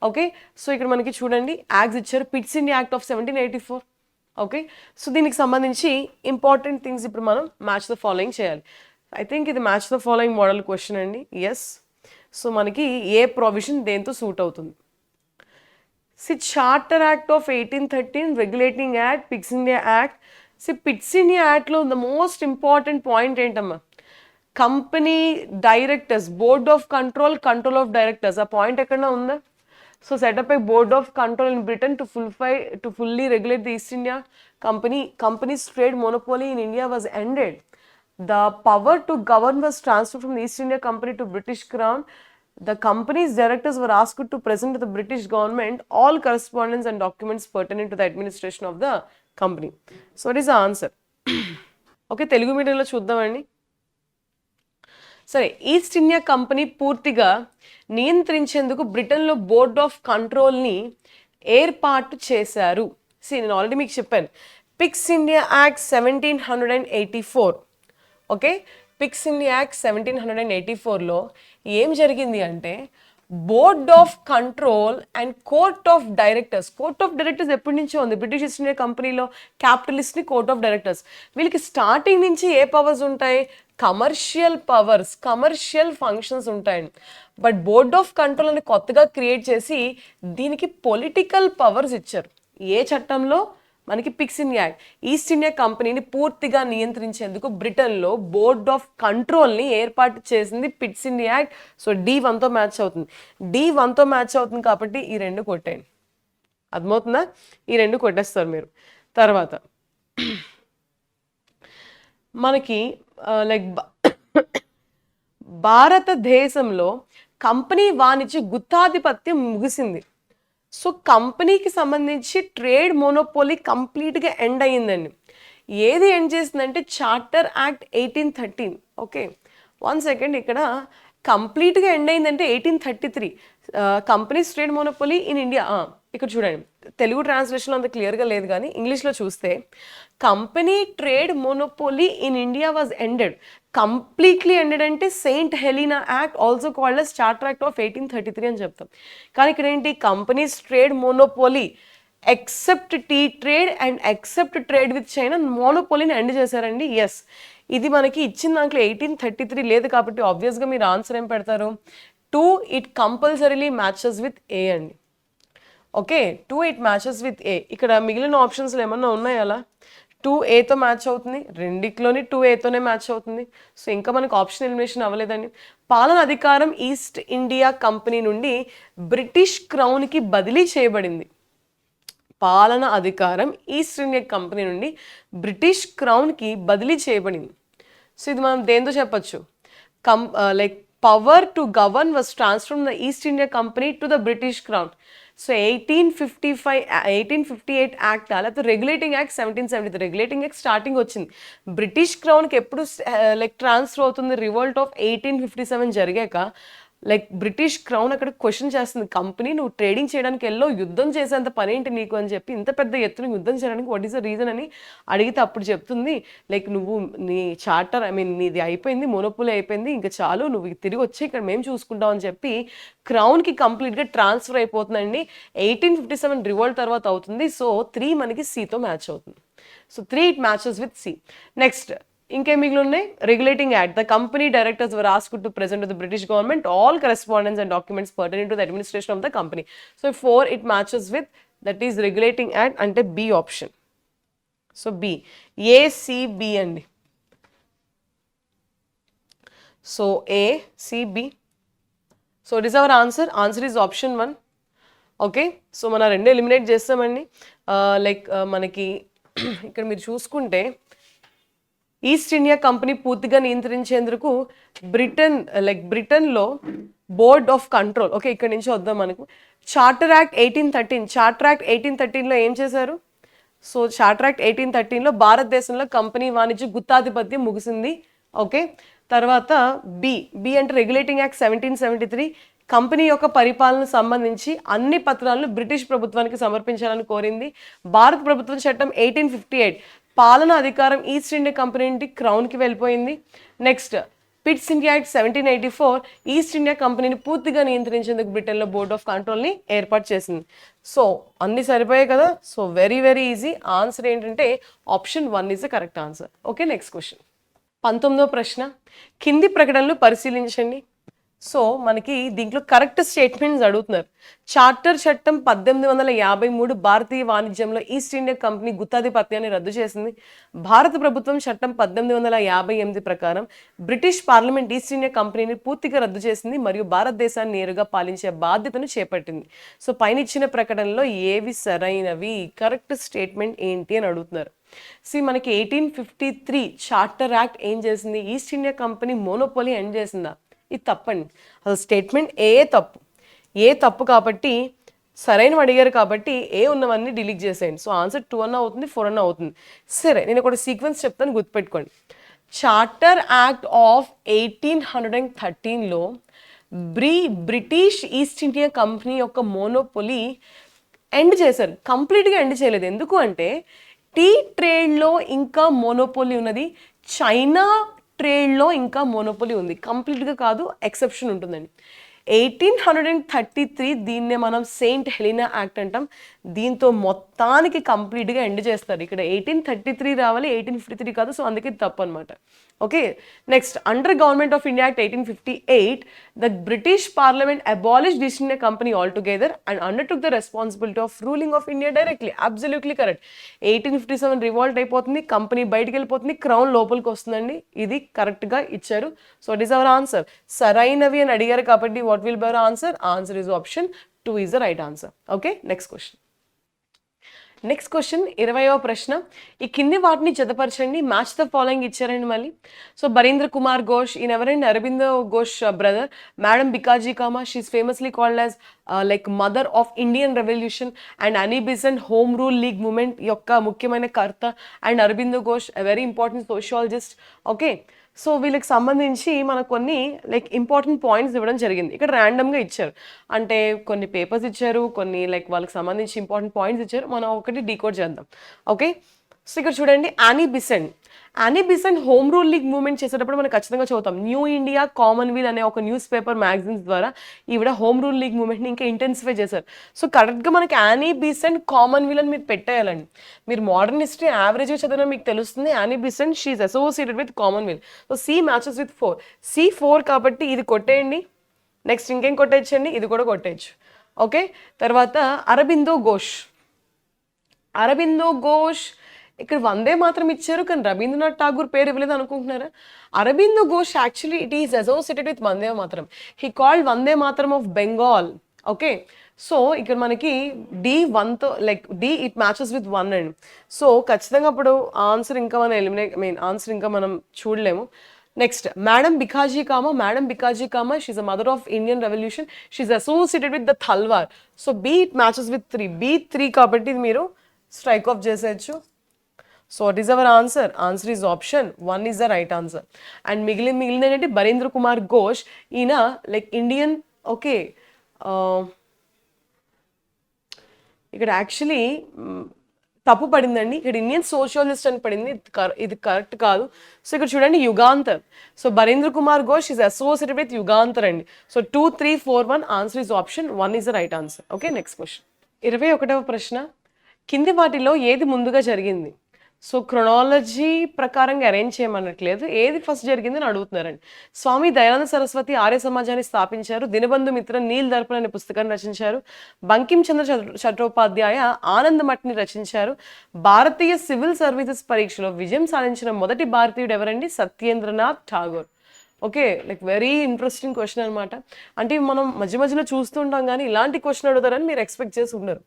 ఓకే, సో ఇక్కడ మనకి చూడండి యాక్ట్స్ ఇచ్చారు. Pits India act of 1784. Okay, so దీనికి సంబంధించి ఇంపార్టెంట్ థింగ్స్ ఇప్పుడు మనం మ్యాచ్ ద ఫాలోయింగ్ చేయాలి. ఐ థింక్ ఇది match the following model question అండి. ఎస్, సో మనకి ఏ ప్రొవిజన్ దేంతో సూట్ అవుతుంది? Charter act of 1813, regulating act, pits India act, pits India యాక్ట్లో ద మోస్ట్ ఇంపార్టెంట్ పాయింట్ ఏంటమ్మా, company directors, board of control, control of directors, ఆ point ఎక్కడన్నా ఉందా? So setup A board of control in Britain to fully regulate the East India company's trade monopoly in India was ended. The power to govern was transferred from the East India Company to British Crown. The company's directors were asked to present to the British government all correspondence and documents pertinent to the administration of the company. So what is the answer? Okay, Telugu medium lo chuddamandi. సరే, east India company పూర్తిగా నియంత్రించేందుకు బ్రిటన్లో board of కంట్రోల్ని ఏర్పాటు చేశారు. నేను already మీకు చెప్పాను, Pitt's India act 1784. Okay, Pitt's India act 1784లో ఏం జరిగింది అంటే board of control and court of directors. Court of directors ఎప్పటి నుంచో ఉంది బ్రిటిష్ ఈస్ట్ ఇండియా కంపెనీలో, క్యాపిటలిస్ట్ని కోర్ట్ ఆఫ్ డైరెక్టర్స్. వీళ్ళకి స్టార్టింగ్ నుంచి ఏ పవర్స్ ఉంటాయి? కమర్షియల్ పవర్స్, కమర్షియల్ ఫంక్షన్స్ ఉంటాయండి. బట్ బోర్డ్ ఆఫ్ కంట్రోల్ అని కొత్తగా క్రియేట్ చేసి దీనికి పొలిటికల్ పవర్స్ ఇచ్చారు. ఏ చట్టంలో? మనకి Pitt's India act. East India కంపెనీని పూర్తిగా నియంత్రించేందుకు బ్రిటన్లో బోర్డ్ ఆఫ్ కంట్రోల్ని ఏర్పాటు చేసింది పిట్స్ ఇండియా యాక్ట్. సో D1తో మ్యాచ్ అవుతుంది. D1తో మ్యాచ్ అవుతుంది కాబట్టి ఈ రెండు కొట్టేయండి. అర్థమవుతుందా? ఈ రెండు కొట్టేస్తారు మీరు. తర్వాత మనకి లైక్ భారతదేశంలో కంపెనీ వాణిజ్య గుత్తాధిపత్యం ముగిసింది. సో కంపెనీకి సంబంధించి ట్రేడ్ మోనోపోలీ కంప్లీట్గా ఎండ్ అయ్యిందండి. ఏది ఎండ్ చేసిందంటే చార్టర్ యాక్ట్ 1813. ఓకే, 1 సెకండ్, ఇక్కడ కంప్లీట్గా ఎండ్ అయిందంటే 1833 companies trade monopoly in India. ఇక్కడ చూడండి, తెలుగు ట్రాన్స్లేషన్లో అంత క్లియర్గా లేదు కానీ ఇంగ్లీష్లో చూస్తే company trade monopoly in India was ended. Completely ended అంటే Saint Helena act, also called as charter act of 1833 అని చెప్తాం. కానీ ఇక్కడ ఏంటి, companies trade monopoly except tea trade and except trade with China మోనోపోలీని ఎండ్ చేశారండి. ఎస్, ఇది మనకి ఇచ్చిన దాంట్లో 1833 లేదు కాబట్టి ఆబ్వియస్గా మీరు ఆన్సర్ ఏం పెడతారు? 2 it compulsorily matches with A అండి. Okay, 2 it matches with A. ఇక్కడ మిగిలిన ఆప్షన్స్లో ఏమన్నా ఉన్నాయి అలా? 2Aతో మ్యాచ్ అవుతుంది, రెండిట్లోని 2Aతోనే మ్యాచ్ అవుతుంది. సో ఇంకా మనకు ఆప్షన్ ఎలిమినేషన్ అవ్వలేదండి. పాలన అధికారం ఈస్ట్ ఇండియా కంపెనీ నుండి బ్రిటిష్ క్రౌన్కి బదిలీ చేయబడింది. పాలన అధికారం ఈస్ట్ ఇండియా కంపెనీ నుండి బ్రిటిష్ క్రౌన్కి బదిలీ చేయబడింది. సో ఇది మనం దేంతో చెప్పచ్చు? Like power to govern was transfer from the East India company to the British crown. So 1858 act, లేకపోతే regulating act 1773. Regulating act starting వచ్చింది, బ్రిటిష్ క్రౌన్కి ఎప్పుడు లైక్ ట్రాన్స్ఫర్ అవుతుంది? రివోల్ట్ ఆఫ్ 1857 జరిగాక లైక్ బ్రిటిష్ క్రౌన్ అక్కడ క్వశ్చన్ చేస్తుంది, company నువ్వు trading చేయడానికి వెళ్ళో యుద్ధం చేసేంత పని ఏంటి నీకు అని చెప్పి, ఇంత పెద్ద ఎత్తున యుద్ధం చేయడానికి వాట్ ఈస్ ద రీజన్ అని అడిగితే అప్పుడు చెప్తుంది లైక్ నువ్వు నీ చార్టర్ నీది అయిపోయింది, మోనోపోలీ అయిపోయింది, ఇంకా చాలు, నువ్వు తిరిగి వచ్చి ఇక్కడ మేము చూసుకుంటాం అని చెప్పి క్రౌన్కి కంప్లీట్గా ట్రాన్స్ఫర్ అయిపోతుందండి. 1857 రివోల్ట్ తర్వాత అవుతుంది. సో 3 మనకి Cతో మ్యాచ్ అవుతుంది. So 3 it matches with C. Next ఇంకేం మిగిలి ఉన్నాయి? Regulating act, the company directors were asked to present to the British government all correspondence and documents pertaining to the administration of the company. So 4 it matches with, that is regulating act అంటే B option. So B, ACB అండి. So ACB. So it is our answer. Answer is option 1. Okay, so మన రెండు eliminate చేస్తామండి. Like మనకి ఇక్కడ మీరు చూసుకుంటే east India company పూర్తిగా నియంత్రించేందుకు బ్రిటన్లో బోర్డ్ ఆఫ్ కంట్రోల్. ఓకే, ఇక్కడ నుంచి వద్దాం మనకు. Charter act 1813. చార్టర్ యాక్ట్ 1813లో ఏం చేశారు? సో చార్టర్ యాక్ట్ 1813లో భారతదేశంలో కంపెనీ వాణిజ్య గుత్తాధిపత్యం ముగిసింది. ఓకే, తర్వాత బి అంటే రెగ్యులేటింగ్ యాక్ట్ 1773 కంపెనీ యొక్క పరిపాలన సంబంధించి అన్ని పత్రాలను బ్రిటిష్ ప్రభుత్వానికి సమర్పించాలని కోరింది. భారత ప్రభుత్వం చట్టం 1858 పాలన అధికారం ఈస్ట్ ఇండియా కంపెనీ నుండి క్రౌన్కి వెళ్ళిపోయింది. Next pits India act 1784 east India కంపెనీని పూర్తిగా నియంత్రించేందుకు బ్రిటన్లో బోర్డ్ ఆఫ్ కంట్రోల్ని ఏర్పాటు చేసింది. సో అన్ని సరిపోయాయి కదా. So very very easy. Answer ఏంటంటే option 1 is the correct answer. Okay, next question. 19వ ప్రశ్న, కింది ప్రకటనలు పరిశీలించండి. సో మనకి దీంట్లో కరెక్ట్ స్టేట్మెంట్స్ అడుగుతున్నారు. చార్టర్ చట్టం 1853 భారతీయ వాణిజ్యంలో ఈస్ట్ ఇండియా కంపెనీ గుత్తాధిపత్యాన్ని రద్దు చేసింది. భారత ప్రభుత్వం చట్టం 1858 ప్రకారం బ్రిటిష్ పార్లమెంట్ ఈస్ట్ ఇండియా కంపెనీని పూర్తిగా రద్దు చేసింది మరియు భారతదేశాన్ని నేరుగా పాలించే బాధ్యతను చేపట్టింది. సో పైన ఇచ్చిన ప్రకటనలో ఏవి సరైనవి, కరెక్ట్ స్టేట్మెంట్ ఏంటి అని అడుగుతున్నారు. మనకి 1853 చార్టర్ యాక్ట్ ఏం చేసింది? East India company monopoly end చేసిందా? ఇది తప్పండి. అసలు స్టేట్మెంట్ ఏ తప్పు కాబట్టి సరైనవి అడిగారు కాబట్టి ఏ ఉన్నవన్నీ డిలీట్ చేసేయండి. సో ఆన్సర్ 2 అన్న అవుతుంది, 4 అన్న అవుతుంది. సరే, నేను ఒక సీక్వెన్స్ చెప్తాను, గుర్తుపెట్టుకోండి. చార్టర్ యాక్ట్ ఆఫ్ 1813లో బ్రిటిష్ ఈస్ట్ ఇండియా కంపెనీ యొక్క మోనోపోలీ ఎండ్ చేశారు. కంప్లీట్గా ఎండ్ చేయలేదు. ఎందుకు అంటే టీ ట్రేడ్లో ఇంకా మోనోపోలీ ఉన్నది, చైనా ట్రేడ్లో ఇంకా మోనోపోలీ ఉంది. కంప్లీట్గా కాదు, ఎక్సెప్షన్ ఉంటుందండి. 1833 దీన్నే మనం సెయింట్ హెలినా యాక్ట్ అంటాం. దీంతో మొత్తానికి కంప్లీట్గా ఎండ్ చేస్తారు. ఇక్కడ 1833 రావాలి, 1853 కాదు. సో అందుకే తప్పు అనమాట. Okay, next, under government of India act 1858 the British parliament abolished East India company altogether and undertook the responsibility of ruling of India directly. Absolutely correct. 1857 revolt అయిపోతుంది, కంపెనీ బయటకు వెళ్ళిపోతుంది, క్రౌన్ లోపలికి వస్తుందండి. ఇది కరెక్ట్గా ఇచ్చారు. So it is our answer. సరైనవి అని అడిగారు కాబట్టి what will be our answer? Answer is option 2 is the right answer. Okay, next question. Next question, 20వ ప్రశ్న. ఈ కింది వాటిని జతపరచండి. మ్యాచ్ ద ఫాలోయింగ్ ఇచ్చారండి మళ్ళీ. సో బరీంద్ర కుమార్ ఘోష్, ఈయన ఎవరండి? Aurobindo Ghosh brother. Madam Bikaji Cama, she is famously called as like mother of Indian revolution. And Annie Besant home rule league movement యొక్క ముఖ్యమైన కర్త. And Aurobindo Ghosh very important sociologist. Okay, so వీళ్ళకి సంబంధించి మనకు కొన్ని లైక్ ఇంపార్టెంట్ పాయింట్స్ ఇవ్వడం జరిగింది. ఇక్కడ ర్యాండమ్గా ఇచ్చారు, అంటే కొన్ని పేపర్స్ ఇచ్చారు, కొన్ని లైక్ వాళ్ళకి సంబంధించి ఇంపార్టెంట్ పాయింట్స్ ఇచ్చారు. మనం ఒకటి డీకోడ్ చేద్దాం. ఓకే, సో ఇక్కడ చూడండి, Annie Besant home rule league movement చేసేటప్పుడు మనం ఖచ్చితంగా చదువుతాం. న్యూ ఇండియా కామన్వెల్త్ అనే ఒక న్యూస్ పేపర్ మ్యాగజైన్స్ ద్వారా ఈవిడ హోమ్ రూల్ లీగ్ మూవ్మెంట్ని ఇంకా ఇంటెన్సిఫై చేశారు. సో కరెక్ట్గా మనకి యానీ బిసెంట్ కామన్వెల్త్ అని మీరు పెట్టేయాలండి. మీరు మోడర్న్ హిస్టరీ యావరేజ్గా చదివినా మీకు తెలుస్తుంది. Annie Besant she is associated with commonwealth. So C matches with 4. C4 కాబట్టి ఇది కొట్టేయండి. నెక్స్ట్ ఇంకేం కొట్టేయచ్చండి? ఇది కూడా కొట్టేయచ్చు. ఓకే, తర్వాత అరబిందో ఘోష్ ఇక్కడ వందే మాత్రం ఇచ్చారు, కానీ రవీంద్రనాథ్ ఠాగూర్ పేరు ఇవ్వలేదు అనుకుంటున్నారా? Aurobindo Ghosh actually it is associated with Vande Mataram. He called వందే మాత్రం ఆఫ్ బెంగాల్. ఓకే, సో ఇక్కడ మనకి D1తో like D it matches with 1 అండి. సో ఖచ్చితంగా అప్పుడు ఆన్సర్ ఇంకా మనం ఆన్సర్ ఇంకా మనం చూడలేము. Next, madam Bikaji Cama she a mother of Indian revolution. She associated with the Talwar. So B it matches with 3. B3 కాబట్టి ఇది మీరు స్ట్రైక్ ఆఫ్ చేసేయచ్చు. So what is our answer? Answer is option 1 is the right answer. And మిగిలిన ఏంటంటే బరీంద్ర కుమార్ ఘోష్, ఈయన like Indian. Okay, ఇక్కడ actually తప్పు పడిందండి. ఇక్కడ ఇండియన్ సోషియాలిస్ట్ అని పడింది, ఇది కరెక్ట్ కాదు. సో ఇక్కడ చూడండి, Yugantar. So Barindra Kumar Ghosh is associated with Yugantar అండి. So 2, 3, 4, 1 answer is option 1 is the right answer. Okay, next question, 21వ ప్రశ్న. కింది వాటిలో ఏది ముందుగా జరిగింది? సో క్రొనాలజీ ప్రకారంగా అరేంజ్ చేయమనట్లేదు, ఏది ఫస్ట్ జరిగిందని అడుగుతున్నారండి. స్వామి దయానంద సరస్వతి ఆర్య సమాజాన్ని స్థాపించారు. దినబంధు మిత్ర నీల్ దర్పణ అనే పుస్తకాన్ని రచించారు. బంకిం చంద్ర చట్టోపాధ్యాయ ఆనంద్ మఠ్ని రచించారు. భారతీయ సివిల్ సర్వీసెస్ పరీక్షలో విజయం సాధించిన మొదటి భారతీయుడు ఎవరండి? Satyendranath Tagore. Okay, like very interesting question అనమాట. అంటే మనం మధ్యలో చూస్తుంటాం కానీ ఇలాంటి క్వశ్చన్ అడుగుతారని మీరు ఎక్స్పెక్ట్ చేసి ఉండరు.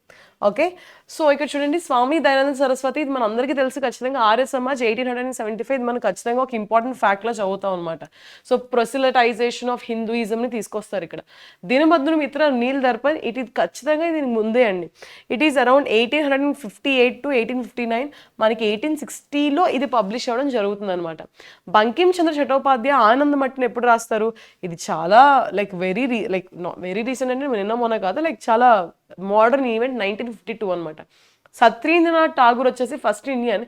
ఓకే, సో ఇక్కడ చూడండి, స్వామి దయానంద సరస్వతి, ఇది మన అందరికీ తెలుసు ఖచ్చితంగా. ఆర్య సమాజ్ 1875 మనకు ఖచ్చితంగా ఒక ఇంపార్టెంట్ ఫ్యాక్ట్లా చదువుతాం అనమాట. సో ప్రొసిలటైజేషన్ ఆఫ్ హిందూయిజంని తీసుకొస్తారు ఇక్కడ. దినబంధు మిత్ర నీల్ దర్పణ్ ఇది ఖచ్చితంగా దీనికి ముందే అండి. It is around 1858 to 1859. మనకి 1860లో ఇది పబ్లిష్ అవ్వడం జరుగుతుంది అనమాట. బంకిం చంద్ర చట్టోపాధ్యాయ ఆనంద్ మట్టిని ఎప్పుడు రాస్తారు? ఇది చాలా లైక్ వెరీ రీసెంట్ అంటే నిన్న మొన్న కాదు, లైక్ చాలా మోడర్న్ ఈవెంట్, 1952 అనమాట. సత్యేంద్రనాథ్ ఠాగూర్ వచ్చేసి ఫస్ట్ ఇండియన్,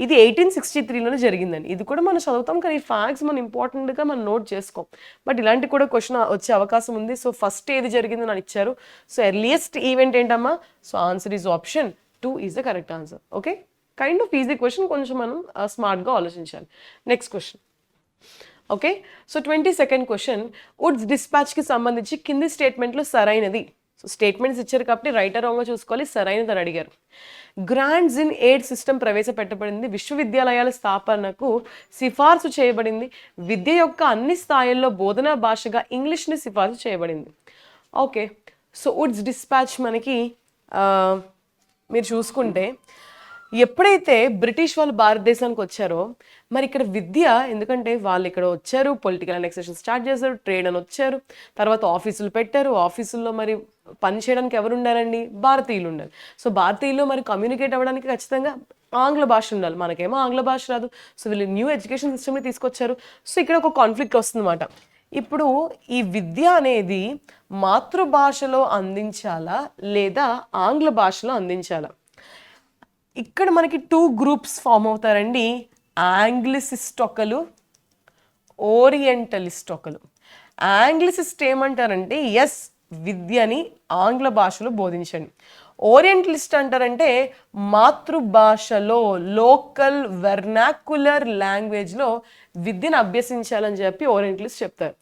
ఇది 1863లోనే జరిగిందండి. ఇది కూడా మనం చదువుతాం కానీ ఈ ఫ్యాక్ట్స్ మనం ఇంపార్టెంట్గా మనం నోట్ చేసుకోం. బట్ ఇలాంటి కూడా క్వశ్చన్ వచ్చే అవకాశం ఉంది. సో ఫస్ట్ ఏది జరిగిందని అని ఇచ్చారు. సో ఎర్లియస్ట్ ఈవెంట్ ఏంటమ్మా? So answer is option 2 is the correct answer. Okay, kind of easy question, కొంచెం మనం స్మార్ట్గా ఆలోచించాలి. Next question, okay, so 22nd question, Wood's డిస్పాచ్కి సంబంధించి కింది స్టేట్మెంట్లో సరైనది. సో స్టేట్మెంట్స్ ఇచ్చారు కాబట్టి రైట్ ఆర్ రాంగ్గా చూసుకోవాలి. సరైనది అని అడిగారు. గ్రాంట్స్ ఇన్ ఎయిడ్ సిస్టమ్ ప్రవేశపెట్టబడింది. విశ్వవిద్యాలయాల స్థాపనకు సిఫార్సు చేయబడింది. విద్య యొక్క అన్ని స్థాయిల్లో బోధనా భాషగా ఇంగ్లీష్ని సిఫార్సు చేయబడింది. ఓకే, సో వుడ్స్ డిస్పాచ్ మనకి మీరు చూసుకుంటే ఎప్పుడైతే బ్రిటిష్ వాళ్ళు భారతదేశానికి వచ్చారో మరి ఇక్కడ విద్య, ఎందుకంటే వాళ్ళు ఇక్కడ వచ్చారు, పొలిటికల్ అనెక్సేషన్ స్టార్ట్ చేశారు, ట్రేడ్ అని వచ్చారు, తర్వాత ఆఫీసులు పెట్టారు. ఆఫీసుల్లో మరి పని చేయడానికి ఎవరు ఉండాలండి? భారతీయులు ఉండాలి. సో భారతీయులు మరి కమ్యూనికేట్ అవ్వడానికి ఖచ్చితంగా ఆంగ్ల భాష ఉండాలి. మనకేమో ఆంగ్ల భాష రాదు. సో వీళ్ళు న్యూ ఎడ్యుకేషన్ సిస్టమ్ని తీసుకొచ్చారు. సో ఇక్కడ ఒక కాన్ఫ్లిక్ట్ వస్తుందన్నమాట. ఇప్పుడు ఈ విద్య అనేది మాతృభాషలో అందించాలా లేదా ఆంగ్ల భాషలో అందించాలా? ఇక్కడ మనకి 2 గ్రూప్స్ ఫామ్ అవుతారండి. ఆంగ్లిసిస్ట్ ఒకరు, ఓరియంటలిస్ట్ ఒకరు. ఆంగ్లిసిస్ట్ ఏమంటారంటే ఎస్, విద్యని ఆంగ్ల భాషలో బోధించండి. ఓరియంటలిస్ట్ అంటారంటే మాతృభాషలో, లోకల్ వెర్నాక్యులర్ లాంగ్వేజ్లో విద్యను అభ్యసించాలని చెప్పి ఓరియంటలిస్ట్ చెప్తారు.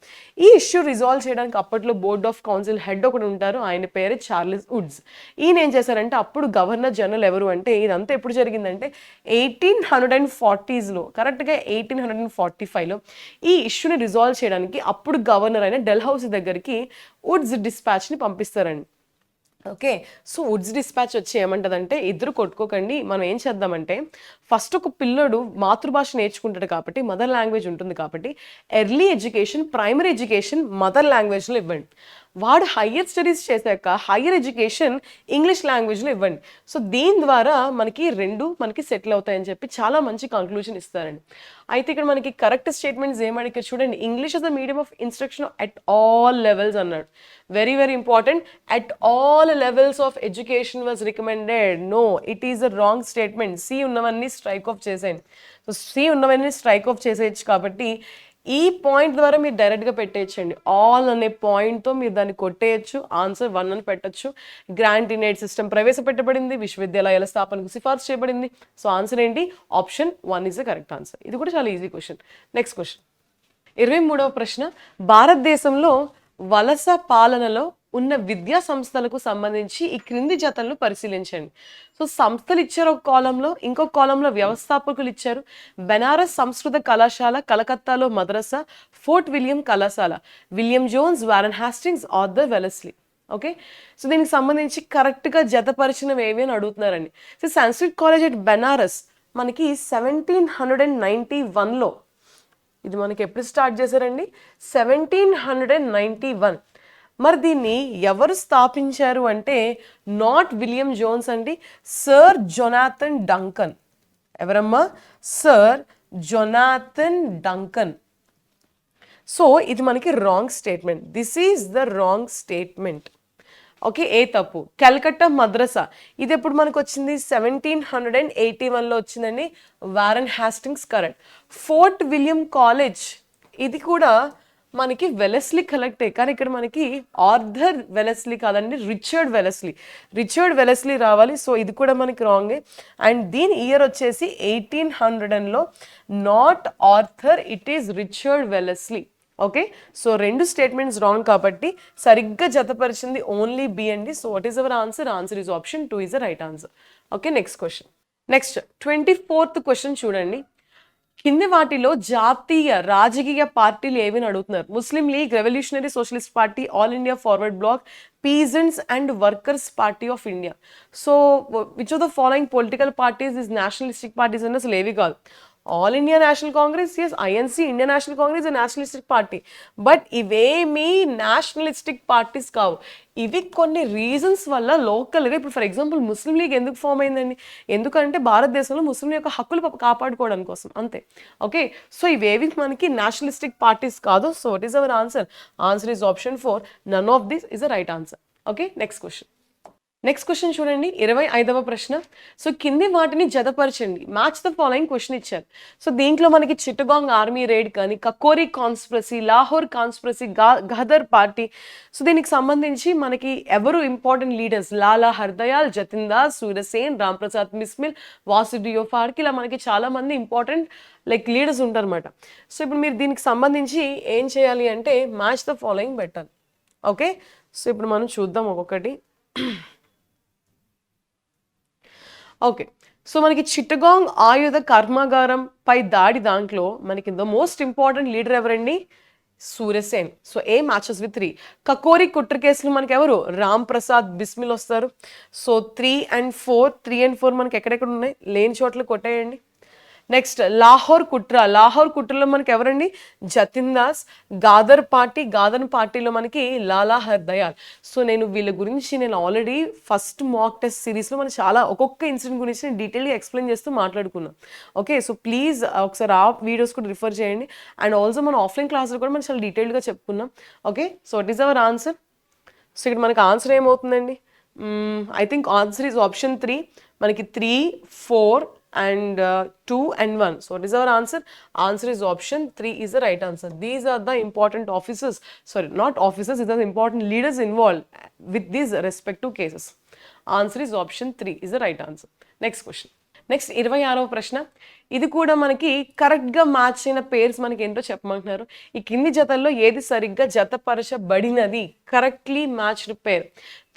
ఈ ఇష్యూ రిజాల్వ్ చేయడానికి అప్పట్లో బోర్డ్ ఆఫ్ కౌన్సిల్ హెడ్ ఒకటి ఉంటారు. ఆయన పేరే చార్లెస్ వుడ్స్. ఈయన ఏం చేశారంటే అప్పుడు గవర్నర్ జనరల్ ఎవరు అంటే, ఇదంతా ఎప్పుడు జరిగిందంటే 1840s, కరెక్ట్గా 1845లో ఈ ఇష్యూని రిజాల్వ్ చేయడానికి అప్పుడు గవర్నర్ అయిన డెల్హౌసీ దగ్గరికి వుడ్స్ డిస్పాచ్ని పంపిస్తారండి. ఓకే, సో వుడ్స్ డిస్పాచ్ వచ్చి ఏమంటదంటే, ఇద్దరు కొట్టుకోకండి, మనం ఏం చేద్దామంటే ఫస్ట్ ఒక పిల్లడు మాతృభాష నేర్చుకుంటాడు కాబట్టి, మదర్ లాంగ్వేజ్ ఉంటుంది కాబట్టి early education, primary education mother లాంగ్వేజ్లో ఇవ్వండి. వాడు హయ్యర్ స్టడీస్ చేశాక హయ్యర్ ఎడ్యుకేషన్ ఇంగ్లీష్ లాంగ్వేజ్లో ఇవ్వండి. సో దీని ద్వారా మనకి సెటిల్ అవుతాయని చెప్పి చాలా మంచి కంక్లూజన్ ఇస్తారండి. అయితే ఇక్కడ మనకి కరెక్ట్ స్టేట్మెంట్స్ ఏమని ఇక్కడ చూడండి, English is the medium of instruction at all levels అన్నాడు. Very very important. At all levels of education was recommended. No, it is a wrong statement. C ఉన్నవన్నీ స్ట్రైక్ ఆఫ్ చేసేయండి. సో సి ఉన్నవన్నీ strike off చేసేయచ్చు కాబట్టి ఈ point ద్వారా మీరు డైరెక్ట్గా పెట్టేయచ్చండి. ఆల్ అనే పాయింట్తో మీరు దాన్ని కొట్టేయచ్చు. ఆన్సర్ 1 అని పెట్టచ్చు. గ్రాంట్ ఇన్ ఎయిడ్ సిస్టమ్ ప్రవేశపెట్టబడింది. విశ్వవిద్యాలయాల స్థాపనకు సిఫార్సు చేయబడింది. సో ఆన్సర్ ఏంటి? Option 1 is the correct answer. ఇది కూడా చాలా ఈజీ క్వశ్చన్. నెక్స్ట్ క్వశ్చన్, 23వ ప్రశ్న, భారతదేశంలో వలస పాలనలో ఉన్న విద్యా సంస్థలకు సంబంధించి ఈ క్రింది జతలను పరిశీలించండి. సో సంస్థలు ఇచ్చారు ఒక కాలంలో, ఇంకొక కాలంలో వ్యవస్థాపకులు ఇచ్చారు. బెనారస్ సంస్కృత కళాశాల, కలకత్తాలో మద్రసా, ఫోర్ట్ విలియం కళాశాల, William Jones, Warren Hastings, Arthur Wellesley. Okay, so దీనికి సంబంధించి కరెక్ట్గా జతపరిచినవి ఏవి అని అడుగుతున్నారండి. సో సంస్కృత్ కాలేజ్ అట్ బెనారస్ మనకి 1791లో, ఇది మనకి ఎప్పుడు స్టార్ట్ చేశారండి? 1791. మరి దీన్ని ఎవరు స్థాపించారు అంటే నాట్ విలియం జోన్స్ అండి, సర్ జొనాథన్ డంకన్. ఎవరమ్మా? Sir Jonathan Duncan. సో ఇది మనకి wrong statement. This is the wrong statement. Okay, A తప్పు. కల్కట్టా మద్రసా ఇది ఎప్పుడు మనకు వచ్చింది? 1781లో వచ్చిందండి. Warren Hastings correct. Fort William college ఇది కూడా మనకి వెలెస్లీ కలెక్టే, కానీ ఇక్కడ మనకి ఆర్థర్ వెలెస్లీ కాదండి, రిచర్డ్ వెలెస్లీ రావాలి. సో ఇది కూడా మనకి రాంగే. అండ్ దీని ఇయర్ వచ్చేసి 1800లో. Not Arthur, it is Richard Wellesley. Okay, so 2 statements wrong కాబట్టి సరిగ్గా జతపరిచింది ఓన్లీ బి అండి. So what is our answer? Answer is option 2 is the right answer. Okay, next question. Next 24th question చూడండి. కింది వాటిలో జాతీయ రాజకీయ పార్టీలు ఏవి అడుగుతున్నారు? Muslim League, Revolutionary Socialist Party, All India Forward Bloc, Peasants and Workers Party of India. So which of the following political parties is nationalistic parties అంటే అసలు ఏవి కాదు. All India National Congress, yes, INC Indian National Congress nationalistic party. But ఇవేమీ nationalistic parties కావు. ఇవి కొన్ని reasons వల్ల లోకల్గా, ఇప్పుడు ఫర్ ఎగ్జాంపుల్ ముస్లిం లీగ్ ఎందుకు ఫామ్ అయిందండి? ఎందుకంటే భారతదేశంలో ముస్లిం యొక్క హక్కులు కాపాడుకోవడం కోసం, అంతే. ఓకే, సో ఇవేవి మనకి నేషనలిస్టిక్ పార్టీస్ కాదు. So what is our answer? Answer is option 4. None of this is a right answer. Okay, next question. Next question చూడండి 25వ ప్రశ్న. సో కింది వాటిని జతపరచండి, మ్యాచ్ ద ఫాలోయింగ్ క్వశ్చన్ ఇచ్చారు. సో దీంట్లో మనకి చిట్టగాంగ్ ఆర్మీ రైడ్ కానీ, Kakori conspiracy, Lahore conspiracy, Ghadar party. So దీనికి సంబంధించి మనకి ఎవరు ఇంపార్టెంట్ లీడర్స్, లాలా హర్దయాల్, జతిన్ దాస్, సూర్యసేన్, రామ్ ప్రసాద్ బిస్మిల్, వాసుదేవ్ ఫాడ్కి, ఇలా మనకి చాలా మంది ఇంపార్టెంట్ లీడర్స్ ఉంటారు అనమాట. సో ఇప్పుడు మీరు దీనికి సంబంధించి ఏం చేయాలి అంటే మ్యాచ్ ద ఫాలోయింగ్ పెట్టాలి. ఓకే, సో ఇప్పుడు మనం చూద్దాం ఒక్కొక్కటి. ఓకే, సో మనకి చిట్టగాంగ్ ఆయుధ కర్మాగారం పై దాంట్లో మనకి ద మోస్ట్ ఇంపార్టెంట్ లీడర్ ఎవరండి? Surya Sen. So A matches with 3. Kakori కుట్ర కేసులు మనకి ఎవరు? రామ్ ప్రసాద్ బిస్మిల్ వస్తారు. సో 3 and 4 మనకి ఎక్కడెక్కడ ఉన్నాయి, లేని చోట్ల కొట్టేయండి. నెక్స్ట్ లాహోర్ కుట్రలో మనకి ఎవరండి? జతిన్ దాస్. గాదర్ పార్టీలో మనకి లాలా హర్దయాల్. సో నేను వీళ్ళ గురించి నేను ఆల్రెడీ ఫస్ట్ మాక్ టెస్ట్ సిరీస్లో మనం చాలా ఒక్కొక్క ఇన్సిడెంట్ గురించి నేను డీటెయిల్గా ఎక్స్ప్లెయిన్ చేస్తూ మాట్లాడుకున్నాం. ఓకే, సో ప్లీజ్ ఒకసారి ఆ వీడియోస్ కూడా రిఫర్ చేయండి. అండ్ ఆల్సో మన ఆఫ్లైన్ క్లాస్లో కూడా మనం చాలా డీటెయిల్డ్గా చెప్పుకున్నాం. Okay, so what is our answer? So ఇక్కడ మనకి ఆన్సర్ ఏమవుతుందండి? I think answer is option 3. మనకి 3, 4 and 2 and 1. So what is our answer? Answer is option 3 is the right answer. These are the important officers, sorry, not officers, these are the important leaders involved with these respective cases. Answer is option 3 is the right answer. Next question. Next 26వ ప్రశ్న. ఇది కూడా మనకి కరెక్ట్గా match అయిన pairs మనకి ఏంటో చెప్పమంటున్నారు. ఈ కింది జతల్లో ఏది సరిగ్గా జతపరచబడినది? Correctly matched pair.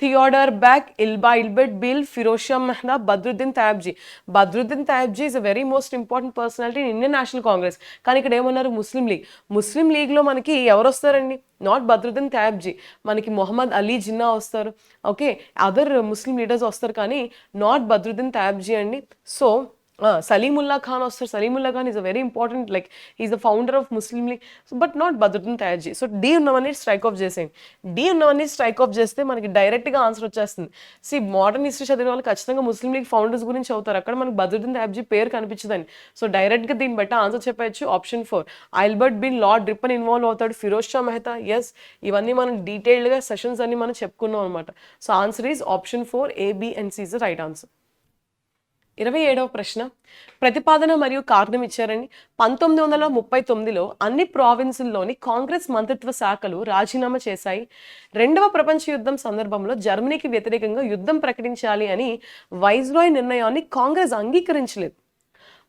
Theodore Beck, Ilbert Bill, Firoz Shah Mehta, Badruddin Tyabji. Badruddin Tyabji is a very most important personality in Indian National Congress. కానీ ఇక్కడ ఏమన్నారు? ముస్లిం లీగ్లో మనకి ఎవరు వస్తారండి? నాట్ బద్రుద్దీన్ తయాబ్జీ, మనకి మొహమ్మద్ అలీ జిన్నా వస్తారు. ఓకే, అదర్ ముస్లిం లీడర్స్ వస్తారు కానీ నాట్ బద్రుద్దీన్ తయాబ్జీ అండి. సో సలీముల్లా ఖాన్ వస్తారు. Salimullah Khan is a very important, is the founder of Muslim League, but not Badruddin Tyabji. So D ఉన్నవన్నీ స్ట్రైక్ ఆఫ్ చేసేయండి. డి ఉన్నవన్నీ స్ట్రైక్ ఆఫ్ చేస్తే మనకి డైరెక్ట్గా ఆన్సర్ వచ్చేస్తుంది. మోడర్న్ హిస్టరీ చదివిన వాళ్ళు ఖచ్చితంగా ముస్లిం లీగ్ ఫౌండర్స్ గురించి అవుతారు, అక్కడ మనకి బద్రుద్దీన్ తయాబ్జీ పేరు కనిపించదండి. సో డైరెక్ట్గా దీన్ని బట్టి ఆన్సర్ చెప్పచ్చు option 4. Ilbert Bill, Lord Ripon involve అవుతాడు. ఫిరోజ్ షా మెహతా, ఎస్, ఇవన్నీ మనం డీటెయిల్డ్గా సెషన్స్ అన్ని మనం చెప్పుకున్నాం అనమాట. So answer is option 4, A, B and C is the right answer. 27వ ప్రశ్న. ప్రతిపాదన మరియు కారణం ఇచ్చారండి. 1939లో అన్ని ప్రావిన్సుల్లోని కాంగ్రెస్ మంత్రిత్వ శాఖలు రాజీనామా చేశాయి. 2వ ప్రపంచ యుద్ధం సందర్భంలో జర్మనీకి వ్యతిరేకంగా యుద్ధం ప్రకటించాలి అని వైస్రాయ్ నిర్ణయాన్ని కాంగ్రెస్ అంగీకరించలేదు.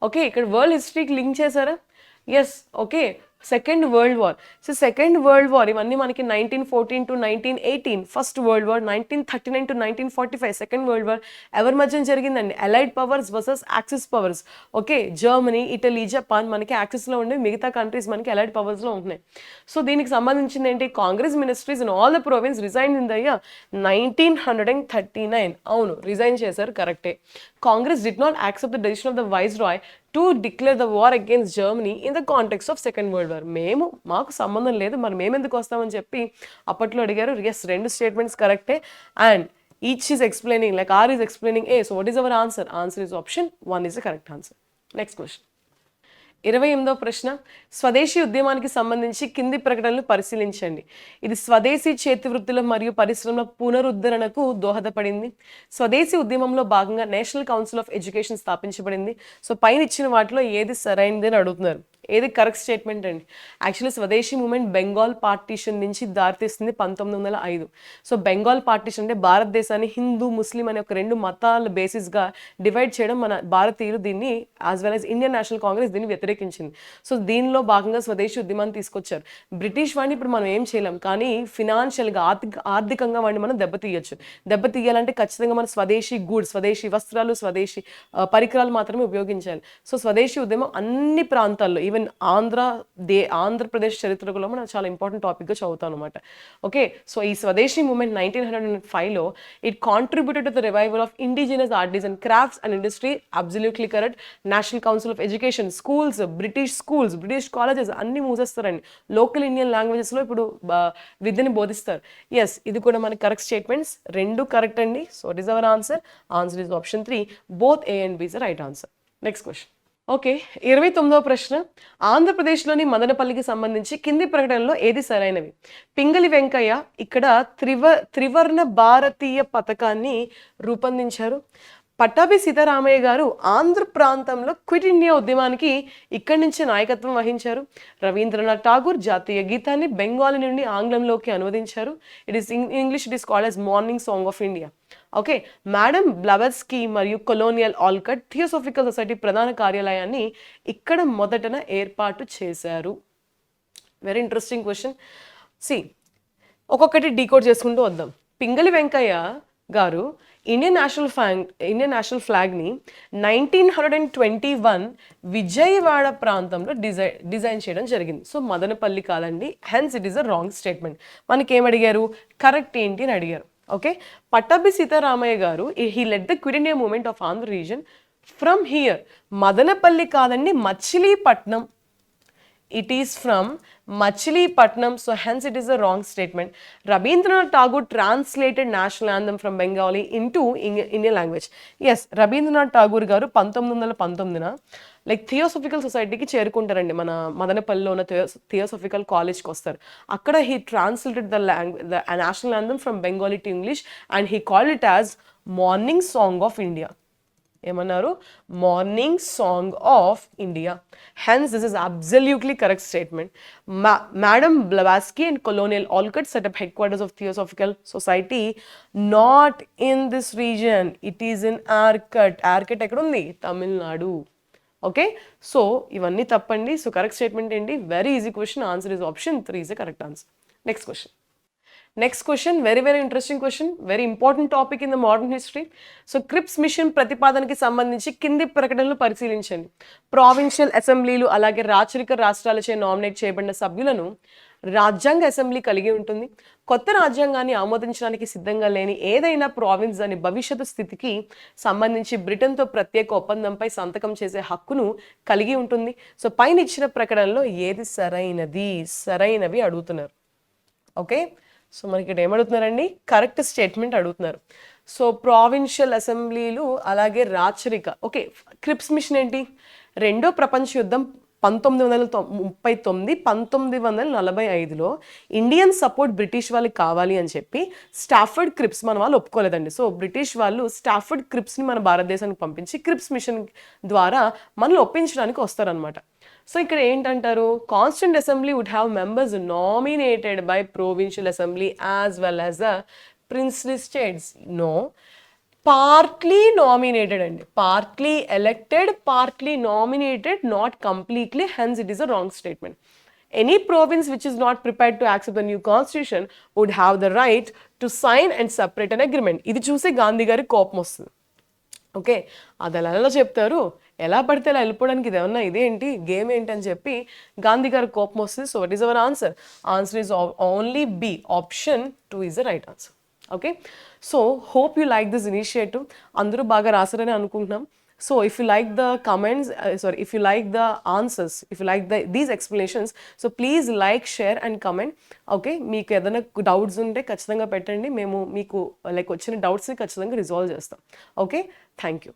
ఓకే, ఇక్కడ వరల్డ్ హిస్టరీకి లింక్ చేశారా? Yes. Okay, second world war. So second world war ఇవన్నీ మనకి 1914 to 1918 first world war, 1939 to 1945 second world war. ఎవరి మధ్య జరిగిందండి? Allied powers versus axis powers. Okay, Germany, Italy, Japan మనకి యాక్సిస్లో ఉండే, మిగతా కంట్రీస్ మనకి అలైడ్ పవర్స్లో ఉంటున్నాయి. సో దీనికి సంబంధించింది ఏంటి? Congress ministries in all the province resign in the year 1939. అవును, రిజైన్ చేశారు, కరెక్టే. Congress did not accept the decision of the viceroy to declare the war against Germany in the context of second world war. మాకు సంబంధం లేదు, మరి మేము ఎందుకు వస్తామని చెప్పి అప్పట్లో అడిగారు. ఎస్, 2 స్టేట్మెంట్స్ కరెక్టే. And each is explaining, or is explaining A. So what is our answer? Answer is option 1 is the correct answer. Next question. 28వ ప్రశ్న. స్వదేశీ ఉద్యమానికి సంబంధించి కింది ప్రకటనలు పరిశీలించండి. ఇది స్వదేశీ చేతి వృత్తుల మరియు పరిశ్రమల పునరుద్ధరణకు దోహదపడింది. స్వదేశీ ఉద్యమంలో భాగంగా నేషనల్ కౌన్సిల్ ఆఫ్ ఎడ్యుకేషన్ స్థాపించబడింది. సో పైన ఇచ్చిన వాటిలో ఏది సరైనది అని అడుగుతున్నారు. ఏది కరెక్ట్ స్టేట్మెంట్ అండి? యాక్చువల్లీ స్వదేశీ మూమెంట్ బెంగాల్ పార్టీషన్ నుంచి దారితీస్తుంది 1905. సో బెంగాల్ పార్టీషన్ అంటే భారతదేశాన్ని హిందూ, ముస్లిం అనే ఒక 2 మతాల బేసిస్గా డివైడ్ చేయడం. మన భారతీయులు దీన్ని as well as Indian National Congress దీన్ని వ్యతిరేకించింది. సో దీనిలో భాగంగా స్వదేశీ ఉద్యమాన్ని తీసుకొచ్చారు. బ్రిటిష్ వాడిని ఇప్పుడు మనం ఏం చేయలేం, కానీ ఫినాన్షియల్గా ఆర్థికంగా వాడిని మనం దెబ్బతీయాలంటే ఖచ్చితంగా మన స్వదేశీ గూడ్స్, స్వదేశీ వస్త్రాలు, స్వదేశీ పరికరాలు మాత్రమే ఉపయోగించాలి. సో స్వదేశీ ఉద్యమం అన్ని ప్రాంతాల్లో, ఈవెన్ ఆంధ్రప్రదేశ్ చరిత్రలో మనం చాలా ఇంపార్టెంట్ టాపిక్గా చదువుతాం అనమాట. ఓకే, సో ఈ స్వదేశీ మూమెంట్ 1905లో it contributed to the revival of indigenous art, design, crafts and industry. Absolutely correct. National Council of Education, schools, British colleges అన్ని మూసేస్తారండి. లోకల్ ఇండియన్ లాంగ్వేజెస్లో ఇప్పుడు విద్యని బోధిస్తారు. ఎస్, ఇది కూడా మనకి కరెక్ట్ స్టేట్మెంట్స్, 2 కరెక్ట్ అండి. So it is our answer. Answer is option 3. Both A and B is the right answer. Next question. Okay. 29వ ప్రశ్న. ఆంధ్రప్రదేశ్‌లోని మదనపల్లికి సంబంధించి కింది ప్రకటనలో ఏది సరైనవి? పింగళి వెంకయ్య ఇక్కడ త్రివర్ణ భారతీయ పతాకాన్ని రూపొందించారు. పట్టాభి సీతారామయ్య గారు ఆంధ్ర ప్రాంతంలో క్విట్ ఇండియా ఉద్యమానికి ఇక్కడి నుంచే నాయకత్వం వహించారు. రవీంద్రనాథ్ ఠాగూర్ జాతీయ గీతాన్ని బెంగాలీ నుండి ఆంగ్లంలోకి అనువదించారు. English it is called as morning song of India. Okay. Madam Blavatsky మరియు కొలోనియల్ ఆల్కట్ థియోసాఫికల్ సొసైటీ ప్రధాన కార్యాలయాన్ని ఇక్కడ మొదటన ఏర్పాటు చేశారు. Very interesting question. ఒక్కొక్కటి డీకోడ్ చేసుకుంటూ వద్దాం. పింగళి వెంకయ్య గారు ఇండియన్ నేషనల్ ఫ్లాగ్ని 1921 విజయవాడ ప్రాంతంలో డిజైన్ చేయడం జరిగింది. సో మదనపల్లి కాదండి, hence it is a wrong statement. మనకి ఏమడిగారు, కరెక్ట్ ఏంటి అని అడిగారు. ఓకే. పట్టాభి సీతారామయ్య గారు he lead the quit India movement of Andhra reason from here. Madanapalle కాదండి, Machilipatnam. It is from Machilipatnam, so hence it is a wrong statement. Rabindranath Tagore translated national anthem from Bengali into Indian language. Yes, Rabindranath Tagore garu 1919 like theosophical సొసైటీకి చేరుకుంటారండి. మన మదనపల్లిలో ఉన్న theosophical కాలేజ్కి వస్తారు. అక్కడ he translated the national anthem from Bengali to English and he called it as morning song of India. ఏమన్నారు, morning song of India. Hence this is absolutely correct statement. Madam Blavatsky and colonel Olcott set up headquarters of theosophical society not in this region, it is in Arcot. Arcot ఎక్కడ ఉంది, Tamil Nadu. Okay. So ఇవన్నీ తప్పండి. So correct statement ఏంటి, very easy question. Answer is option 3 is the correct answer. Next question very very interesting question, very important topic in the modern history. So Cripps mission ప్రతిపాదనకి సంబంధించి కింది ప్రకటనలు పరిశీలించండి. Provincial అసెంబ్లీలు అలాగే రాచరిక రాష్ట్రాలచే నామినేట్ చేయబడిన సభ్యులను రాజ్యాంగ అసెంబ్లీ కలిగి ఉంటుంది. కొత్త రాజ్యాంగాన్ని ఆమోదించడానికి సిద్ధంగా లేని ఏదైనా ప్రావిన్స్ దాని భవిష్యత్తు స్థితికి సంబంధించి బ్రిటన్తో ప్రత్యేక ఒప్పందంపై సంతకం చేసే హక్కును కలిగి ఉంటుంది. సో పైన ఇచ్చిన ప్రకటనలో ఏది సరైనవి అడుగుతున్నారు. ఓకే. సో మనకి ఇక్కడ ఏమడుగుతున్నారండి, కరెక్ట్ స్టేట్మెంట్ అడుగుతున్నారు. సో ప్రావిన్షియల్ అసెంబ్లీలు అలాగే రాచరిక. ఓకే. క్రిప్స్ మిషన్ ఏంటి, రెండో ప్రపంచ యుద్ధం 1939 1945లో ఇండియన్ సపోర్ట్ బ్రిటిష్ వాళ్ళకి కావాలి అని చెప్పి స్టాఫర్డ్ క్రిప్స్ మన వాళ్ళు ఒప్పుకోలేదండి. సో బ్రిటిష్ వాళ్ళు స్టాఫర్డ్ క్రిప్స్ని మన భారతదేశానికి పంపించి క్రిప్స్ మిషన్ ద్వారా మనల్ని ఒప్పించడానికి వస్తారనమాట. సో ఇక్కడ ఏంటంటారు, constituent assembly would have members nominated by provincial assembly as well as the princely states. No, partly nominated అండి, partly elected, partly nominated, not completely. Hence it is a wrong statement. Any province which is not prepared to accept the new constitution would have the right to sign and separate an agreement. ఇది చూసి గాంధీ గారి కోపం వస్తుంది. Okay. అది ఎలా చెప్తారు, ఎలా పడితే అలా వెళ్ళిపోవడానికి ఇది ఏమన్నా ఇదేంటి గేమ్ ఏంటి అని చెప్పి గాంధీ గారి కోపం వస్తుంది. So what is our answer? Answer is only B, option 2 is the right answer. Okay. So hope you like this initiative. అందరూ బాగా రాసారని అనుకుంటున్నాం. So if you like the comments, if you like the answers, if you like these explanations, so please like, share and comment. Okay, మీకు ఏదైనా doubts ఉంటే ఖచ్చితంగా పెట్టండి. మేము మీకు లైక్ వచ్చిన డౌట్స్ని ఖచ్చితంగా రిజాల్వ్ చేస్తాం. Okay, thank you.